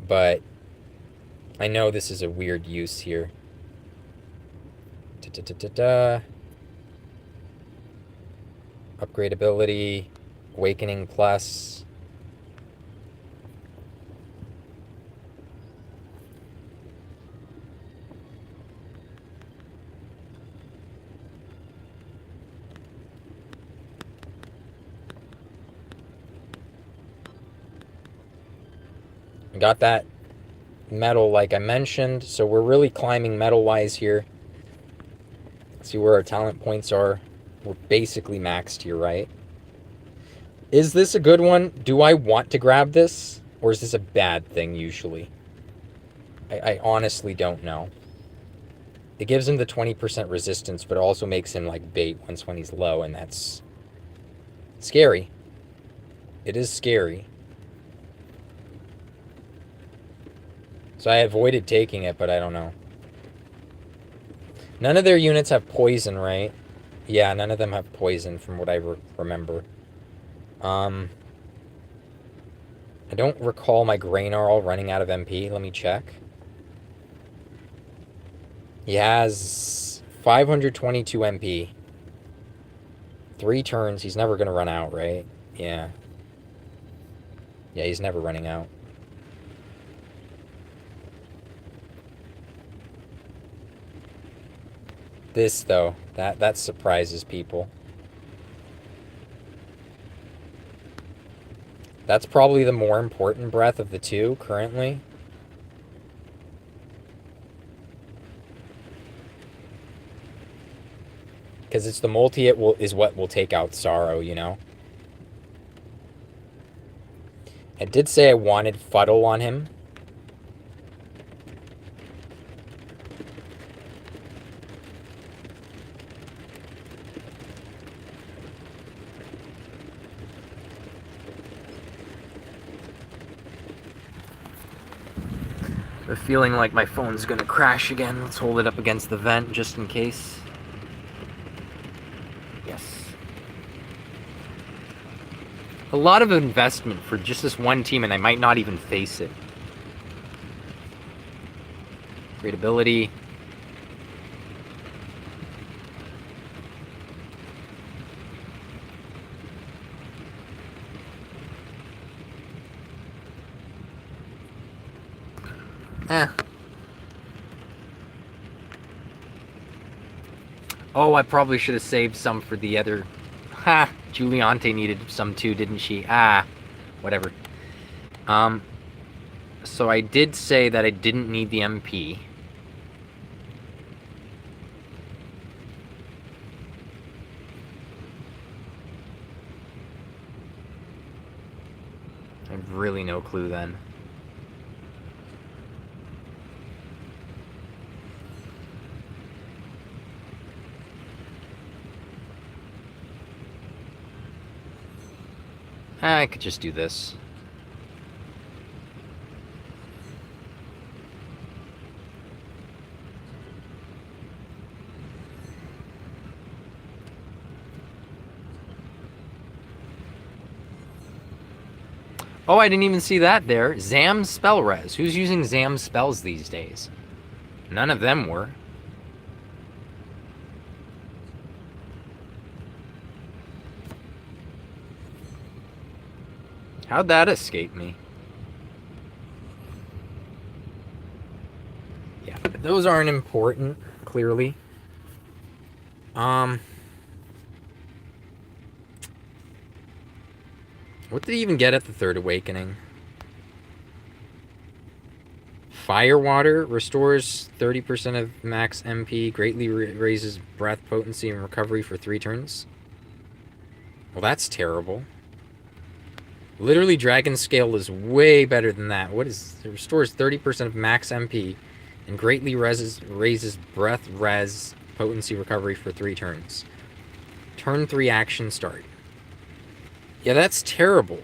But I know this is a weird use here. Upgrade ability. Awakening plus. Got that metal like I mentioned, so we're really climbing metal-wise here. See where our talent points are. We're basically maxed here, right? Is this a good one? Do I want to grab this? Or is this a bad thing usually? I honestly don't know. It gives him the 20% resistance, but also makes him like bait once when he's low, and that's scary. It is scary. So I avoided taking it, but I don't know. None of their units have poison, right? Yeah, none of them have poison from what I remember. I don't recall my Grey Gnarl running out of MP. Let me check. He has 522 MP. 3 turns. He's never going to run out, right? Yeah. Yeah, he's never running out. This, though, that surprises people. That's probably the more important breath of the two currently. Because it's the multi is what will take out Sorrow, you know? I did say I wanted Fuddle on him. I'm feeling like my phone's gonna crash again. Let's hold it up against the vent just in case. Yes. A lot of investment for just this one team, and I might not even face it. Great ability. Oh, I probably should have saved some for the other. Ha! Juliante needed some too, didn't she? Whatever. So I did say that I didn't need the MP. I have really no clue then. I could just do this. Oh, I didn't even see that there. Zam's spell res. Who's using Zam's spells these days? None of them were. How'd that escape me? Yeah, those aren't important, clearly. What did he even get at the Third Awakening? Firewater restores 30% of max MP, greatly raises breath potency and recovery for 3 turns. Well, that's terrible. Literally, Dragon Scale is way better than that. What is it? Restores 30% of max MP and greatly raises breath res potency recovery for 3 turns. Turn 3 action start. Yeah, that's terrible.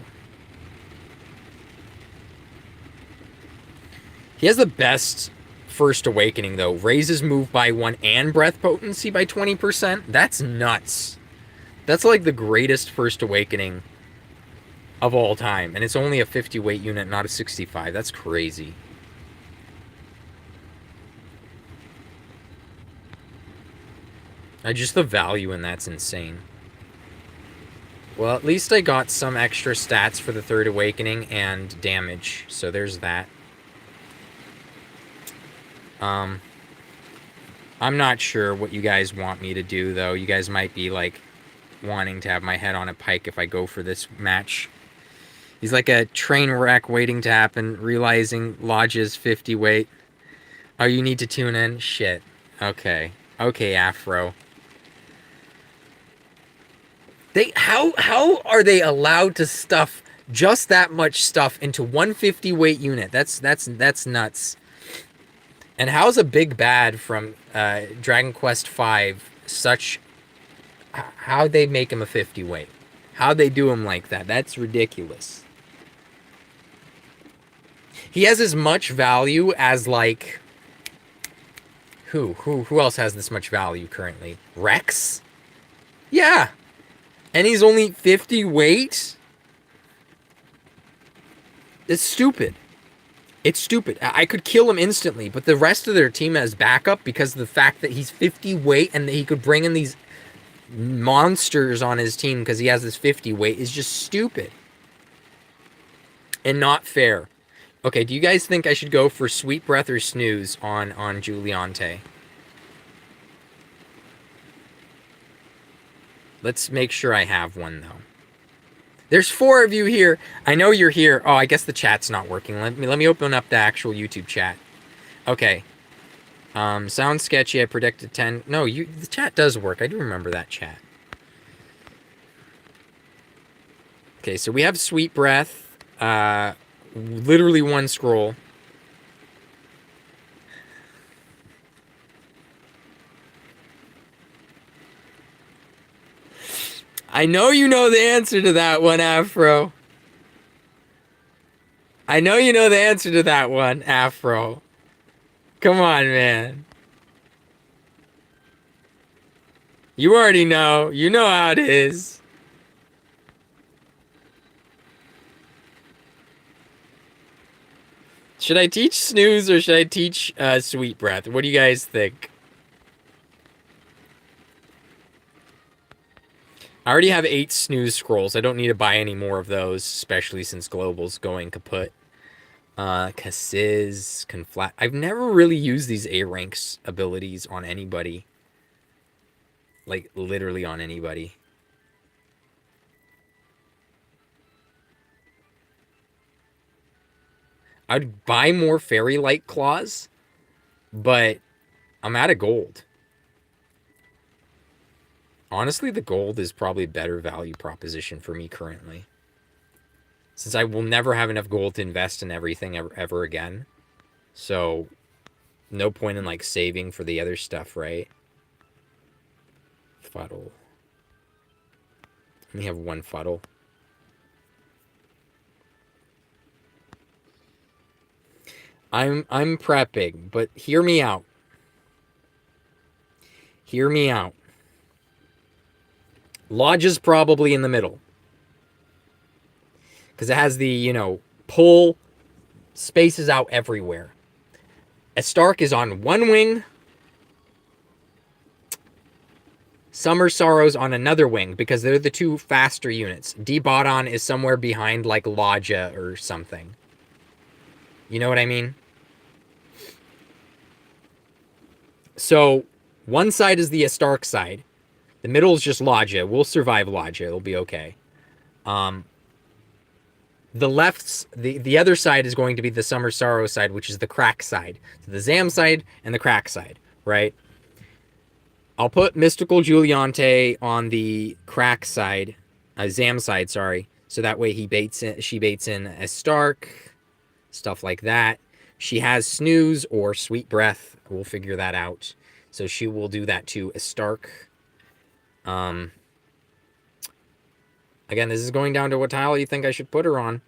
He has the best First Awakening, though. Raises move by 1 and breath potency by 20%. That's nuts. That's like the greatest First Awakening of all time. And it's only a 50 weight unit, not a 65. That's crazy. Just the value in that's insane. Well, at least I got some extra stats for the Third Awakening and damage. So there's that. I'm not sure what you guys want me to do, though. You guys might be, like, wanting to have my head on a pike if I go for this match. He's like a train wreck waiting to happen, realizing Lodge's 50 weight. Oh, you need to tune in? Shit. Okay. Okay, Afro. How are they allowed to stuff just that much stuff into 150 weight unit? That's nuts. And how's a big bad from Dragon Quest V such... How'd they make him a 50 weight? How'd they do him like that? That's ridiculous. He has as much value as, like... Who else has this much value currently? Rex? Yeah. And he's only 50 weight? It's stupid. It's stupid. I could kill him instantly, but the rest of their team has backup because of the fact that he's 50 weight and that he could bring in these monsters on his team because he has this 50 weight is just stupid. And not fair. Okay, do you guys think I should go for Sweet Breath or Snooze on Giuliante? Let's make sure I have one, though. There's 4 of you here. I know you're here. Oh, I guess the chat's not working. Let me open up the actual YouTube chat. Okay. Sounds sketchy. I predicted 10. No, the chat does work. I do remember that chat. Okay, so we have Sweet Breath. Literally 1 scroll. I know you know the answer to that one, Afro. I know you know the answer to that one, Afro. Come on, man. You already know. You know how it is. Should I teach Snooze or should I teach Sweet Breath? What do you guys think? I already have 8 Snooze scrolls. I don't need to buy any more of those, especially since Global's going kaput. Cassiz, Conflat. I've never really used these A ranks abilities on anybody. Like, literally on anybody. I'd buy more Fairy Light Claws, but I'm out of gold. Honestly, the gold is probably a better value proposition for me currently. Since I will never have enough gold to invest in everything ever again. So, no point in, like, saving for the other stuff, right? Fuddle. We have 1 fuddle. I'm prepping, but hear me out. Hear me out. Lodge is probably in the middle. Because it has the, you know, pull spaces out everywhere. A Stark is on 1 wing. Summer Sorrows on another wing because they're the 2 faster units. D-Botton is somewhere behind like Lodja or something. You know what I mean? So, one side is the Stark side. The middle is just Lodja. We'll survive Lodja. It'll be okay. The left's the other side is going to be the Summer Sorrow side, which is the crack side. So the Zam side and the crack side, right? I'll put Mystical Giuliante on the crack side, Zam side, sorry. So that way she baits in a Stark, stuff like that. She has Snooze or Sweet Breath. We'll figure that out. So she will do that to a Stark. Again, this is going down to what tile you think I should put her on.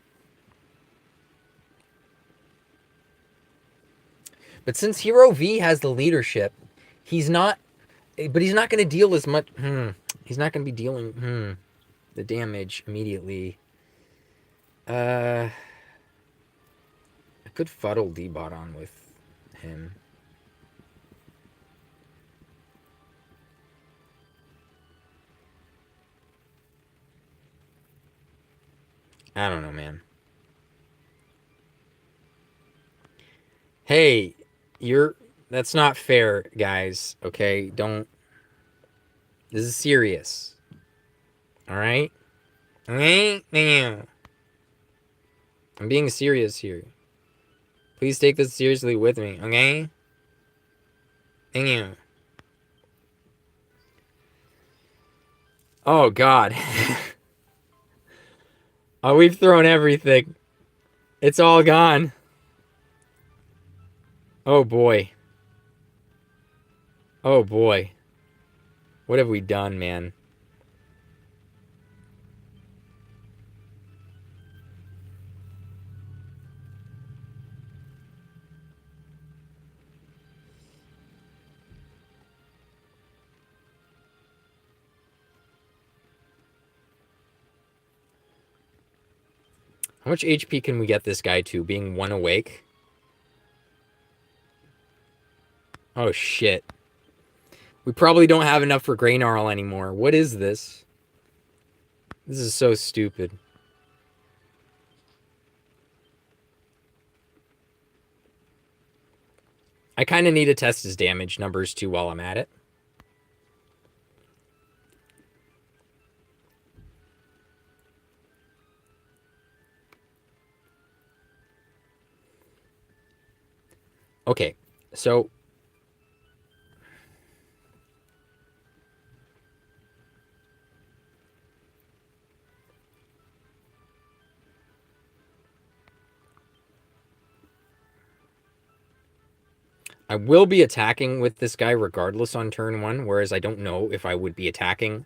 But since Hero V has the leadership, he's not going to deal as much. He's not going to be dealing the damage immediately. I could fuddle D-Bot on with him. I don't know, man. Hey, that's not fair, guys. Okay, don't. This is serious. All right? I'm being serious here. Please take this seriously with me, okay? Thank you. Oh, God. Oh, we've thrown everything. It's all gone. Oh, boy. Oh, boy. What have we done, man? How much HP can we get this guy to? Being 1 awake? Oh, shit. We probably don't have enough for Grey Gnarl anymore. What is this? This is so stupid. I kind of need to test his damage numbers, too, while I'm at it. Okay, so... I will be attacking with this guy regardless on turn 1, whereas I don't know if I would be attacking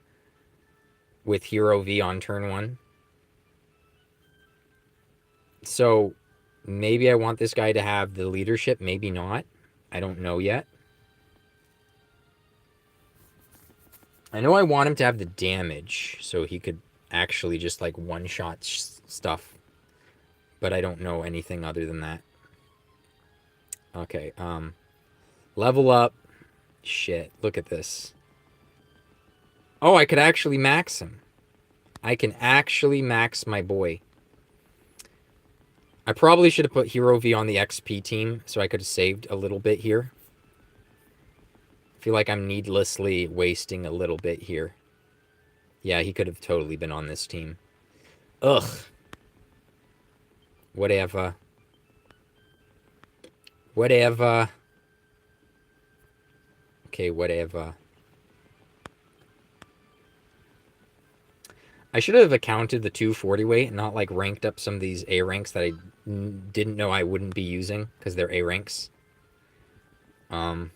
with Hero V on turn 1. So maybe I want this guy to have the leadership, maybe not. I don't know yet. I know I want him to have the damage so he could actually just like one-shot stuff. But I don't know anything other than that. Okay, level up. Shit, look at this. Oh, I could actually max him. I can actually max my boy. I probably should have put Hero V on the XP team so I could have saved a little bit here. I feel like I'm needlessly wasting a little bit here. Yeah, he could have totally been on this team. Ugh. Whatever. Whatever. Okay, whatever. I should have accounted the 240 weight and not like ranked up some of these A ranks that I didn't know I wouldn't be using because they're A ranks. I'm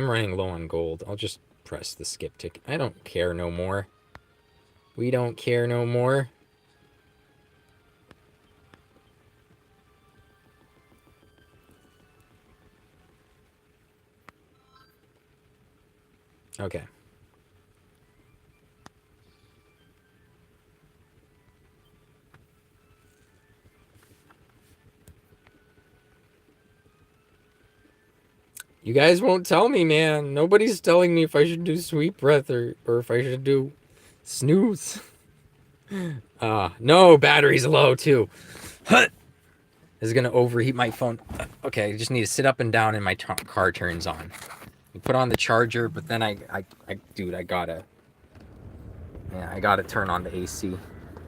running low on gold. I'll just press the skip ticket. I don't care no more. We don't care no more. Okay. You guys won't tell me, man. Nobody's telling me if I should do Sweet Breath or if I should do Snooze. No, battery's low too. This is gonna overheat my phone. Okay, I just need to sit up and down and my car turns on. You put on the charger, but then dude, I gotta turn on the AC.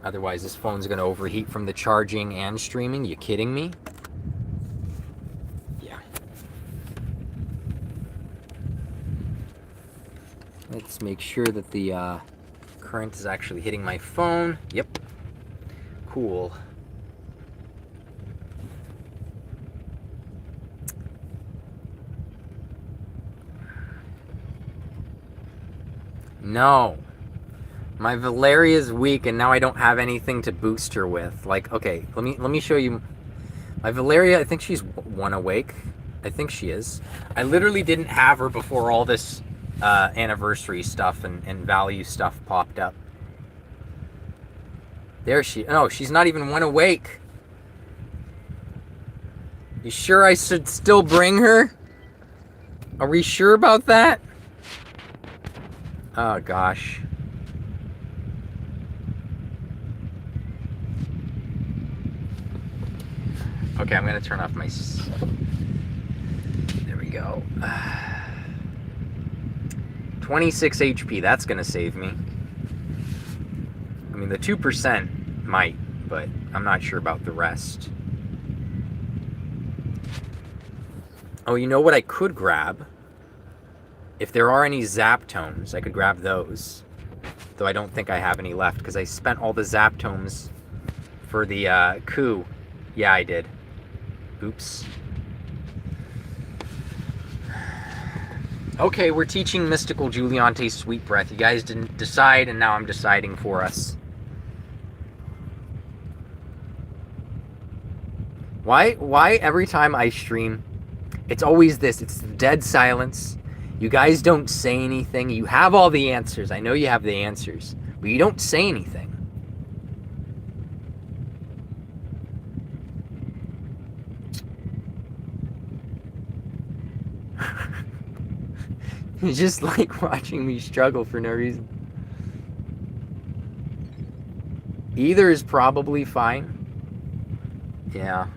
Otherwise, this phone's gonna overheat from the charging and streaming. You kidding me? Yeah. Let's make sure that the current is actually hitting my phone. Yep. Cool. No. My Valeria's weak and now I don't have anything to boost her with. Like, okay, let me show you. My Valeria, I think she's 1 awake. I think she is. I literally didn't have her before all this anniversary stuff and value stuff popped up. There she... No, she's not even 1 awake. You sure I should still bring her? Are we sure about that? Oh, gosh. Okay, I'm going to turn off my... There we go. 26 HP, that's going to save me. I mean, the 2% might, but I'm not sure about the rest. Oh, you know what I could grab? If there are any Zap Tomes, I could grab those. Though I don't think I have any left, because I spent all the Zap Tomes for the coup. Yeah, I did. Oops. Okay, we're teaching Mystical Juliante Sweet Breath. You guys didn't decide, and now I'm deciding for us. Why every time I stream, It's always this. It's dead silence. You guys don't say anything. You have all the answers. I know you have the answers, but you don't say anything. It's just like watching me struggle for no reason. Either is probably fine. Yeah.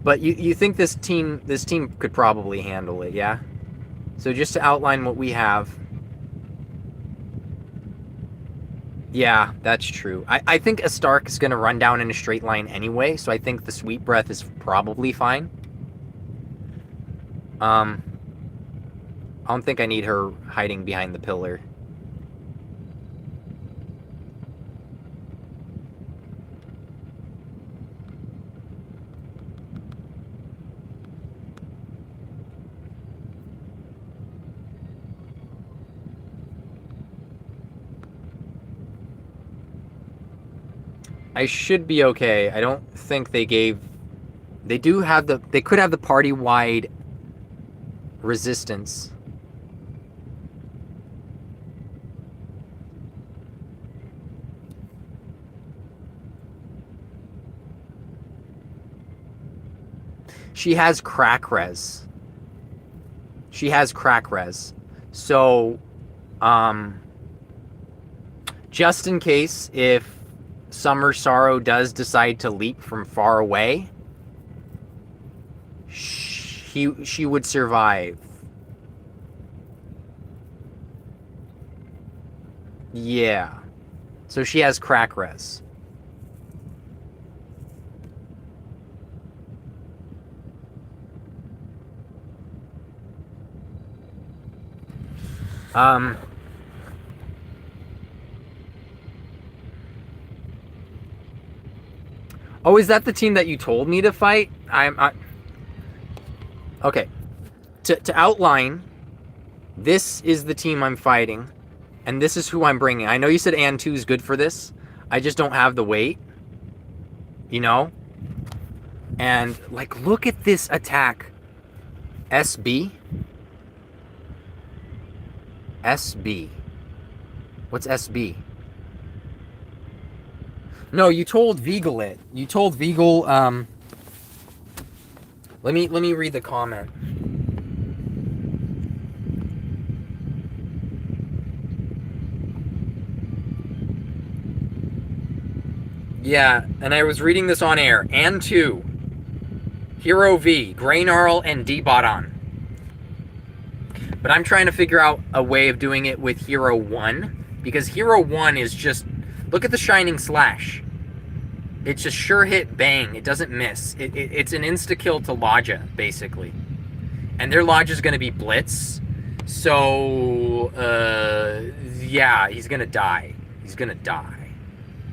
But you think this team could probably handle it, yeah? So just to outline what we have. Yeah, that's true. I think a Stark is going to run down in a straight line anyway, so I think the Sweet Breath is probably fine. I don't think I need her hiding behind the pillar. I should be okay. I don't think they gave... They do have the... They could have the party-wide resistance. She has crack res. She has crack res. So, just in case if Summer Sorrow does decide to leap from far away, she would survive. Yeah. So she has crack res. Oh, is that the team that you told me to fight? Okay. To outline, this is the team I'm fighting, and this is who I'm bringing. I know you said An 2 is good for this. I just don't have the weight, you know? And, like, look at this attack. SB? SB. What's SB? No, you told Vegal it. You told Vegal, let me read the comment. Yeah, and I was reading this on air. And 2. Hero V, Graynarl, and D-Bot. But I'm trying to figure out a way of doing it with Hero 1. Because Hero 1 is just... Look at the Shining Slash. It's a sure hit bang. It doesn't miss. It's an insta-kill to Lodja, basically. And their Lodja's going to be Blitz. So, yeah, he's going to die. He's going to die.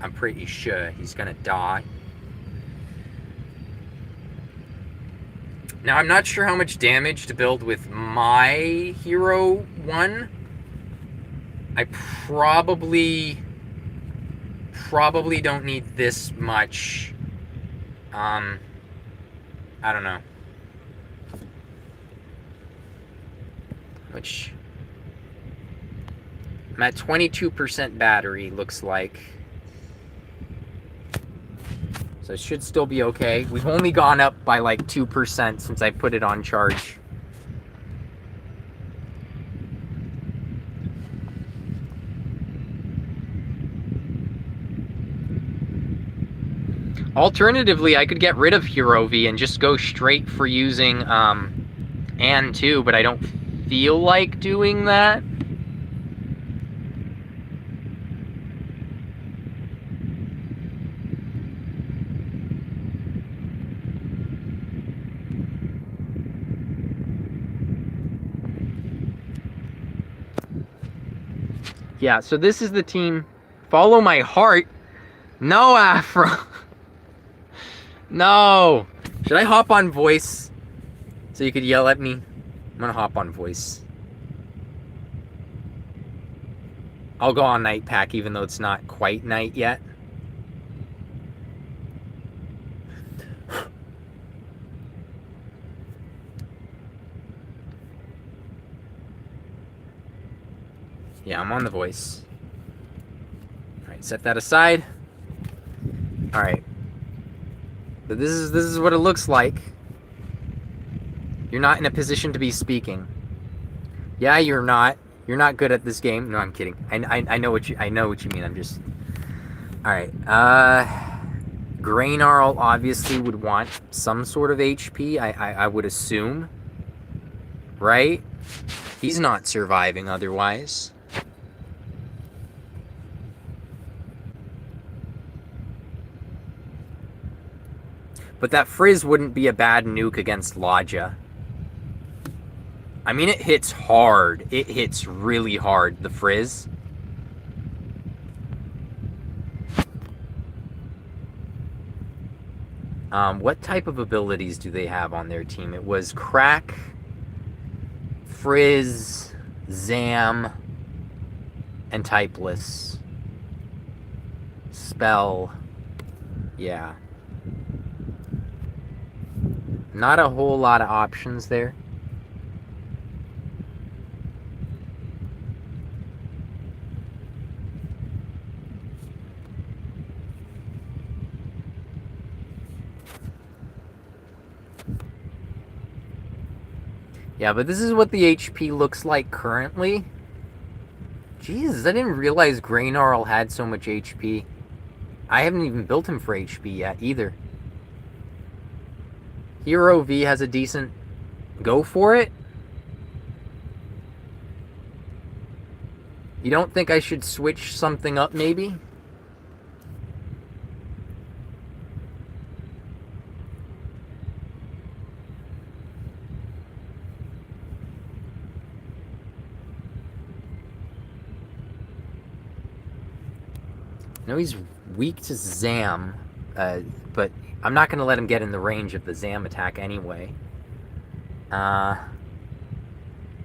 I'm pretty sure he's going to die. Now, I'm not sure how much damage to build with my Hero 1. I probably don't need this much. I don't know. Which... I'm at 22% battery, looks like. So it should still be okay. We've only gone up by like 2% since I put it on charge. Alternatively, I could get rid of Hero V and just go straight for using An 2, but I don't feel like doing that. Yeah, so this is the team. Follow my heart. No, Afro. No. Should I hop on voice so you could yell at me? I'm gonna hop on voice. I'll go on night pack even though it's not quite night yet. Yeah, I'm on the voice. Alright, set that aside. Alright. But this is what it looks like. You're not in a position to be speaking. Yeah, you're not. You're not good at this game. No, I'm kidding. I know what you mean. I'm just... Alright, Graynarl obviously would want some sort of HP, I would assume. Right? He's not surviving otherwise. But that Frizz wouldn't be a bad nuke against Lodja. I mean, it hits hard. It hits really hard, the Frizz. What type of abilities do they have on their team? It was Crack, Frizz, Zam, and Typeless. Spell. Yeah. Not a whole lot of options there. Yeah, but this is what the HP looks like currently. Jesus, I didn't realize Graynarl had so much HP. I haven't even built him for HP yet, either. Hero V has a decent... Go for it? You don't think I should switch something up, maybe? No, he's weak to Zam, but I'm not going to let him get in the range of the Zam attack anyway.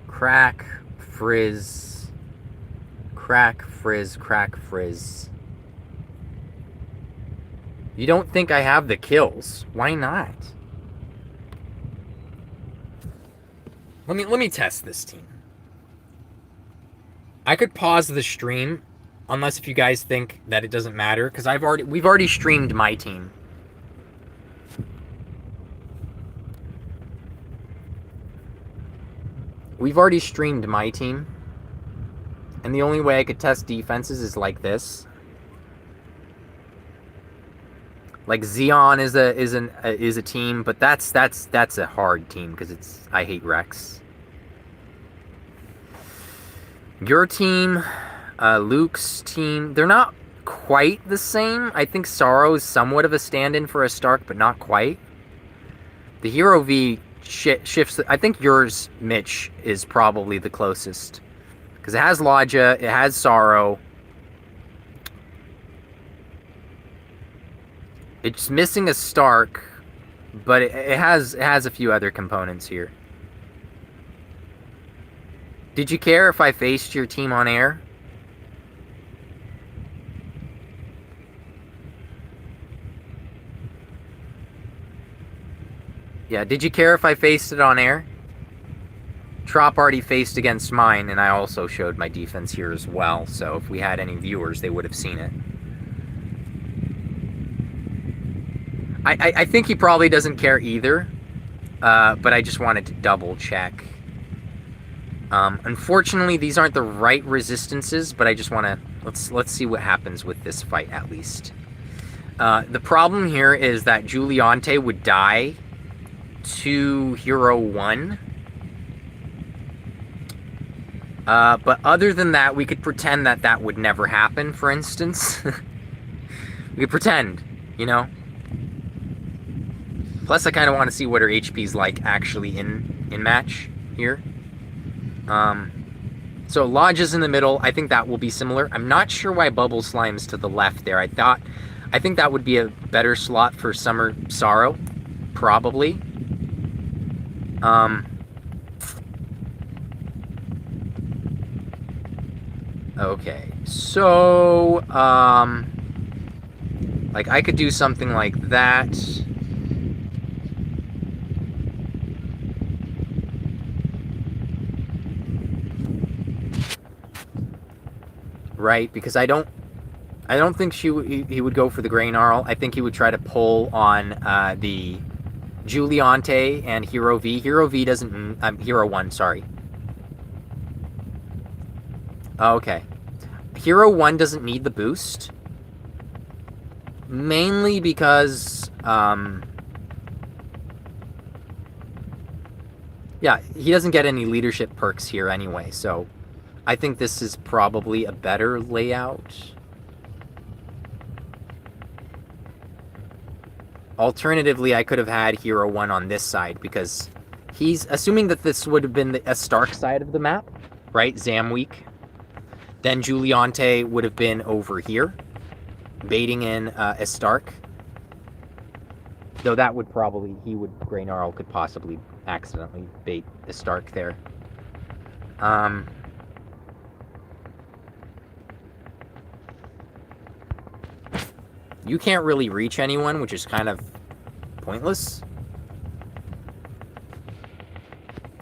Crack, Frizz. Crack, Frizz, Crack, Frizz. You don't think I have the kills? Why not? Let me test this team. I could pause the stream, unless if you guys think that it doesn't matter, because we've already streamed my team. We've already streamed my team. And the only way I could test defenses is like this. Like Xeon is a team, but that's a hard team because I hate Rex. Your team, Luke's team, they're not quite the same. I think Sorrow is somewhat of a stand-in for a Stark, but not quite. The Hero V shifts. I think yours, Mitch, is probably the closest. Because it has Lodja, it has Sorrow. It's missing a Stark, but it has a few other components here. Did you care if I faced your team on air? Yeah, did you care if I faced it on air? Trop already faced against mine, and I also showed my defense here as well, so if we had any viewers, they would have seen it. I think he probably doesn't care either, but I just wanted to double check. Unfortunately, these aren't the right resistances, but I just want to... Let's see what happens with this fight, at least. The problem here is that Juliante would die to Hero 1. But other than that, we could pretend that would never happen, for instance. We could pretend, you know? Plus, I kind of want to see what her HP's like actually in match here. So Lodge is in the middle. I think that will be similar. I'm not sure why Bubble Slime's to the left there. I think that would be a better slot for Summer Sorrow, probably. Okay, so, like, I could do something like that. right? Because I don't think he would go for the Grey Gnarl. I think he would try to pull on the Juliante and Hero V. Hero V doesn't... Hero 1, sorry. Okay. Hero 1 doesn't need the boost. Mainly because... yeah, he doesn't get any leadership perks here anyway, so I think this is probably a better layout. Alternatively, I could have had Hero 1 on this side, because he's assuming that this would have been a Stark side of the map, right? Zam week. Then Juliante would have been over here, baiting in a Stark. Though that would probably, Grey Gnarl could possibly accidentally bait a Stark there. You can't really reach anyone, which is kind of pointless.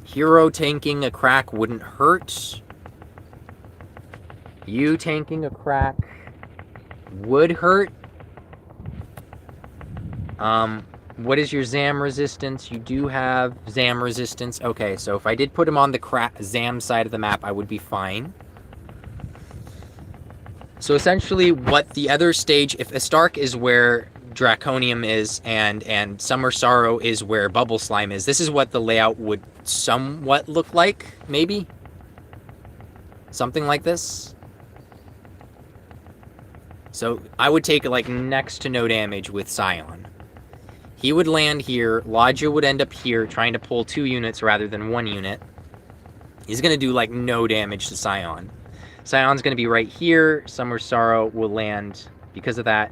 Hero tanking a crack wouldn't hurt. You tanking a crack would hurt. What is your Zam resistance? You do have Zam resistance. Okay, so if I did put him on the Zam side of the map, I would be fine. So essentially what the other stage, if a Stark is where Draconium is and Summer Sorrow is where Bubble Slime is, this is what the layout would somewhat look like, maybe? Something like this. So I would take like next to no damage with Scion. He would land here, Lodja would end up here trying to pull 2 units rather than 1 unit. He's going to do like no damage to Scion. Scion's going to be right here. Summer Sorrow will land, because of that,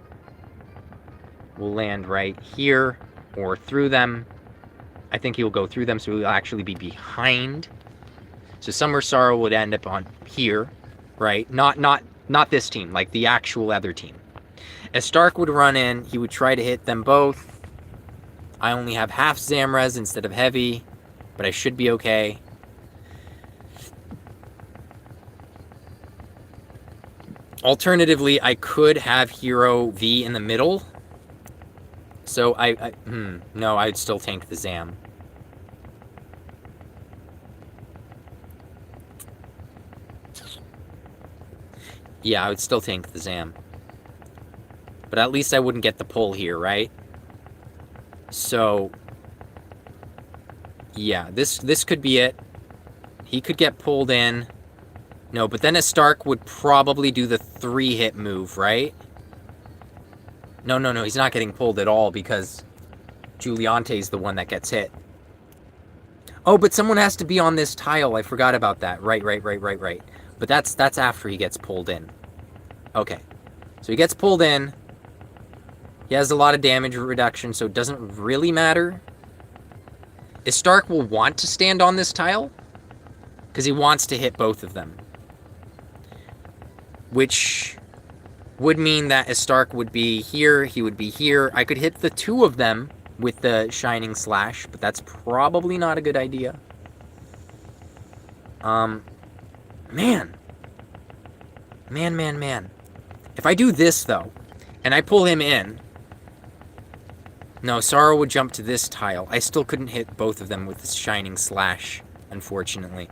will land right here or through them. I think he'll go through them, so he'll actually be behind. So Summer Sorrow would end up on here, right? Not this team, like the actual other team. As Stark would run in, he would try to hit them both. I only have half Zamrez instead of heavy, but I should be okay. Alternatively, I could have Hero V in the middle. So no, I'd still tank the Zam. Yeah, I would still tank the Zam. But at least I wouldn't get the pull here, right? So, yeah, this could be it. He could get pulled in. No, but then a Stark would probably do the 3-hit move, right? No, he's not getting pulled at all because Juliante's the one that gets hit. Oh, but someone has to be on this tile. I forgot about that. Right. But that's after he gets pulled in. Okay. So he gets pulled in. He has a lot of damage reduction, so it doesn't really matter. Is Stark will want to stand on this tile? Because he wants to hit both of them. Which would mean that a Stark would be here, he would be here. I could hit the 2 of them with the Shining Slash, but that's probably not a good idea. Man. If I do this, though, and I pull him in... No, Sorrow would jump to this tile. I still couldn't hit both of them with this Shining Slash, unfortunately.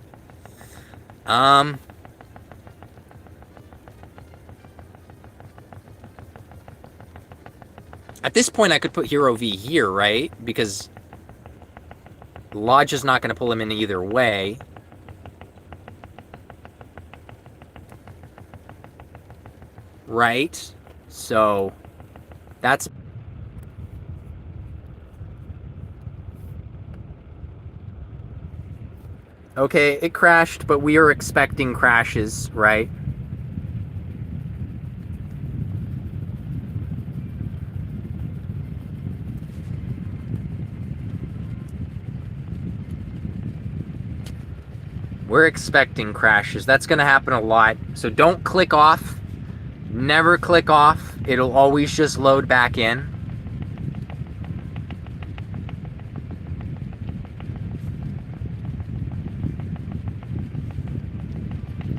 At this point, I could put Hero V here, right? Because Lodge is not going to pull him in either way. Right? So, that's... Okay, it crashed, but we are expecting crashes, right? We're expecting crashes. That's going to happen a lot. So don't click off. Never click off. It'll always just load back in.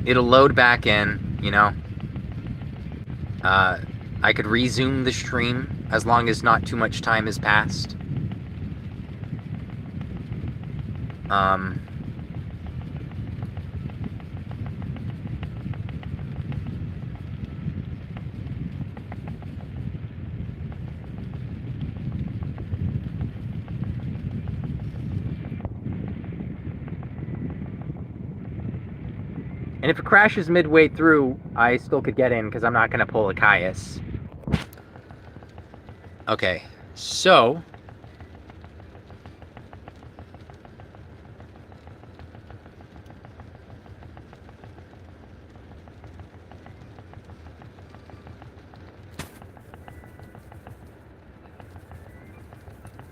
It'll load back in, you know. I could resume the stream as long as not too much time has passed. And if it crashes midway through, I still could get in because I'm not going to pull a Caius. Okay, so...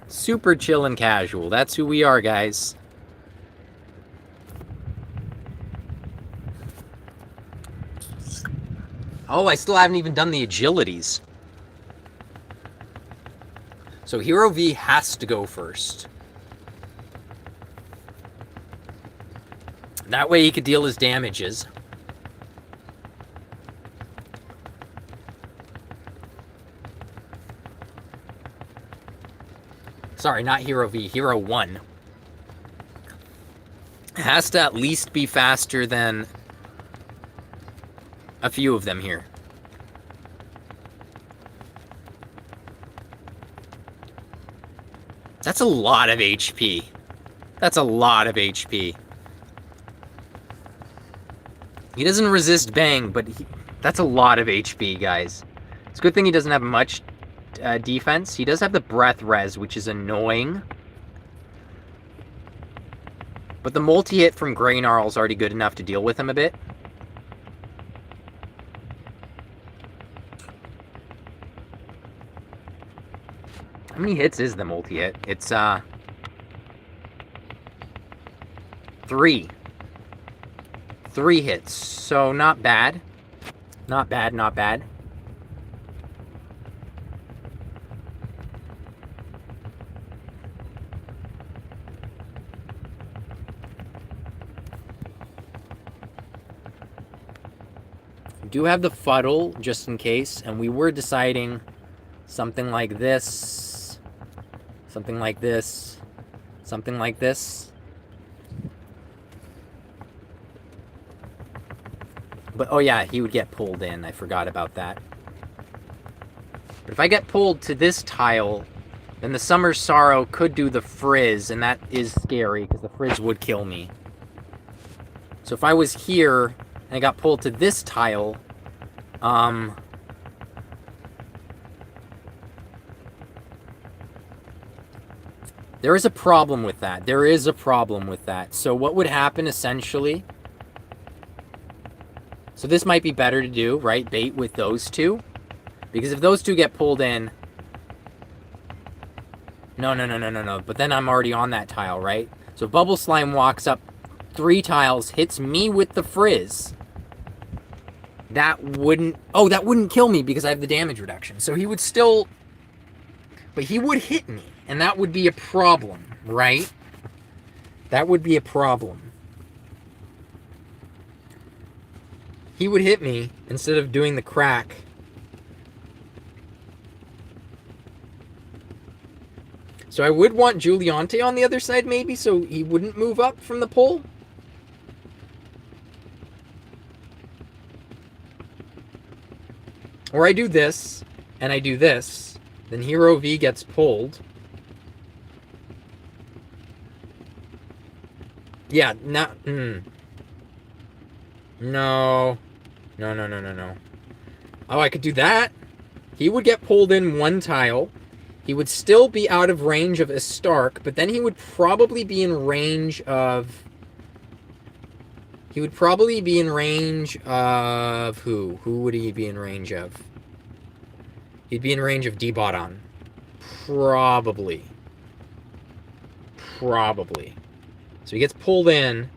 super chill and casual. That's who we are, guys. Oh, I still haven't even done the agilities. So Hero V has to go first. That way he could deal his damages. Sorry, not Hero V, Hero 1. Has to at least be faster than a few of them here. That's a lot of HP. That's a lot of HP. He doesn't resist bang, but that's a lot of HP, guys. It's a good thing he doesn't have much defense. He does have the breath res, which is annoying. But the multi-hit from Greygnarl is already good enough to deal with him a bit. How many hits is the multi-hit? It's, 3. 3 hits, so not bad. Not bad, not bad. We do have the fuddle, just in case, and we were deciding something like this, something like this, something like this. But, oh yeah, he would get pulled in. I forgot about that. But if I get pulled to this tile, then the Summer Sorrow could do the Frizz, and that is scary, because the Frizz would kill me. So if I was here, and I got pulled to this tile, there is a problem with that. There is a problem with that. So what would happen, essentially... So this might be better to do, right? Bait with those two. Because if those two get pulled in... No. But then I'm already on that tile, right? So Bubble Slime walks up 3 tiles, hits me with the Frizz. That wouldn't... Oh, that wouldn't kill me because I have the damage reduction. So he would still... But he would hit me. And that would be a problem, right? That would be a problem. He would hit me instead of doing the crack. So I would want Juliante on the other side, maybe, so he wouldn't move up from the pole. Or I do this, and I do this. Then Hero V gets pulled. Yeah, not... No. No. Oh, I could do that. He would get pulled in 1 tile. He would still be out of range of a Stark, but then he would probably be in range of... He would probably be in range of... Who? Who would he be in range of? He'd be in range of D-Botton. Probably. So he gets pulled in,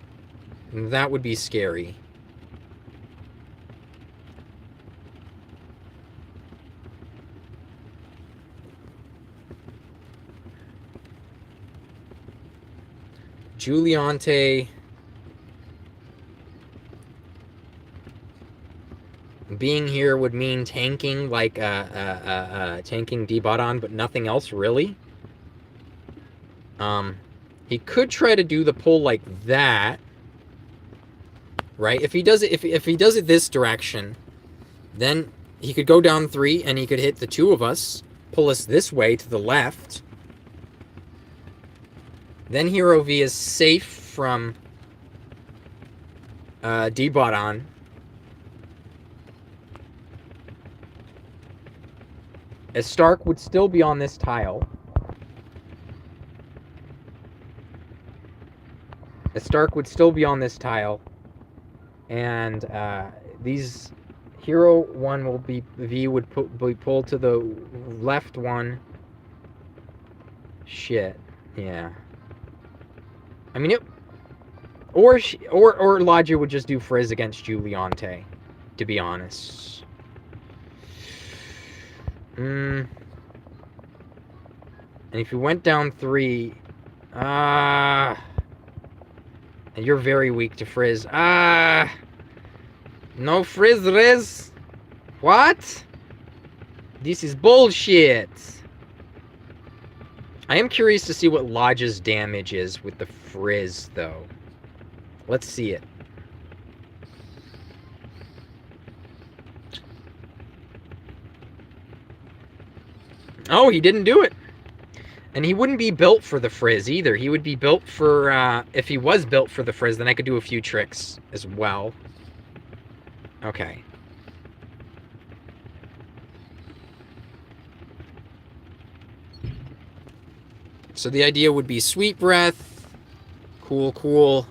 and that would be scary. Juliante Being here would mean tanking, like, tanking D-Bot-On, but nothing else, really. He could try to do the pull like that, right? If he does it, if he does it this direction, then he could go down 3, and he could hit the 2 of us, pull us this way to the left. Then Hero V is safe from D-Bot-On. As Stark would still be on this tile. And these Hero 1 will be... V would be pulled to the left one. Shit. Yeah. I mean, or Lodger would just do Frizz against Juliante, to be honest. And if you went down 3... and you're very weak to Frizz. No Frizz, Riz. What? This is bullshit. I am curious to see what Lodge's damage is with the Frizz, though. Let's see it. Oh, he didn't do it. And he wouldn't be built for the Frizz either. He would be built for, if he was built for the Frizz, then I could do a few tricks as well. Okay. So the idea would be Sweet Breath. Cool, cool.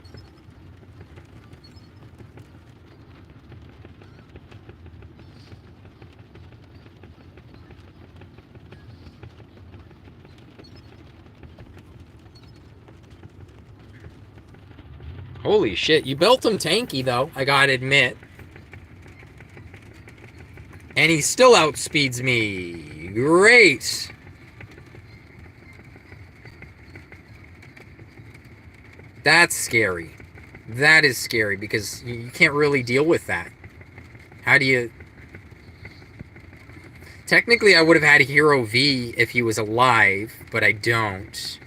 Holy shit, you built him tanky, though, I gotta admit. And he still outspeeds me. Great. That's scary. That is scary, because you can't really deal with that. How do you... Technically, I would have had Hero V if he was alive, but I don't.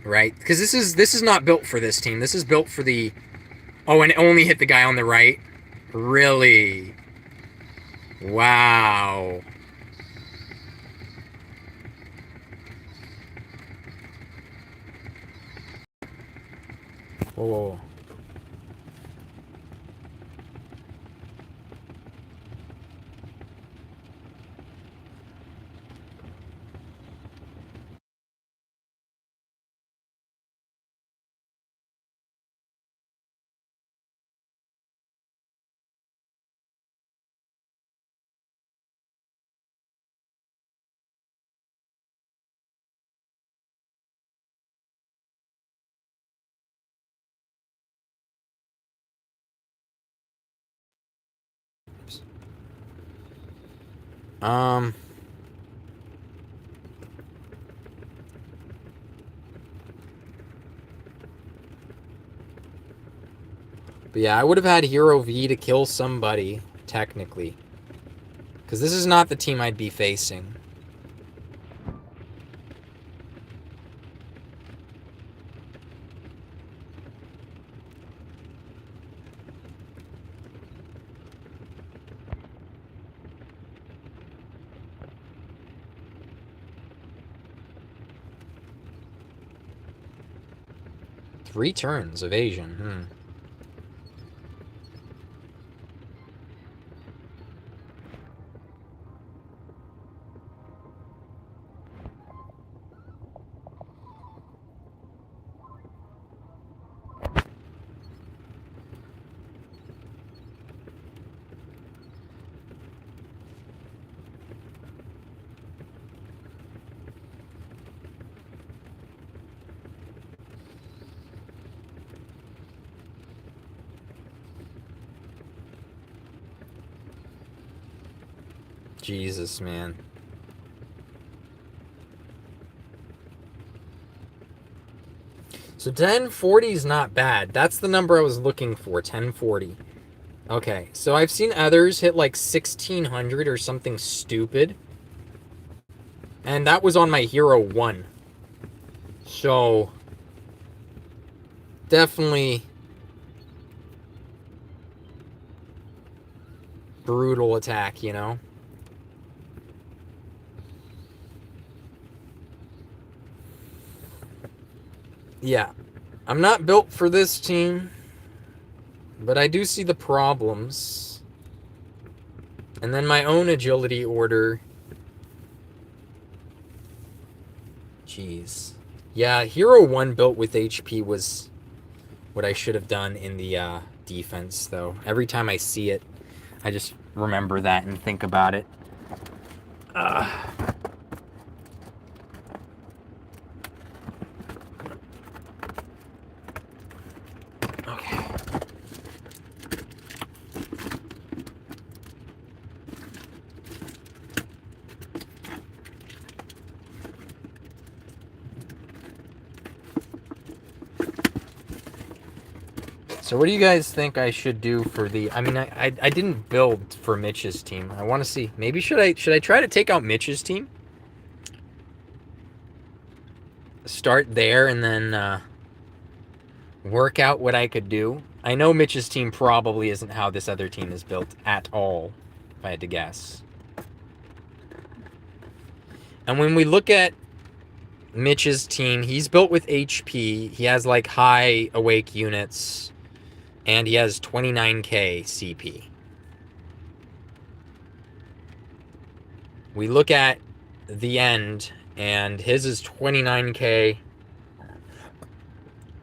Right? Because this is not built for this team. This is built for the... Oh, and it only hit the guy on the right? Really? Wow. Whoa, whoa, whoa. But yeah, I would have had Hero V to kill somebody, technically. Because this is not the team I'd be facing. Three turns evasion, Jesus, man. So 1040 is not bad. That's the number I was looking for, 1040. Okay, so I've seen others hit like 1600 or something stupid. And that was on my Hero 1. So, definitely brutal attack, you know? Yeah, I'm not built for this team, but I do see the problems. And then my own agility order. Jeez. Yeah, Hero 1 built with HP was what I should have done in the defense, though. Every time I see it, I just remember that and think about it. Okay. So what do you guys think I should do for the... I mean, I didn't build for Mitch's team. I want to see. Maybe should I try to take out Mitch's team? Start there and then work out what I could do. I know Mitch's team probably isn't how this other team is built at all, if I had to guess. And when we look at Mitch's team, he's built with HP. He has like high awake units. And he has 29k CP. We look at the end, and his is 29k.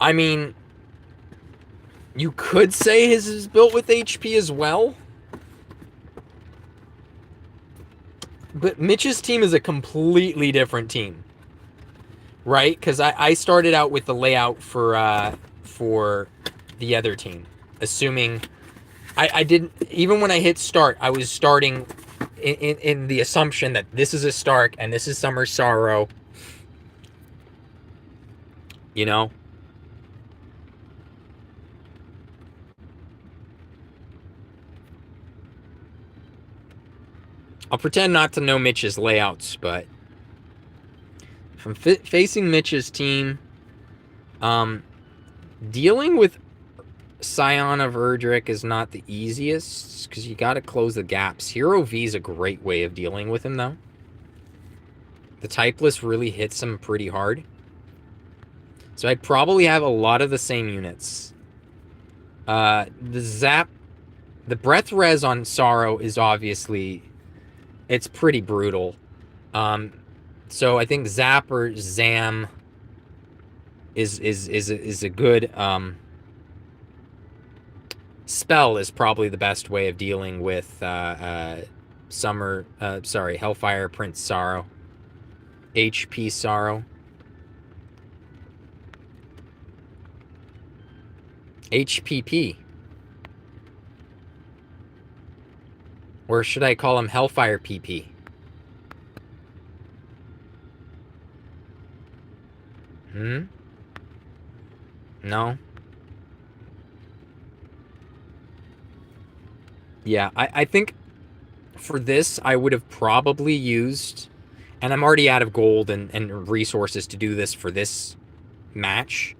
I mean, you could say his is built with HP as well. But Mitch's team is a completely different team. Right? Because I started out with the layout for the other team. Assuming... I didn't... Even when I hit start, I was starting in the assumption that this is a Stark and this is Summer Sorrow. You know? I'll pretend not to know Mitch's layouts, but... From facing Mitch's team... dealing with Scion of Erdrick is not the easiest, because you gotta close the gaps. Hero V is a great way of dealing with him, though. The typeless really hits him pretty hard. So I'd probably have a lot of the same units. The breath res on Sorrow is obviously... It's pretty brutal. So I think Zap or Zam is a good... Spell is probably the best way of dealing with Hellfire Prince Sorrow. HP Sorrow. HPP. Or should I call him Hellfire PP? No? Yeah, I think for this, I would have probably used... And I'm already out of gold and resources to do this for this match.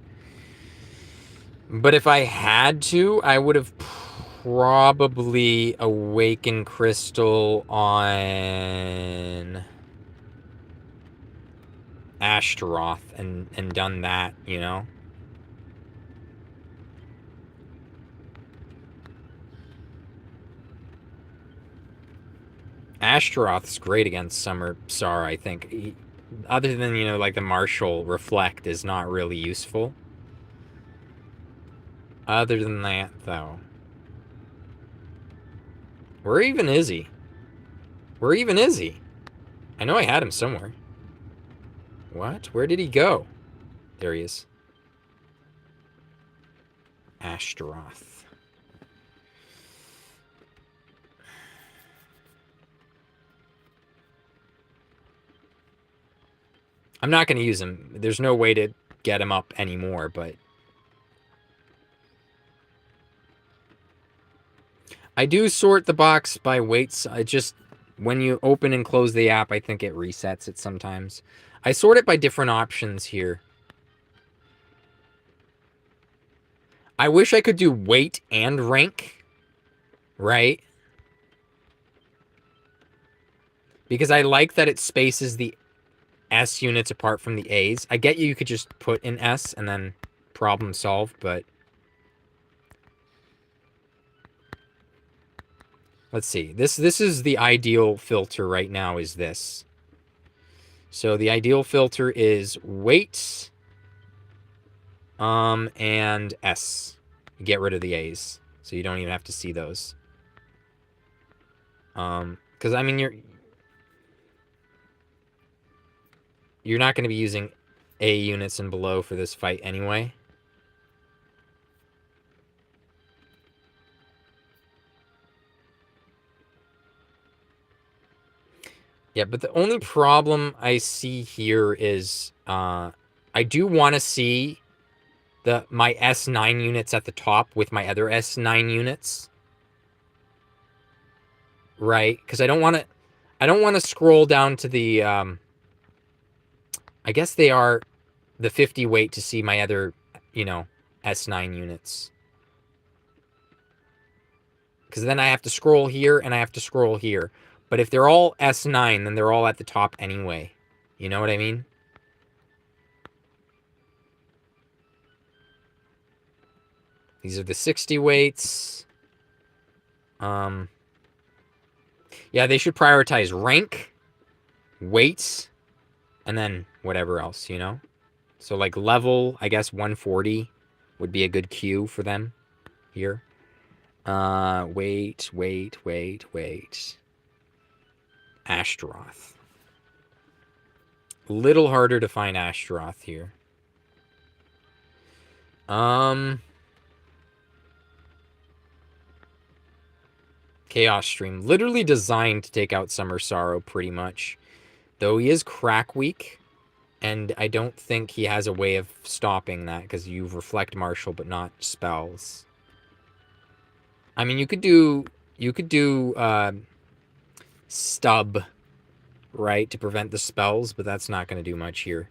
But if I had to, I would have probably Awakened Crystal on Ashtaroth and done that, you know? Ashtaroth's great against Summer Sorrow, I think. Other than, you know, like the Martial Reflect is not really useful. Other than that, though. Where even is he? Where even is he? I know I had him somewhere. What? Where did he go? There he is. Ashtaroth. I'm not going to use him. There's no way to get him up anymore, but I do sort the box by weights. I just, when you open and close the app, I think it resets it sometimes. I sort it by different options here. I wish I could do weight and rank, right? Because I like that it spaces the S units apart from the A's. I get you could just put in S and then problem solved, but let's see. This is the ideal filter right now, is this. So the ideal filter is weight and S. Get rid of the A's, so you don't even have to see those. Because I mean you're not going to be using A units and below for this fight anyway. Yeah, but the only problem I see here is I do want to see my S9 units at the top with my other S9 units. Right? Because I don't want to scroll down to the I guess they are the 50 weight to see my other, S9 units. Because then I have to scroll here and I have to scroll here. But if they're all S9, then they're all at the top anyway. You know what I mean? These are the 60 weights. Yeah, they should prioritize rank, weights, and then whatever else, you know? So like level, I guess 140 would be a good queue for them here. Wait. Ashtaroth. A little harder to find Ashtaroth here. Chaos Stream. Literally designed to take out Summer Sorrow pretty much. Though he is crack weak. And I don't think he has a way of stopping that, because you reflect Martial but not spells. I mean, you could do stub, right, to prevent the spells, but that's not going to do much here.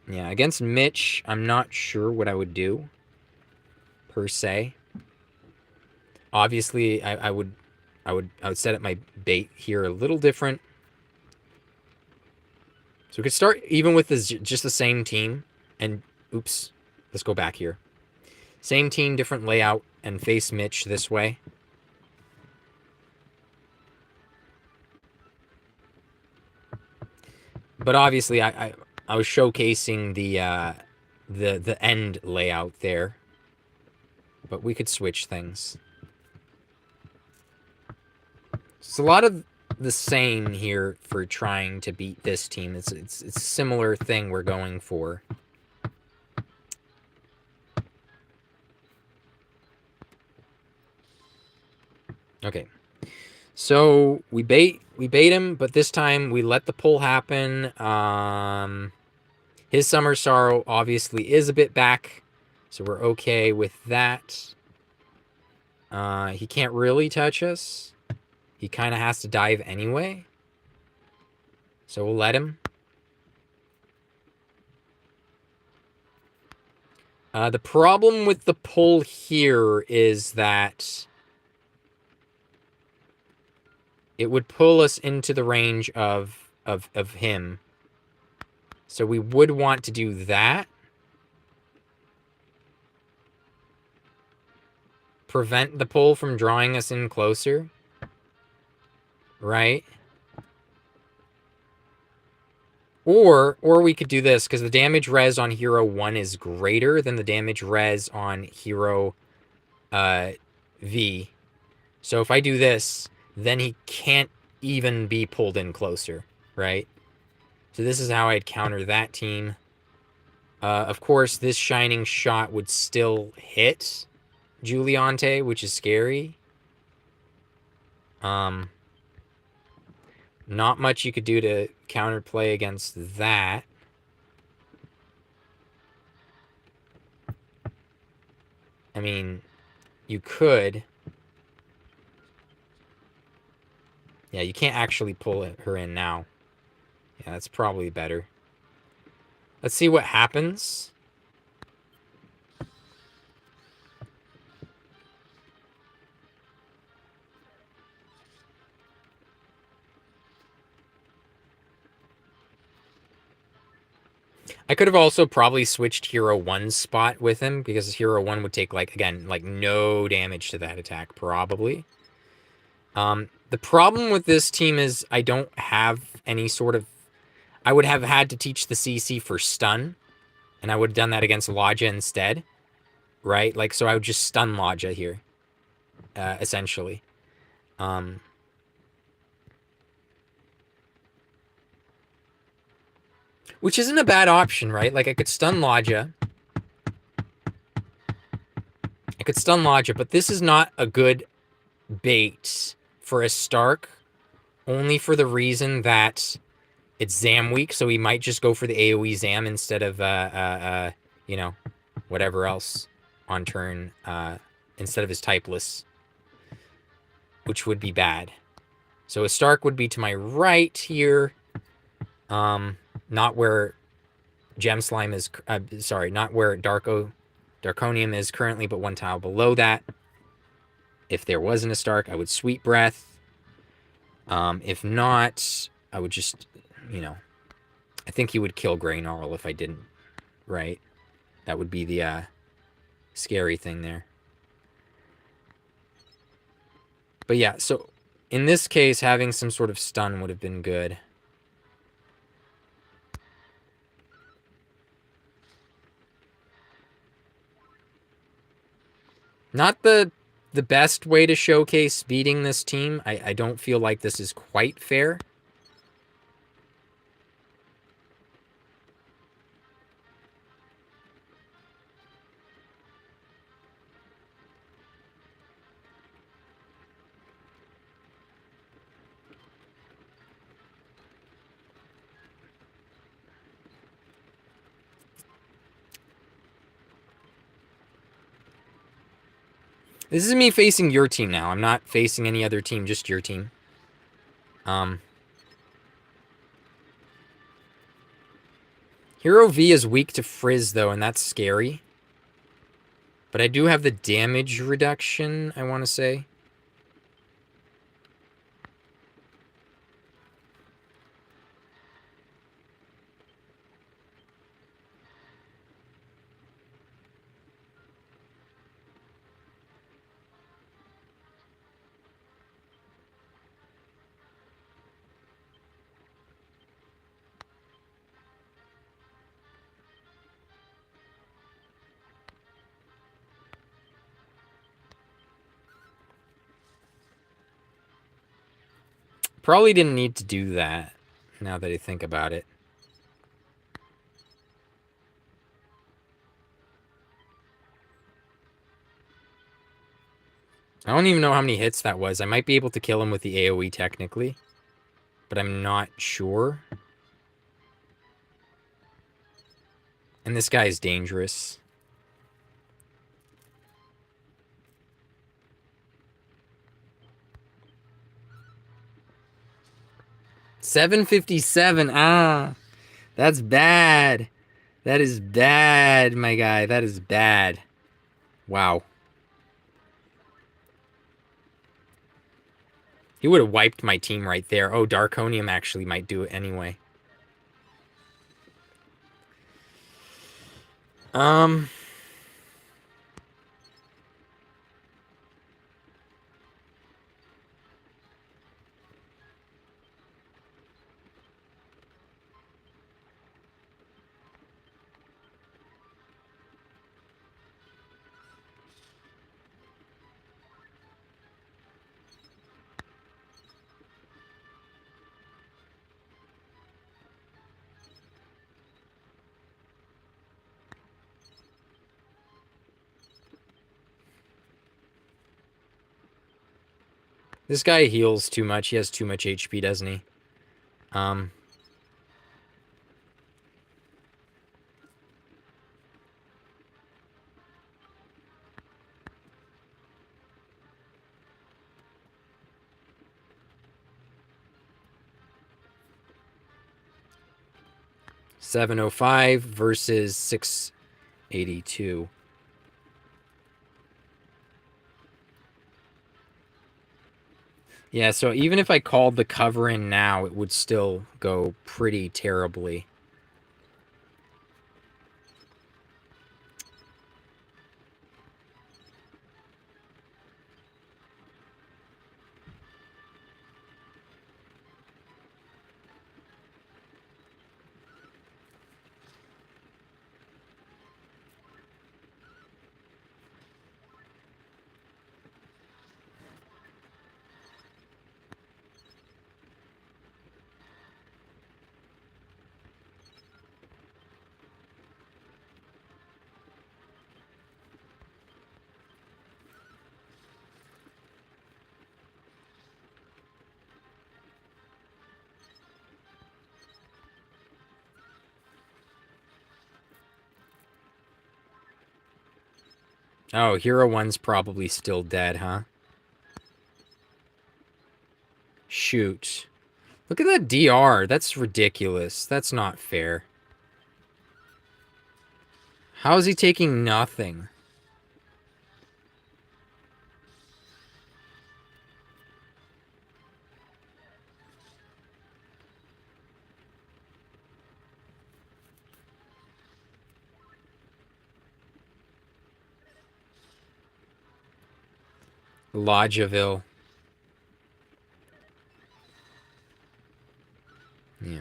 Yeah, against Mitch, I'm not sure what I would do, per se. Obviously, I would set up my bait here a little different. So we could start even with just the same team, and oops, let's go back here. Same team, different layout, and face Mitch this way. But obviously, I was showcasing the end layout there. But we could switch things. It's a lot of the same here for trying to beat this team. It's a similar thing we're going for. Okay. So we bait him, but this time we let the pull happen. His Summer Sorrow obviously is a bit back, so we're okay with that. He can't really touch us. He kind of has to dive anyway. So we'll let him. The problem with the pull here is that it would pull us into the range of him. So we would want to do that. Prevent the pull from drawing us in closer. Right? Or we could do this, because the damage res on Hero 1 is greater than the damage res on Hero V. So if I do this, then he can't even be pulled in closer, right? So this is how I'd counter that team. Of course, this Shining Shot would still hit Giuliante, which is scary. Not much you could do to counterplay against that. I mean, you could. Yeah, you can't actually pull her in now. Yeah, that's probably better. Let's see what happens. I could have also probably switched Hero 1's spot with him, because Hero 1 would take, like, again, like, no damage to that attack, probably. The problem with this team is I don't have any sort of... I would have had to teach the CC for stun, and I would have done that against Lodja instead, right? Like, so I would just stun Lodja here, essentially. Which isn't a bad option, right? Like, I could stun Lodja. But this is not a good bait for a Stark, only for the reason that it's Zam weak, so he might just go for the AoE Zam instead of, you know, whatever else on turn, instead of his typeless, which would be bad. So a Stark would be to my right here, not where Gem Slime is, sorry, not where Darkonium is currently, but one tile below that. If there wasn't a Stark, I would Sweet Breath. If not, I would just, you know, I think he would kill Grey Gnarl if I didn't, right? That would be the scary thing there. But yeah, so in this case, having some sort of stun would have been good. Not the best way to showcase beating this team. I don't feel like this is quite fair. This is me facing your team now. I'm not facing any other team, just your team. Hero V is weak to Frizz, though, and that's scary. But I do have the damage reduction, I want to say. Probably didn't need to do that, now that I think about it. I don't even know how many hits that was. I might be able to kill him with the AoE technically, but I'm not sure. And this guy is dangerous. $757. Ah, that's bad. That is bad, my guy. That is bad. Wow. He would have wiped my team right there. Oh, Darkonium actually might do it anyway. This guy heals too much. He has too much HP, doesn't he? 705 versus 682. Yeah, so even if I called the cover in now, it would still go pretty terribly. Oh, Hero 1's probably still dead, huh? Shoot. Look at that DR. That's ridiculous. That's not fair. How is he taking nothing? Lodgeville. Yeah.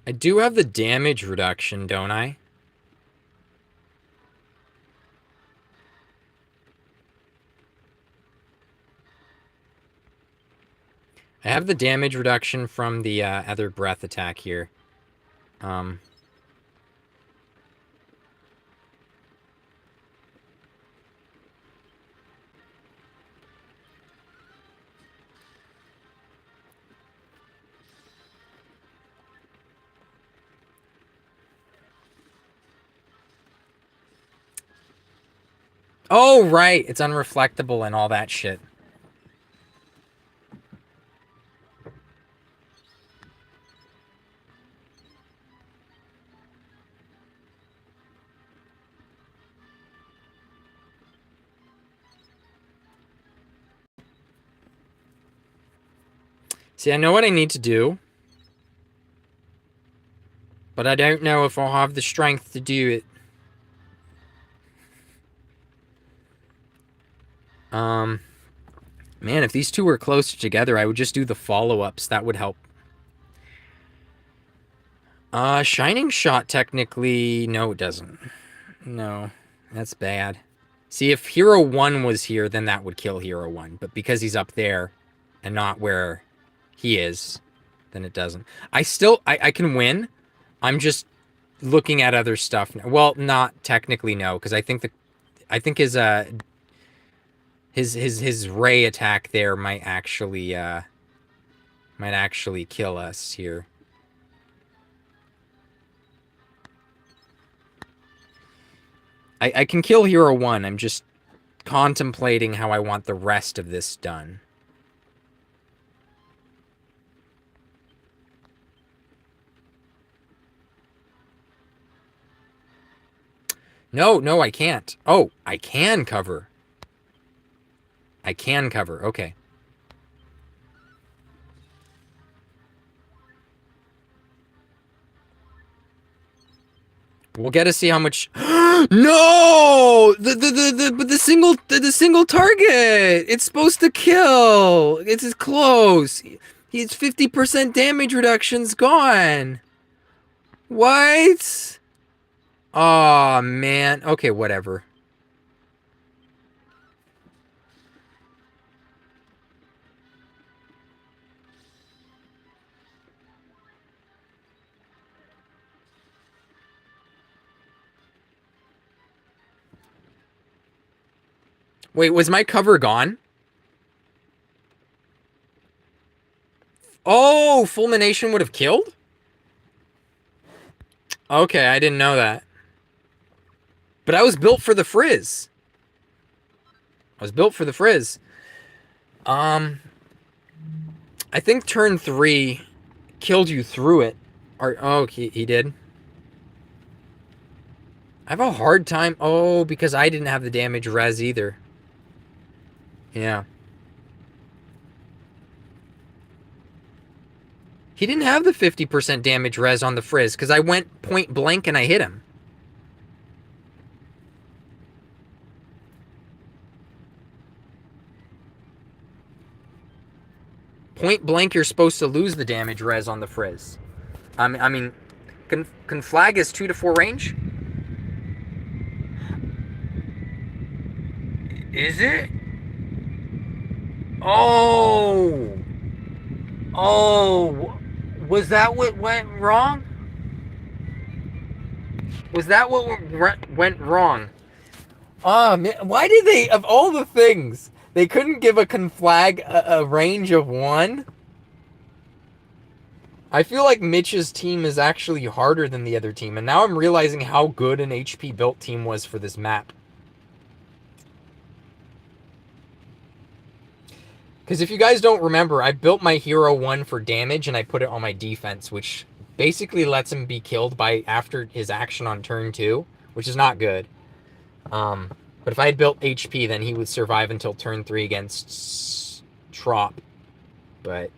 I do have the damage reduction, don't I? I have the damage reduction from the other breath attack here. Oh, right. It's unreflectable and all that shit. See, I know what I need to do, but I don't know if I'll have the strength to do it. Man, if these two were closer together, I would just do the follow-ups. That would help. Shining Shot, technically... No, it doesn't. No, that's bad. See, if Hero 1 was here, then that would kill Hero 1. But because he's up there and not where he is, then it doesn't. I can win. I'm just looking at other stuff. Well, not technically, no, because I think his ray attack there might actually kill us here. I can kill Hero 1. I'm just contemplating how I want the rest of this done. No, I can't. Oh, I can cover. I can cover. Okay. We'll get to see how much. No, the single target. It's supposed to kill. It's close. He's 50% damage reduction's gone. What? Oh, man. Okay, whatever. Wait, was my cover gone? Oh, fulmination would have killed? Okay, I didn't know that. But I was built for the frizz. I was built for the frizz. I think turn 3 killed you through it. Oh, he did. I have a hard time. Oh, because I didn't have the damage res either. Yeah. He didn't have the 50% damage res on the frizz because I went point blank and I hit him. Point blank, you're supposed to lose the damage res on the frizz. I mean, can flag is 2 to 4 range? Is it? Oh! Oh! Was that what went wrong? Was that what went wrong? Oh, man. Why did they, of all the things, they couldn't give a conflag a range of 1? I feel like Mitch's team is actually harder than the other team, and now I'm realizing how good an HP built team was for this map. Because if you guys don't remember, I built my hero 1 for damage, and I put it on my defense, which basically lets him be killed by after his action on turn 2, which is not good. But if I had built HP, then he would survive until turn 3 against Trop. But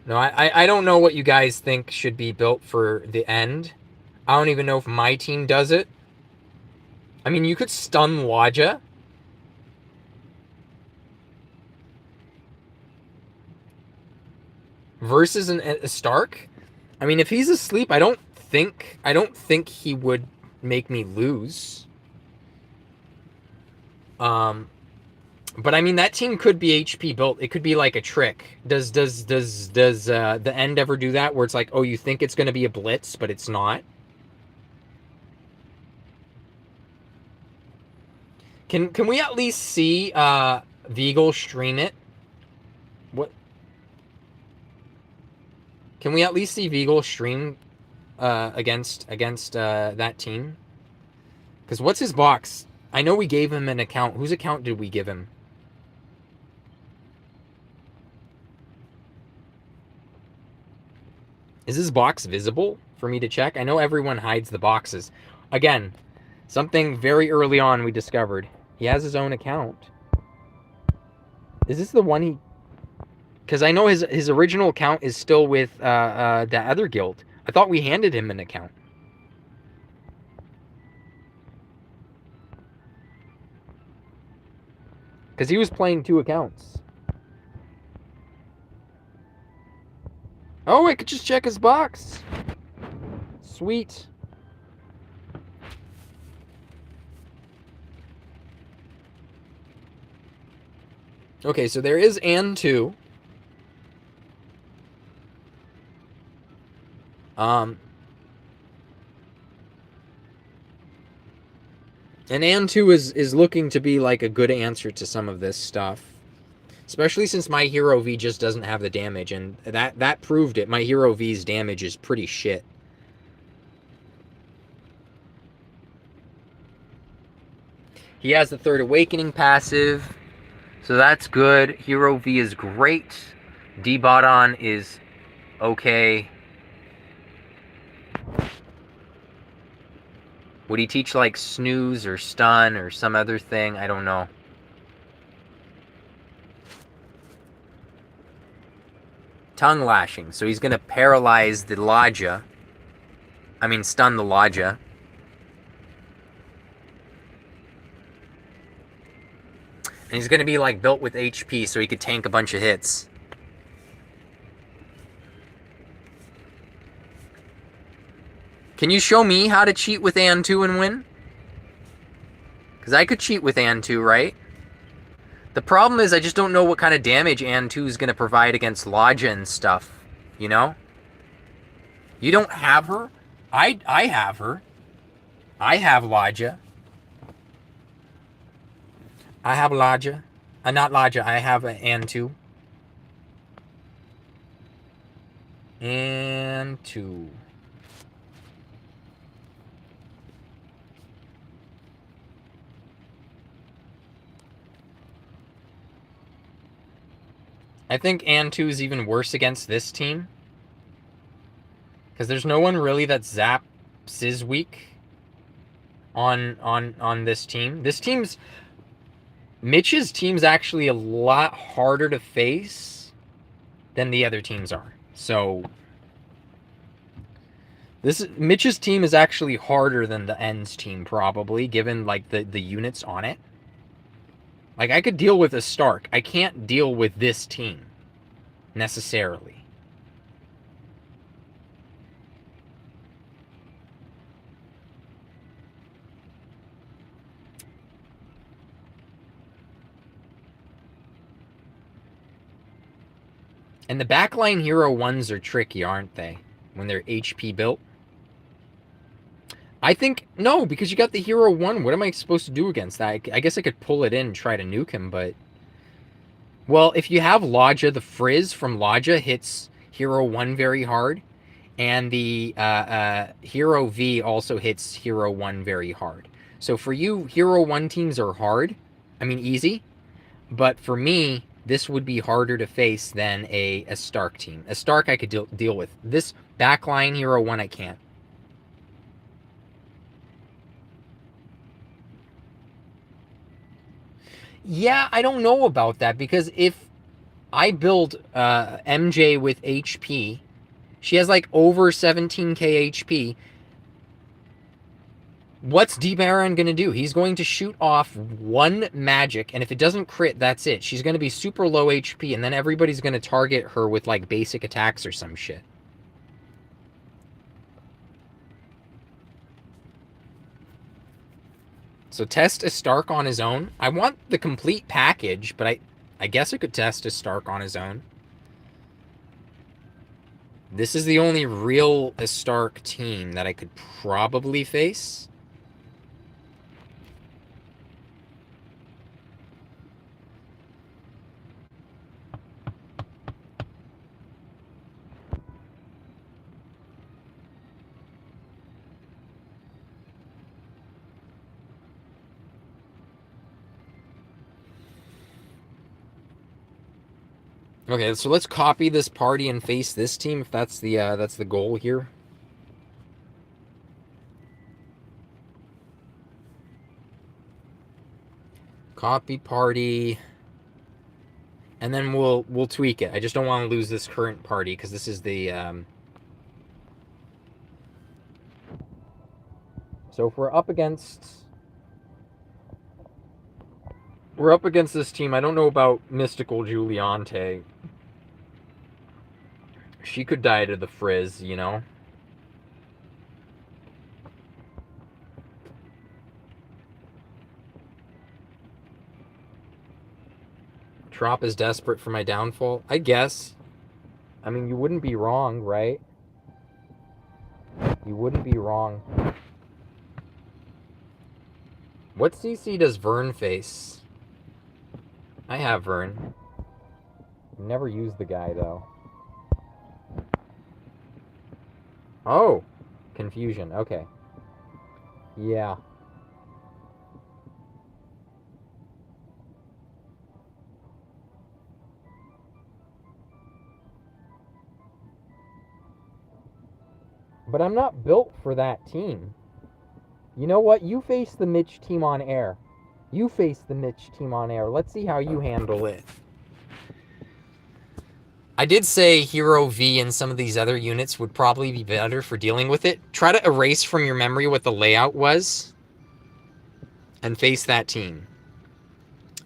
no, I don't know what you guys think should be built for the end. I don't even know if my team does it. I mean, you could stun Lodja. Versus a Stark. I mean, if he's asleep, I don't think he would make me lose. But I mean, that team could be HP built. It could be like a trick. Does the end ever do that, where it's like, oh, you think it's going to be a blitz, but it's not? Can we at least see Vigal stream it? What? Can we at least see Vigal stream against that team? Because what's his box? I know we gave him an account. Whose account did we give him? Is his box visible for me to check? I know everyone hides the boxes. Again, something very early on we discovered. He has his own account. Is this the one he... Because I know his original account is still with the other guild. I thought we handed him an account. Because he was playing 2 accounts. Oh, I could just check his box. Sweet. Okay, so there is Ann 2. And Ann 2 is looking to be like a good answer to some of this stuff. Especially since my Hero V just doesn't have the damage, and that proved it. My Hero V's damage is pretty shit. He has the Third Awakening passive, so that's good. Hero V is great. D-Bot-On is okay. Would he teach like snooze or stun or some other thing? I don't know. Tongue lashing. So he's going to paralyze the Lodja. I mean, stun the Lodja. And he's going to be like built with HP so he could tank a bunch of hits. Can you show me how to cheat with AN2 and win? Because I could cheat with AN2, right? The problem is I just don't know what kind of damage AN2 is going to provide against Lodja and stuff, you know? You don't have her? I have her. I have Lodja. I have Lodja. Not Lodja, I have AN2. AN2. I think AN2 is even worse against this team. Because there's no one really that zaps is weak on this team. This team's... Mitch's team's actually a lot harder to face than the other teams are. So... Mitch's team is actually harder than the N's team, probably, given, like, the units on it. Like, I could deal with a Stark. I can't deal with this team, necessarily. And the backline Hero 1s are tricky, aren't they? When they're HP built. I think, no, because you got the Hero 1. What am I supposed to do against that? I guess I could pull it in and try to nuke him, but... Well, if you have Lodja, the Frizz from Lodja hits Hero 1 very hard. And the Hero V also hits Hero 1 very hard. So for you, Hero 1 teams are hard. I mean, easy. But for me, this would be harder to face than a Stark team. A Stark I could deal with. This backline Hero 1 I can't. Yeah, I don't know about that, because if I build MJ with HP, she has like over 17k HP. What's D-Baron going to do? He's going to shoot off one magic, and if it doesn't crit, that's it. She's going to be super low HP, and then everybody's going to target her with like basic attacks or some shit. So test a Stark on his own. I want the complete package, but I guess I could test a Stark on his own. This is the only real Stark team that I could probably face. Okay, so let's copy this party and face this team if that's the goal here. Copy party. And then we'll tweak it. I just don't want to lose this current party because this is the So if we're up against this team, I don't know about Mystical Juliante. She could die to the Frizz, you know? Trop is desperate for my downfall? I guess. I mean, you wouldn't be wrong, right? You wouldn't be wrong. What CC does Vern face? I have Vern. Never used the guy, though. Oh! Confusion, okay. Yeah. But I'm not built for that team. You know what? You face the Mitch team on air. You face the Mitch team on air. Let's see how you handle it. I did say Hero V and some of these other units would probably be better for dealing with it. Try to erase from your memory what the layout was and face that team.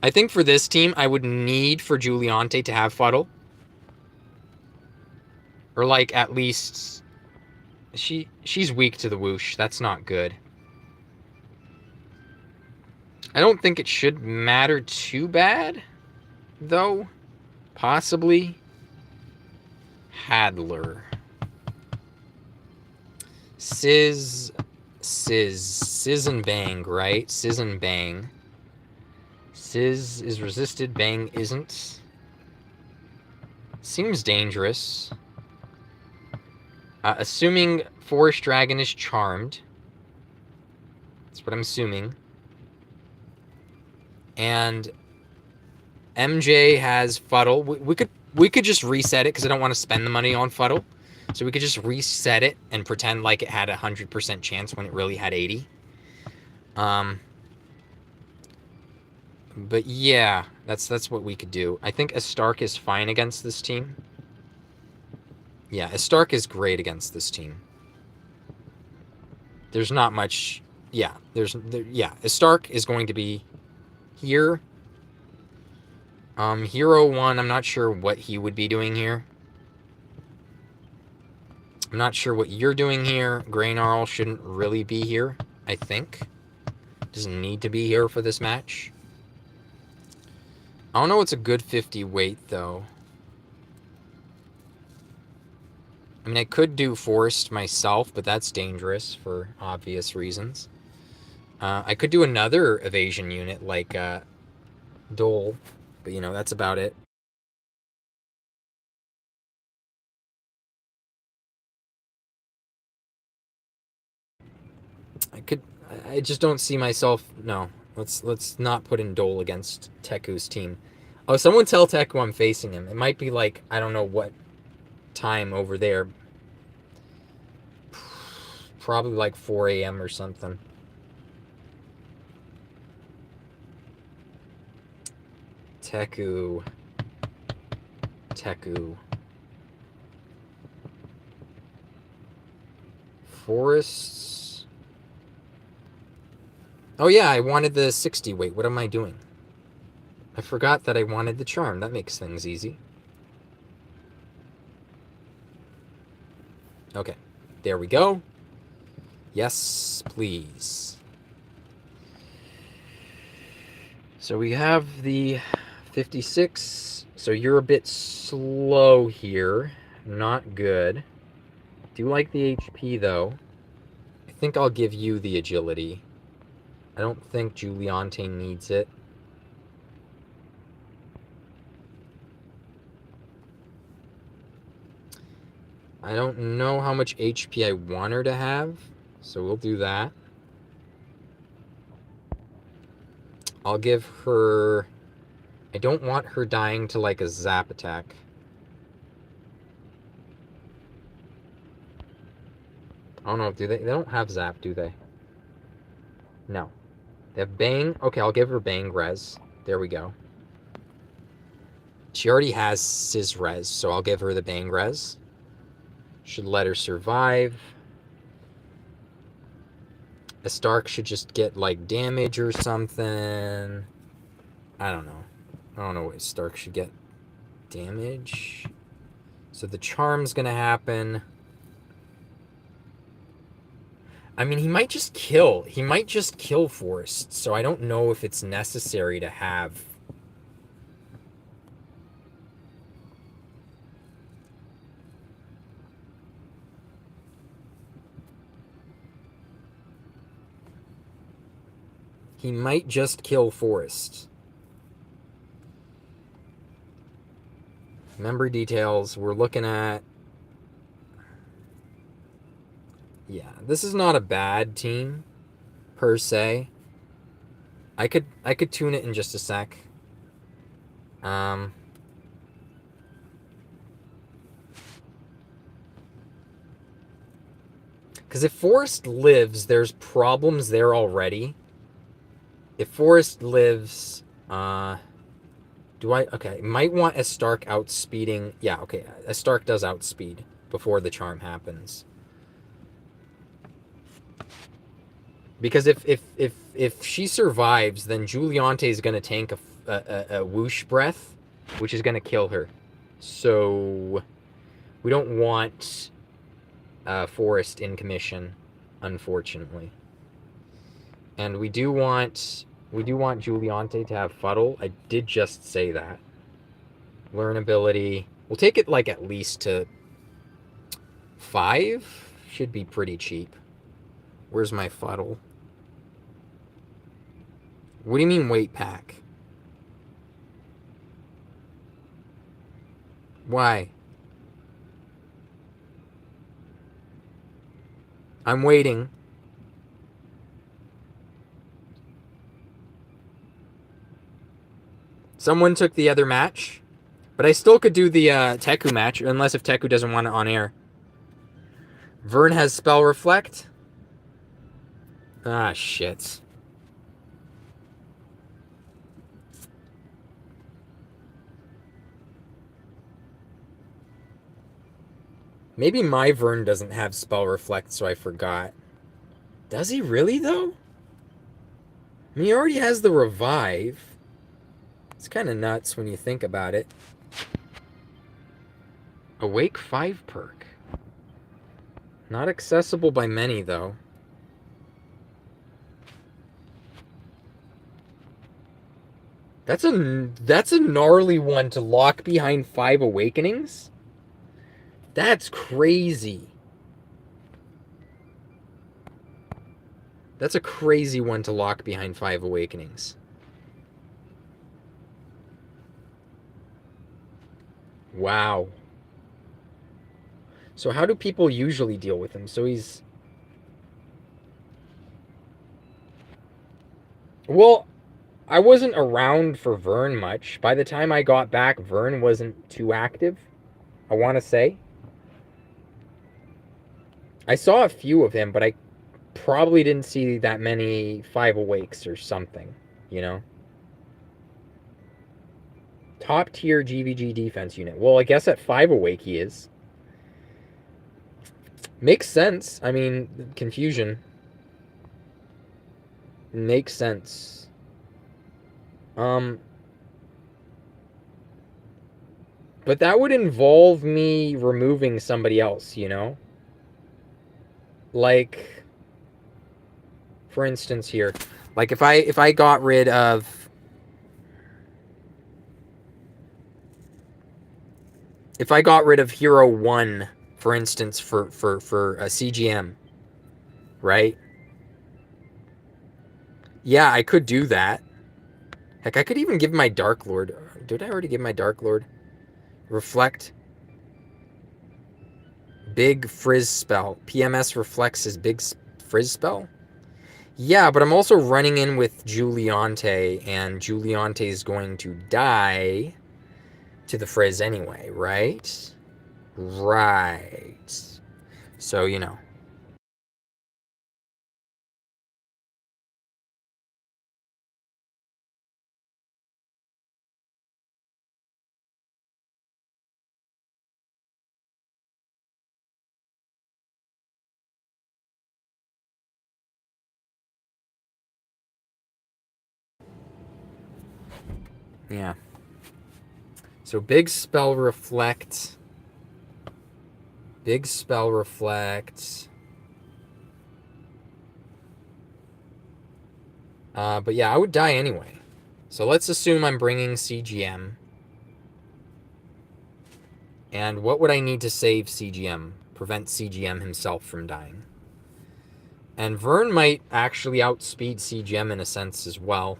I think for this team, I would need for Juliante to have Fuddle. Or like at least She's weak to the whoosh. That's not good. I don't think it should matter too bad, though. Possibly. Hadler. Sizz and bang, right? Sizz and bang. Sizz is resisted, bang isn't. Seems dangerous. Assuming Forest Dragon is charmed. That's what I'm assuming. And MJ has Fuddle. We could just reset it because I don't want to spend the money on Fuddle. So we could just reset it and pretend like it had 100% chance when it really had 80. But yeah, that's what we could do. I think a Stark is fine against this team. Yeah, a Stark is great against this team. There's not much. Yeah, a Stark is going to be here. Hero 1, I'm not sure what he would be doing here. I'm not sure what you're doing here. Graynarl shouldn't really be here, I think. Doesn't need to be here for this match. I don't know what's a good 50 weight, though. I mean, I could do Forest myself, but that's dangerous for obvious reasons. I could do another evasion unit like Dole, but, you know, that's about it. I just don't see myself. No, let's not put in Dole against Teku's team. Oh, someone tell Teku I'm facing him. It might be like, I don't know what time over there. Probably like 4 a.m. or something. Teku. Forests. Oh yeah, I wanted the 60 weight. What am I doing? I forgot that I wanted the charm. That makes things easy. Okay, there we go. Yes, please. So we have the 56. So you're a bit slow here. Not good. Do like the HP, though. I think I'll give you the agility. I don't think Juliante needs it. I don't know how much HP I want her to have, so we'll do that. I'll give her... I don't want her dying to, like, a zap attack. I don't know, do they? They don't have zap, do they? No. They have bang. Okay, I'll give her bang res. There we go. She already has Sizz res, so I'll give her the bang res. Should let her survive. A Stark should just get, like, damage or something. I don't know. I don't know what Stark should get. Damage. So the charm's gonna happen. I mean, he might just kill. He might just kill Forest. So I don't know if it's necessary to have... He might just kill Forest. Member details. We're looking at... Yeah, this is not a bad team, per se. I could tune it in just a sec. Because if Forest lives, there's problems there already. If Forest lives, do I... Okay, might want a Stark outspeeding... Yeah, okay, a Stark does outspeed before the charm happens. Because if she survives, then Juliante is going to tank a whoosh breath, which is going to kill her. So we don't want Forest in commission, unfortunately. And we do want Giuliante to have Fuddle. I did just say that. Learn ability. We'll take it like at least to 5. Should be pretty cheap. Where's my Fuddle? What do you mean weight pack? Why? I'm waiting. Someone took the other match, but I still could do the Teku match, unless if Teku doesn't want it on air. Vern has Spell Reflect. Ah, shit. Maybe my Vern doesn't have Spell Reflect, so I forgot. Does he really, though? I mean, he already has the Revive. It's kind of nuts when you think about it. Awake 5 perk. Not accessible by many, though. That's a gnarly one to lock behind 5 Awakenings. That's crazy. That's a crazy one to lock behind 5 Awakenings. Wow. So how do people usually deal with him? So he's... Well, I wasn't around for Vern much. By the time I got back, Vern wasn't too active, I want to say. I saw a few of him, but I probably didn't see that many 5 Awakes or something, you know? Top tier GVG defense unit. Well, I guess at 5 Awake he is. Makes sense. I mean, confusion. Makes sense. But that would involve me removing somebody else, you know? Like, for instance here, like if I got rid of... If I got rid of Hero 1, for instance, for a CGM, right? Yeah, I could do that. Heck, I could even give my Dark Lord. Did I already give my Dark Lord? Reflect. Big Frizz spell. PMS reflects his big Frizz spell? Yeah, but I'm also running in with Giuliante, and Giuliante is going to die to the Frizz anyway, right? Right. So, you know. Yeah. So big spell reflect. Big spell reflect. But yeah, I would die anyway. So let's assume I'm bringing CGM. And what would I need to save CGM? Prevent CGM himself from dying. And Vern might actually outspeed CGM in a sense as well.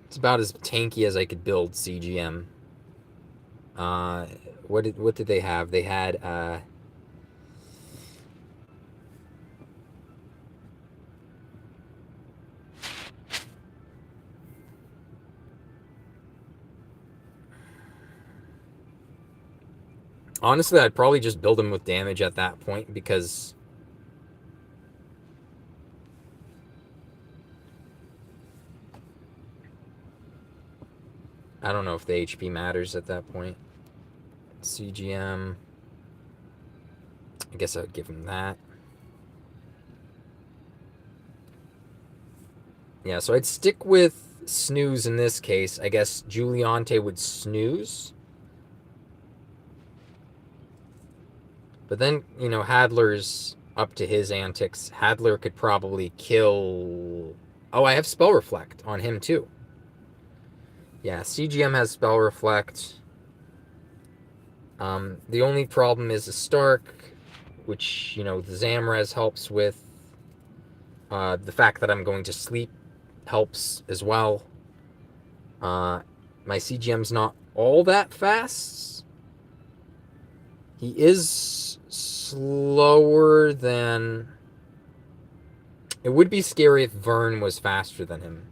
It's about as tanky as I could build CGM. What did they have? They had honestly, I'd probably just build him with damage at that point because I don't know if the HP matters at that point. CGM. I guess I would give him that. Yeah, so I'd stick with snooze in this case. I guess Giuliante would snooze. But then, you know, Hadler's up to his antics. Hadler could probably kill... Oh, I have Spell Reflect on him, too. Yeah, CGM has Spell Reflect. The only problem is a Stark, which, you know, the Zamraz helps with. The fact that I'm going to sleep helps as well. My CGM's not all that fast. He is slower than... It would be scary if Vern was faster than him.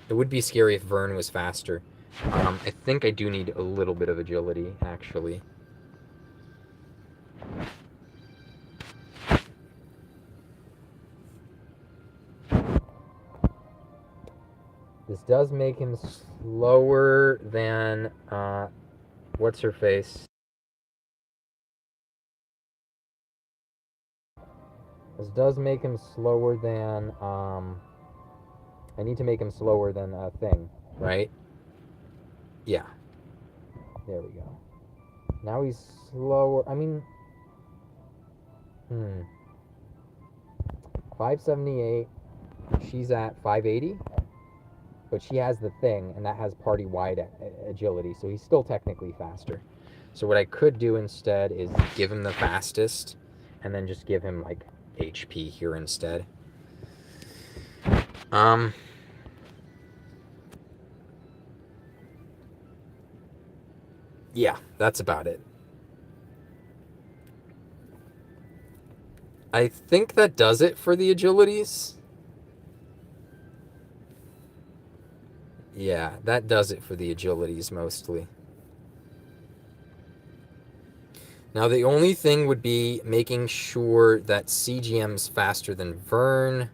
It would be scary if Vern was faster. I think I do need a little bit of agility, actually. This does make him slower than, what's her face? This does make him slower than, I need to make him slower than a thing, right? Yeah. There we go. Now he's slower. I mean, 578. She's at 580. But she has the thing, and that has party-wide agility, so he's still technically faster. So what I could do instead is give him the fastest, and then just give him, like, HP here instead. Yeah, that's about it. I think that does it for the agilities. Yeah, that does it for the agilities mostly. Now the only thing would be making sure that CGM's faster than Vern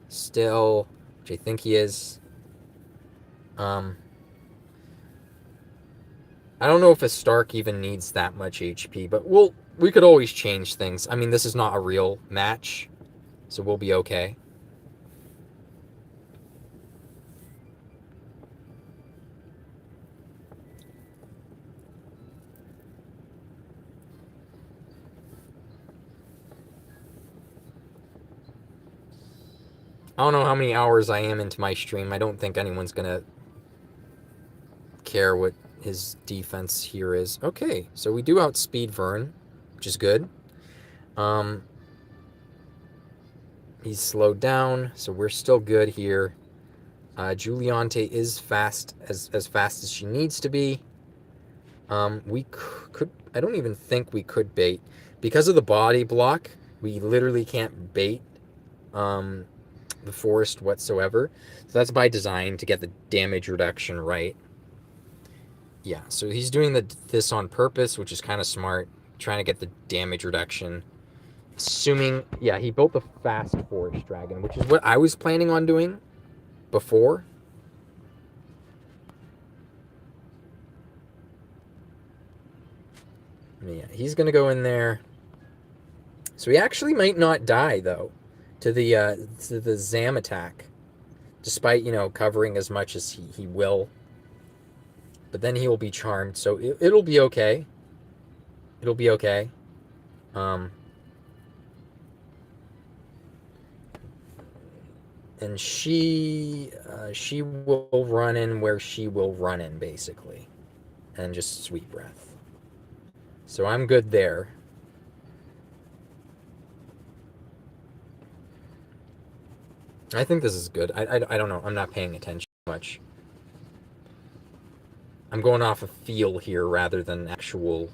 still, which I think he is. I don't know if a Stark even needs that much HP, but we could always change things. I mean, this is not a real match, so we'll be okay. I don't know how many hours I am into my stream. I don't think anyone's gonna care what his defense here is. Okay, so we do outspeed Vern, which is good. He's slowed down, so we're still good here. Juliante is fast, as fast as she needs to be. We could... I don't even think we could bait. Because of the body block, we literally can't bait the forest whatsoever. So that's by design to get the damage reduction right. Yeah, so he's doing this on purpose, which is kind of smart. Trying to get the damage reduction. Assuming... Yeah, he built the fast forest dragon, which is what I was planning on doing before. Yeah, he's going to go in there. So he actually might not die, though, to the Zam attack. Despite, you know, covering as much as he will. But then he will be charmed, so it'll be okay. It'll be okay. And she will run in where she will run in, basically. And just sweet breath. So I'm good there. I think this is good. I don't know. I'm not paying attention much. I'm going off of feel here rather than actual...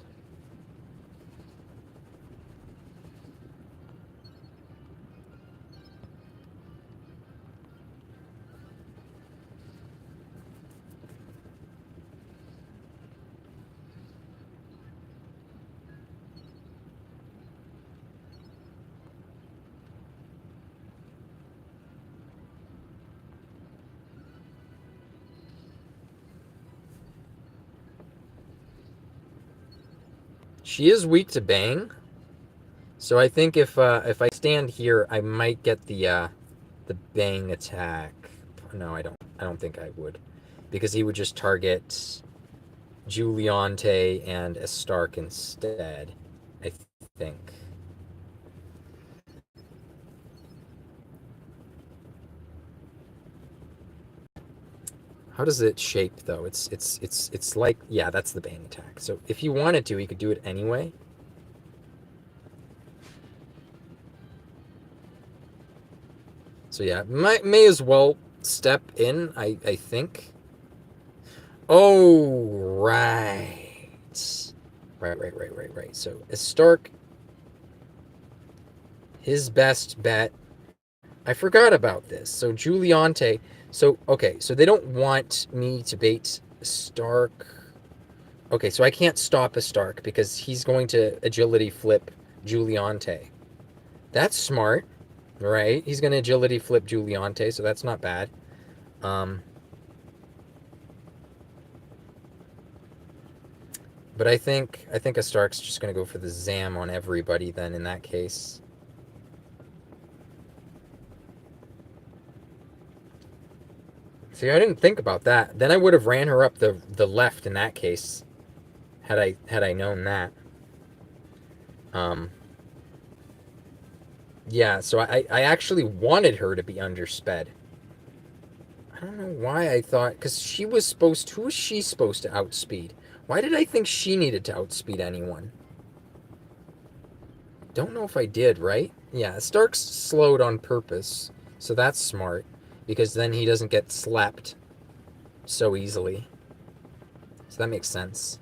She is weak to bang, so I think if I stand here, I might get the bang attack. No, I don't. I don't think I would, because he would just target Juliante and a Stark instead, I think. How does it shape though? It's like, yeah, that's the bang attack. So if you wanted to, you could do it anyway. So yeah, may as well step in, I think. Oh, right. Right. So a Stark, his best bet. I forgot about this. So Giuliante. So okay, so they don't want me to bait Stark. Okay, so I can't stop a Stark because he's going to agility flip Giuliante. That's smart, right? He's going to agility flip Giuliante, so that's not bad. But I think a Stark's just going to go for the Zam on everybody then in that case. See, I didn't think about that. Then I would have ran her up the left in that case, had I known that. Yeah, so I actually wanted her to be undersped. I don't know why I thought, because she was supposed, who was she supposed to outspeed? Why did I think she needed to outspeed anyone? Don't know if I did, right? Yeah, Stark's slowed on purpose, so that's smart, because then he doesn't get slapped so easily. So that makes sense.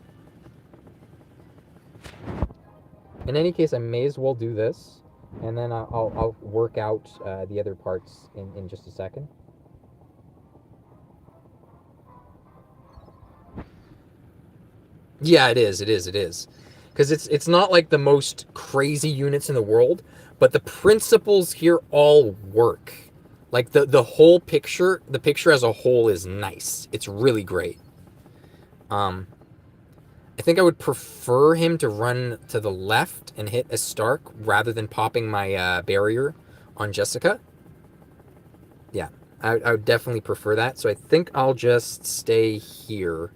In any case, I may as well do this, and then I'll work out the other parts in just a second. Yeah, it is. Because it's not like the most crazy units in the world, but the principles here all work. Like the whole picture, the picture as a whole is nice. It's really great. I think I would prefer him to run to the left and hit a Stark rather than popping my barrier on Jessica. Yeah, I would definitely prefer that. So I think I'll just stay here.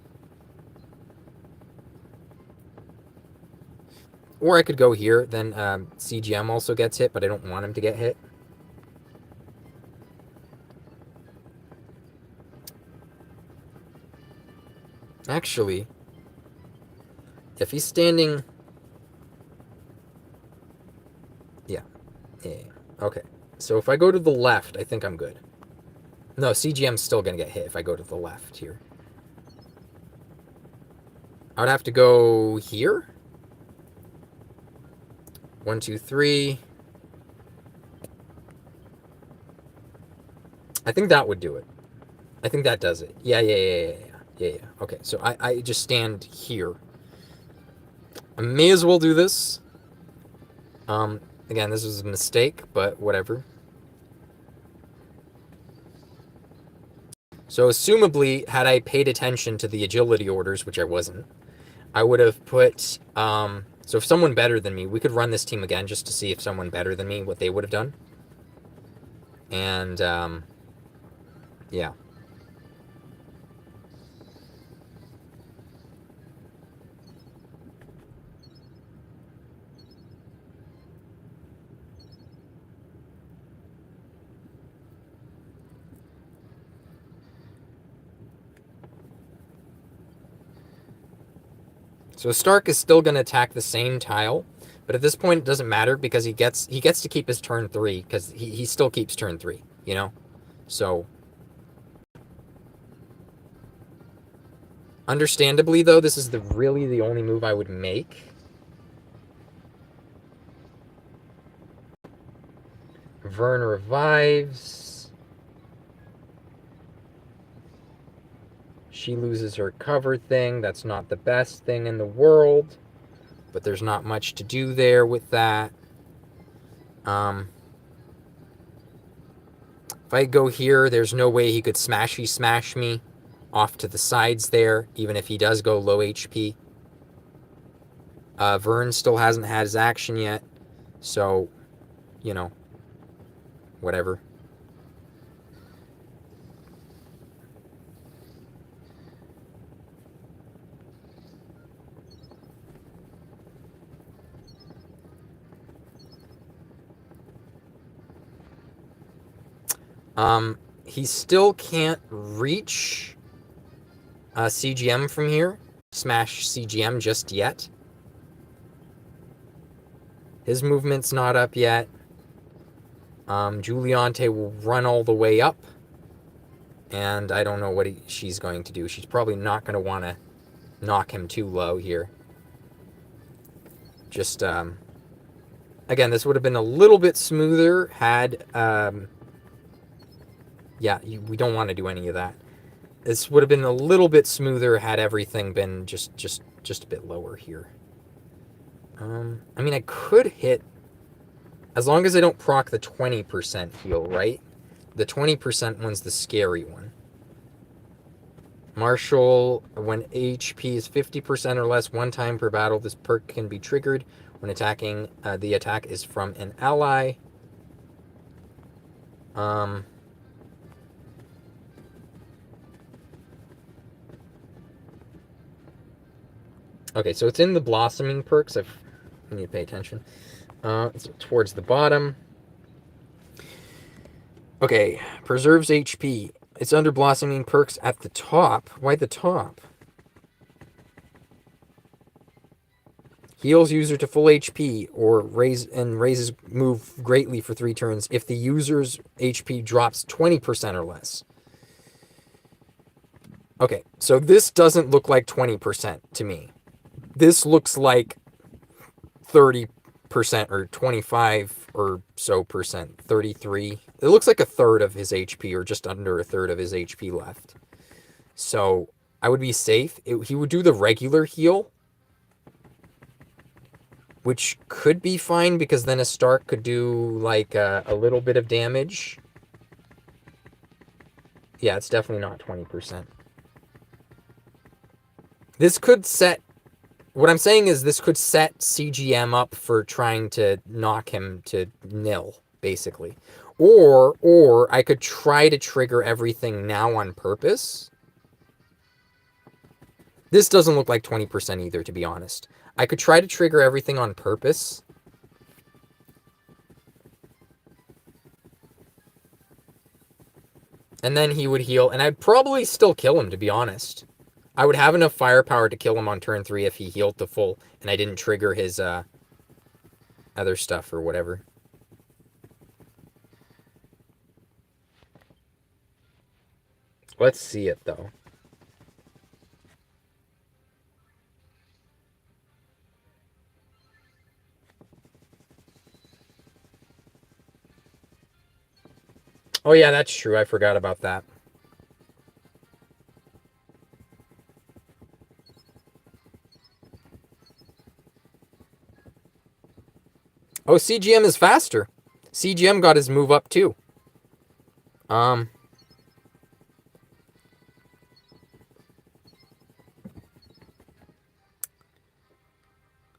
Or I could go here, then CGM also gets hit, but I don't want him to get hit. Actually, if he's standing... Yeah. Okay. So if I go to the left, I think I'm good. No, CGM's still going to get hit if I go to the left here. I would have to go here. 1, 2, 3. I think that would do it. I think that does it. Yeah. Okay, so I just stand here. I may as well do this. Again, this was a mistake, but whatever. So assumably, had I paid attention to the agility orders, which I wasn't, I would have put... so if someone better than me, we could run this team again just to see if someone better than me, what they would have done. And, yeah. So Stark is still going to attack the same tile, but at this point it doesn't matter because he gets to keep his turn 3 because he still keeps turn 3, you know? So, understandably though, this is really the only move I would make. Vern revives. She loses her cover thing. That's not the best thing in the world, but there's not much to do there with that. If I go here, there's no way he could smash me off to the sides there, even if he does go low HP. Vern still hasn't had his action yet, so, you know, whatever. He still can't reach CGM from here. Smash CGM just yet. His movement's not up yet. Juliante will run all the way up. And I don't know what she's going to do. She's probably not going to want to knock him too low here. Just, again, this would have been a little bit smoother had, yeah, we don't want to do any of that. This would have been a little bit smoother had everything been just a bit lower here. I mean, I could hit, as long as I don't proc the 20% heal, right? The 20% one's the scary one. Marshall, when HP is 50% or less, one time per battle, this perk can be triggered when attacking. The attack is from an ally. Okay, so it's in the blossoming perks. I need to pay attention. It's towards the bottom. Okay, preserves HP. It's under blossoming perks at the top. Why the top? Heals user to full HP or raises move greatly for 3 turns if the user's HP drops 20% or less. Okay, so this doesn't look like 20% to me. This looks like 30% or 25 or so percent, 33. It looks like a third of his HP or just under a third of his HP left. So I would be safe. He would do the regular heal, which could be fine because then a Stark could do like a little bit of damage. Yeah, it's definitely not 20%. This could set, what I'm saying is this could set CGM up for trying to knock him to nil, basically. Or I could try to trigger everything now on purpose. This doesn't look like 20% either, to be honest. I could try to trigger everything on purpose. And then he would heal, and I'd probably still kill him, to be honest. I would have enough firepower to kill him on turn 3 if he healed to full, and I didn't trigger his other stuff or whatever. Let's see it, though. Oh, yeah, that's true. I forgot about that. Oh, CGM is faster. CGM got his move up, too.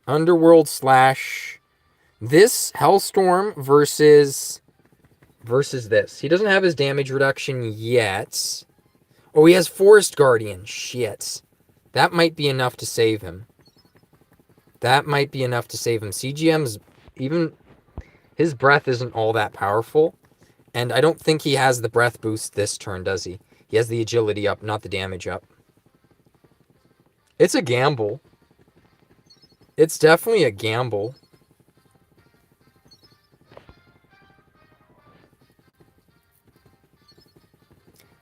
Underworld slash this Hellstorm versus this. He doesn't have his damage reduction yet. Oh, he has Forest Guardian. Shit. That might be enough to save him. That might be enough to save him. CGM's even, his breath isn't all that powerful. And I don't think he has the breath boost this turn, does he? He has the agility up, not the damage up. It's a gamble. It's definitely a gamble.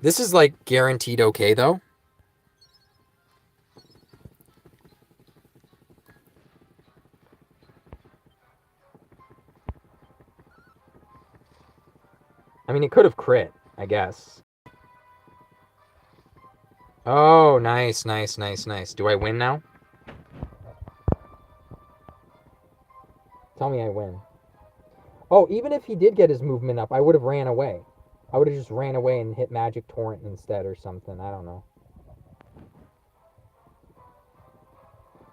This is like guaranteed okay, though. I mean, it could have crit, I guess. Oh, nice, nice, nice, nice. Do I win now? Tell me I win. Oh, even if he did get his movement up, I would have ran away. I would have just ran away and hit Magic Torrent instead or something. I don't know.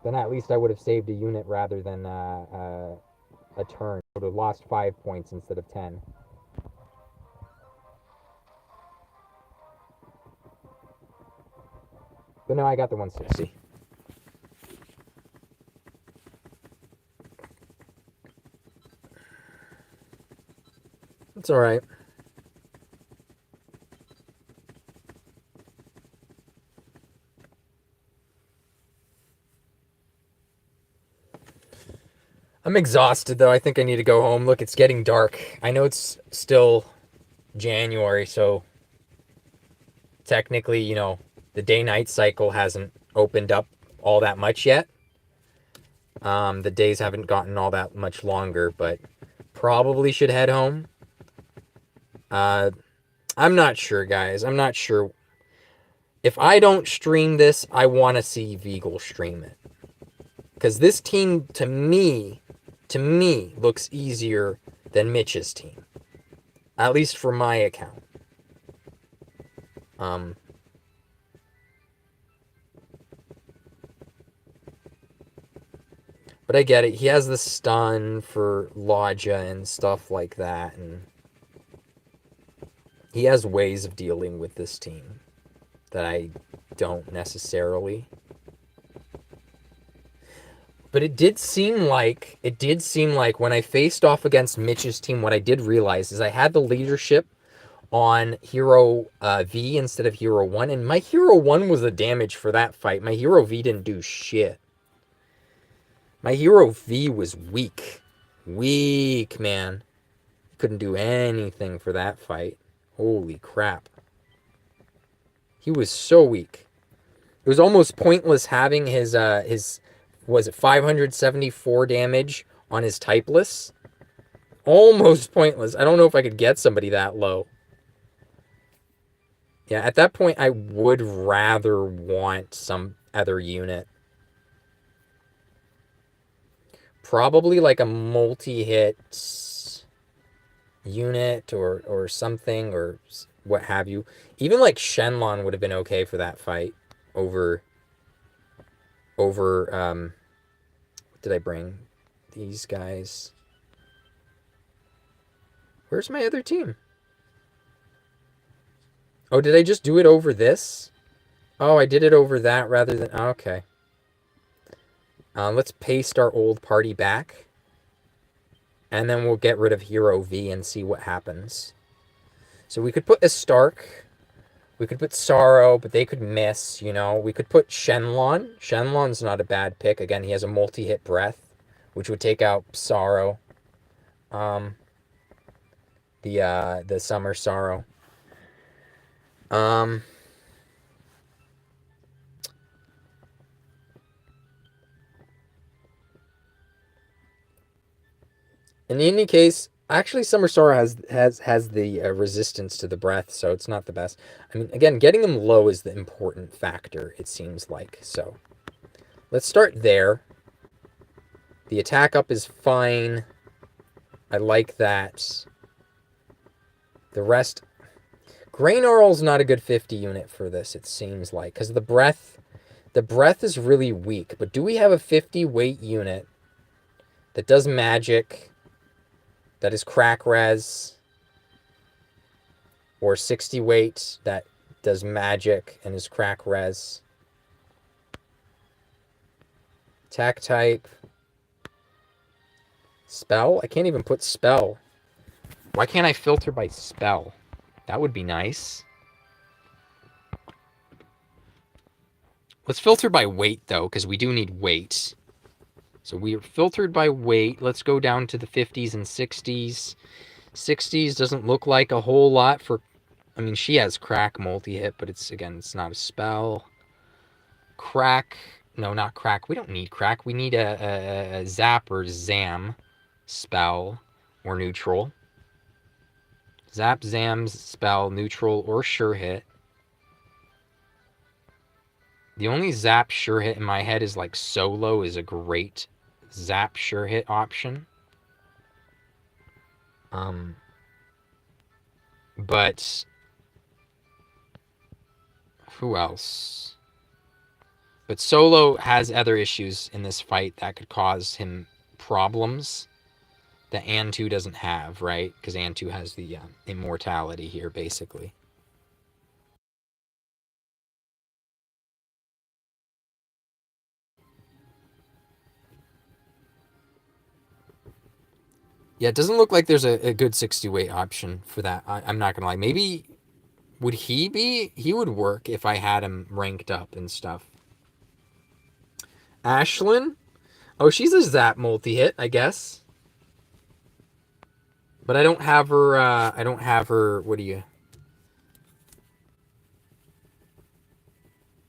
Then at least I would have saved a unit rather than a turn. I would have lost 5 points instead of 10. But no, I got the 160. It's alright. I'm exhausted, though. I think I need to go home. Look, it's getting dark. I know it's still January, so technically, you know, the day-night cycle hasn't opened up all that much yet. The days haven't gotten all that much longer, but probably should head home. I'm not sure, guys. I'm not sure. If I don't stream this, I want to see Viegel stream it. Because this team, to me, looks easier than Mitch's team. At least for my account. But I get it. He has the stun for Lodja and stuff like that. And he has ways of dealing with this team that I don't necessarily. But it did seem like when I faced off against Mitch's team, what I did realize is I had the leadership on Hero V instead of Hero 1, and my Hero 1 was the damage for that fight. My Hero V didn't do shit. My Hero V was weak. Weak, man. Couldn't do anything for that fight. Holy crap. He was so weak. It was almost pointless having his was it 574 damage on his typeless? Almost pointless. I don't know if I could get somebody that low. Yeah, at that point, I would rather want some other unit. Probably like a multi-hit unit or something or what have you. Even like Shenlong would have been okay for that fight over what did I bring? These guys. Where's my other team? Oh, did I just do it over this? Oh, I did it over that rather than... Okay. Let's paste our old party back. And then we'll get rid of Hero V and see what happens. So we could put a Stark. We could put Sorrow, but they could miss, you know. We could put Shenlong. Shenlong's not a bad pick. Again, he has a multi-hit breath, which would take out Sorrow. The Summer Sorrow. In any case, actually, Summer Sorrow has the resistance to the breath, so it's not the best. I mean, again, getting him low is the important factor, it seems like. So, let's start there. The attack up is fine. I like that. The rest... Graynarl's not a good 50 unit for this, it seems like, because the breath is really weak. But do we have a 50 weight unit that does magic, that is crack res, or 60 weight that does magic and is crack res? Attack type. Spell? I can't even put spell. Why can't I filter by spell? That would be nice. Let's filter by weight, though, because we do need weight. So we are filtered by weight. Let's go down to the 50s and 60s. 60s doesn't look like a whole lot for... I mean, she has crack multi-hit, but it's, again, it's not a spell. Crack. No, not crack. We don't need crack. We need a zap or zam spell or neutral. Zap, Zam, spell, neutral, or sure hit. The only zap sure hit in my head is like Solo is a great zap sure hit option. But who else? But Solo has other issues in this fight that could cause him problems that Antu doesn't have, right? Because Antu has the immortality here, basically. Yeah, it doesn't look like there's a good 60 weight option for that. I'm not gonna lie. Maybe would he be? He would work if I had him ranked up and stuff. Ashlyn? Oh, she's a Zap multi-hit, I guess. But I don't have her, what do you...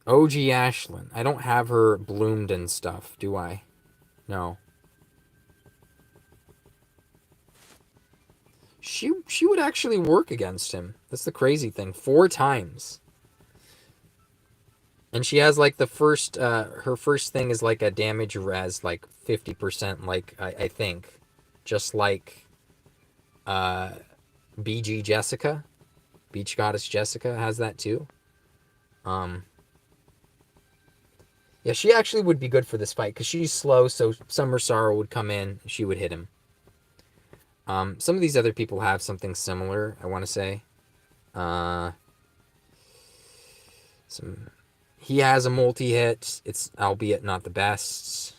OG Ashlyn. I don't have her bloomed and stuff, do I? No. She would actually work against him. That's the crazy thing. 4 times. And she has like the first, her first thing is like a damage res, like 50%, like, I think. Just like, BG Jessica. Beach Goddess Jessica has that too. Yeah, she actually would be good for this fight because she's slow, so Summer Sorrow would come in, she would hit him. Some of these other people have something similar, I want to say. He has a multi-hit. It's albeit not the best.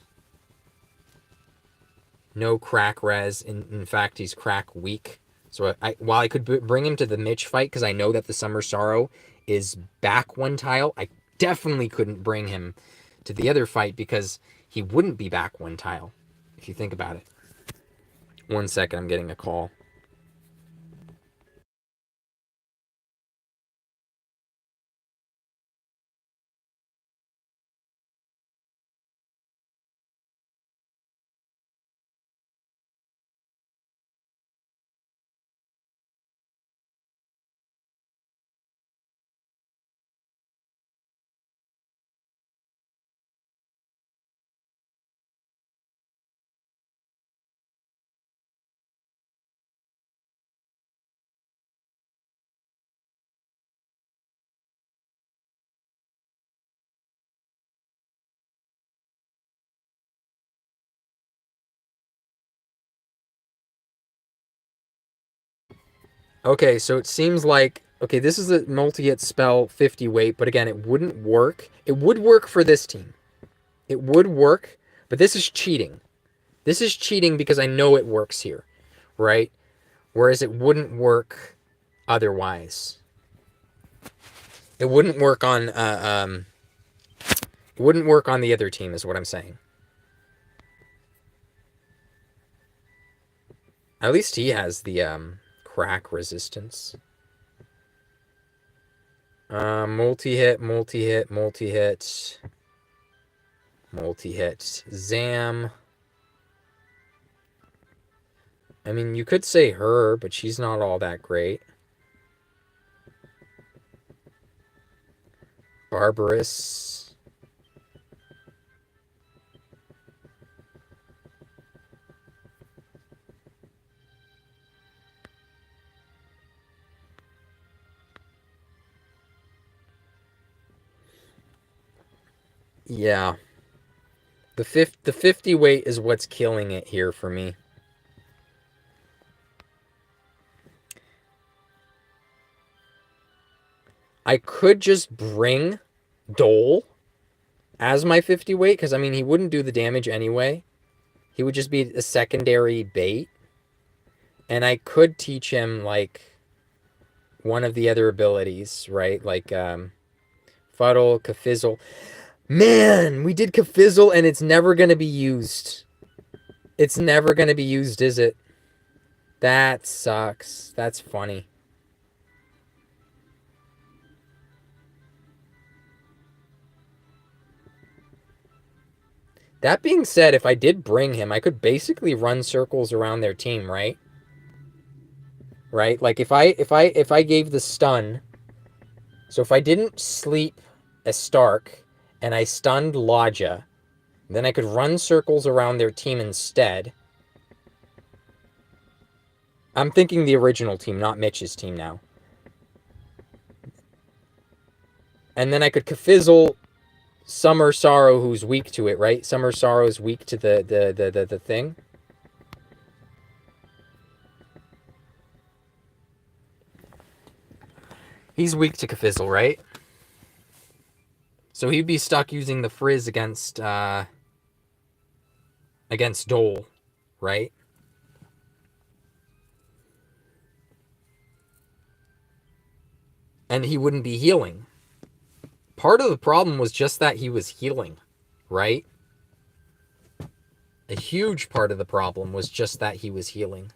No crack res. In fact, he's crack weak. So while I could bring him to the Mitch fight because I know that the Summer Sorrow is back 1 tile, I definitely couldn't bring him to the other fight because he wouldn't be back 1 tile, if you think about it. 1 second, I'm getting a call. Okay, so it seems like, okay, this is a multi-hit spell, 50 weight, but again, it wouldn't work. It would work for this team. It would work, but this is cheating. This is cheating because I know it works here, right? Whereas it wouldn't work otherwise. It wouldn't work on, it wouldn't work on the other team, is what I'm saying. At least he has the, crack resistance. Multi-hit, multi-hit, multi-hit. Multi-hit. Zam. I mean, you could say her, but she's not all that great. Barbarous. Yeah. The 50 weight is what's killing it here for me. I could just bring Dole as my 50 weight, because, I mean, he wouldn't do the damage anyway. He would just be a secondary bait. And I could teach him, like, one of the other abilities, right? Like, Fuddle, Kafizzle. Man, we did Kafizzle, and it's never going to be used. It's never going to be used, is it? That sucks. That's funny. That being said, if I did bring him, I could basically run circles around their team, right? Right? Like if I gave the stun, so if I didn't sleep a Stark and I stunned Lodja, then I could run circles around their team instead. I'm thinking the original team, not Mitch's team now. And then I could Kafizzle Summer Sorrow, who's weak to it, right? Summer Sorrow is weak to the thing. He's weak to Kafizzle, right? So he'd be stuck using the Frizz against Dole, right? And he wouldn't be healing. Part of the problem was just that he was healing, right? A huge part of the problem was just that he was healing.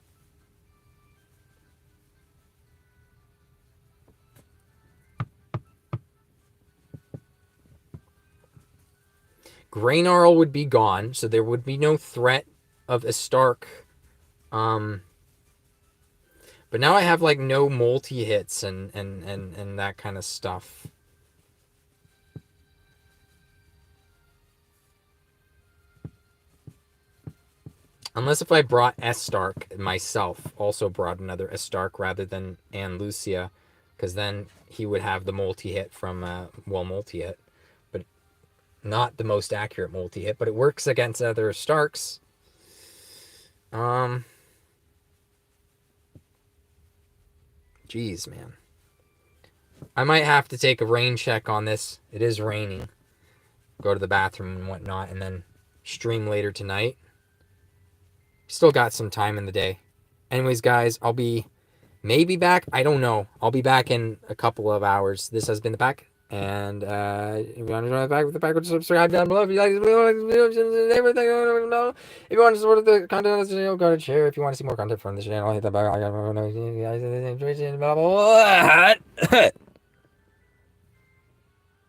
Graynarl would be gone, so there would be no threat of a Stark. But now I have like no multi-hits and that kind of stuff. Unless if I brought S Stark myself, also brought another S Stark rather than Ann Lucia, because then he would have the multi-hit from, multi-hit. But not the most accurate multi-hit, but it works against other Starks. Jeez, man. I might have to take a rain check on this. It is raining. Go to the bathroom and whatnot, and then stream later tonight. Still got some time in the day. Anyways, guys, I'll be maybe back. I don't know. I'll be back in a couple of hours. This has been the pack. And if you want to join the pack with the pack, subscribe down below. If you like this video, everything, if you want to support the content of this channel, go ahead and share. If you want to see more content from this channel, hit the bell. I got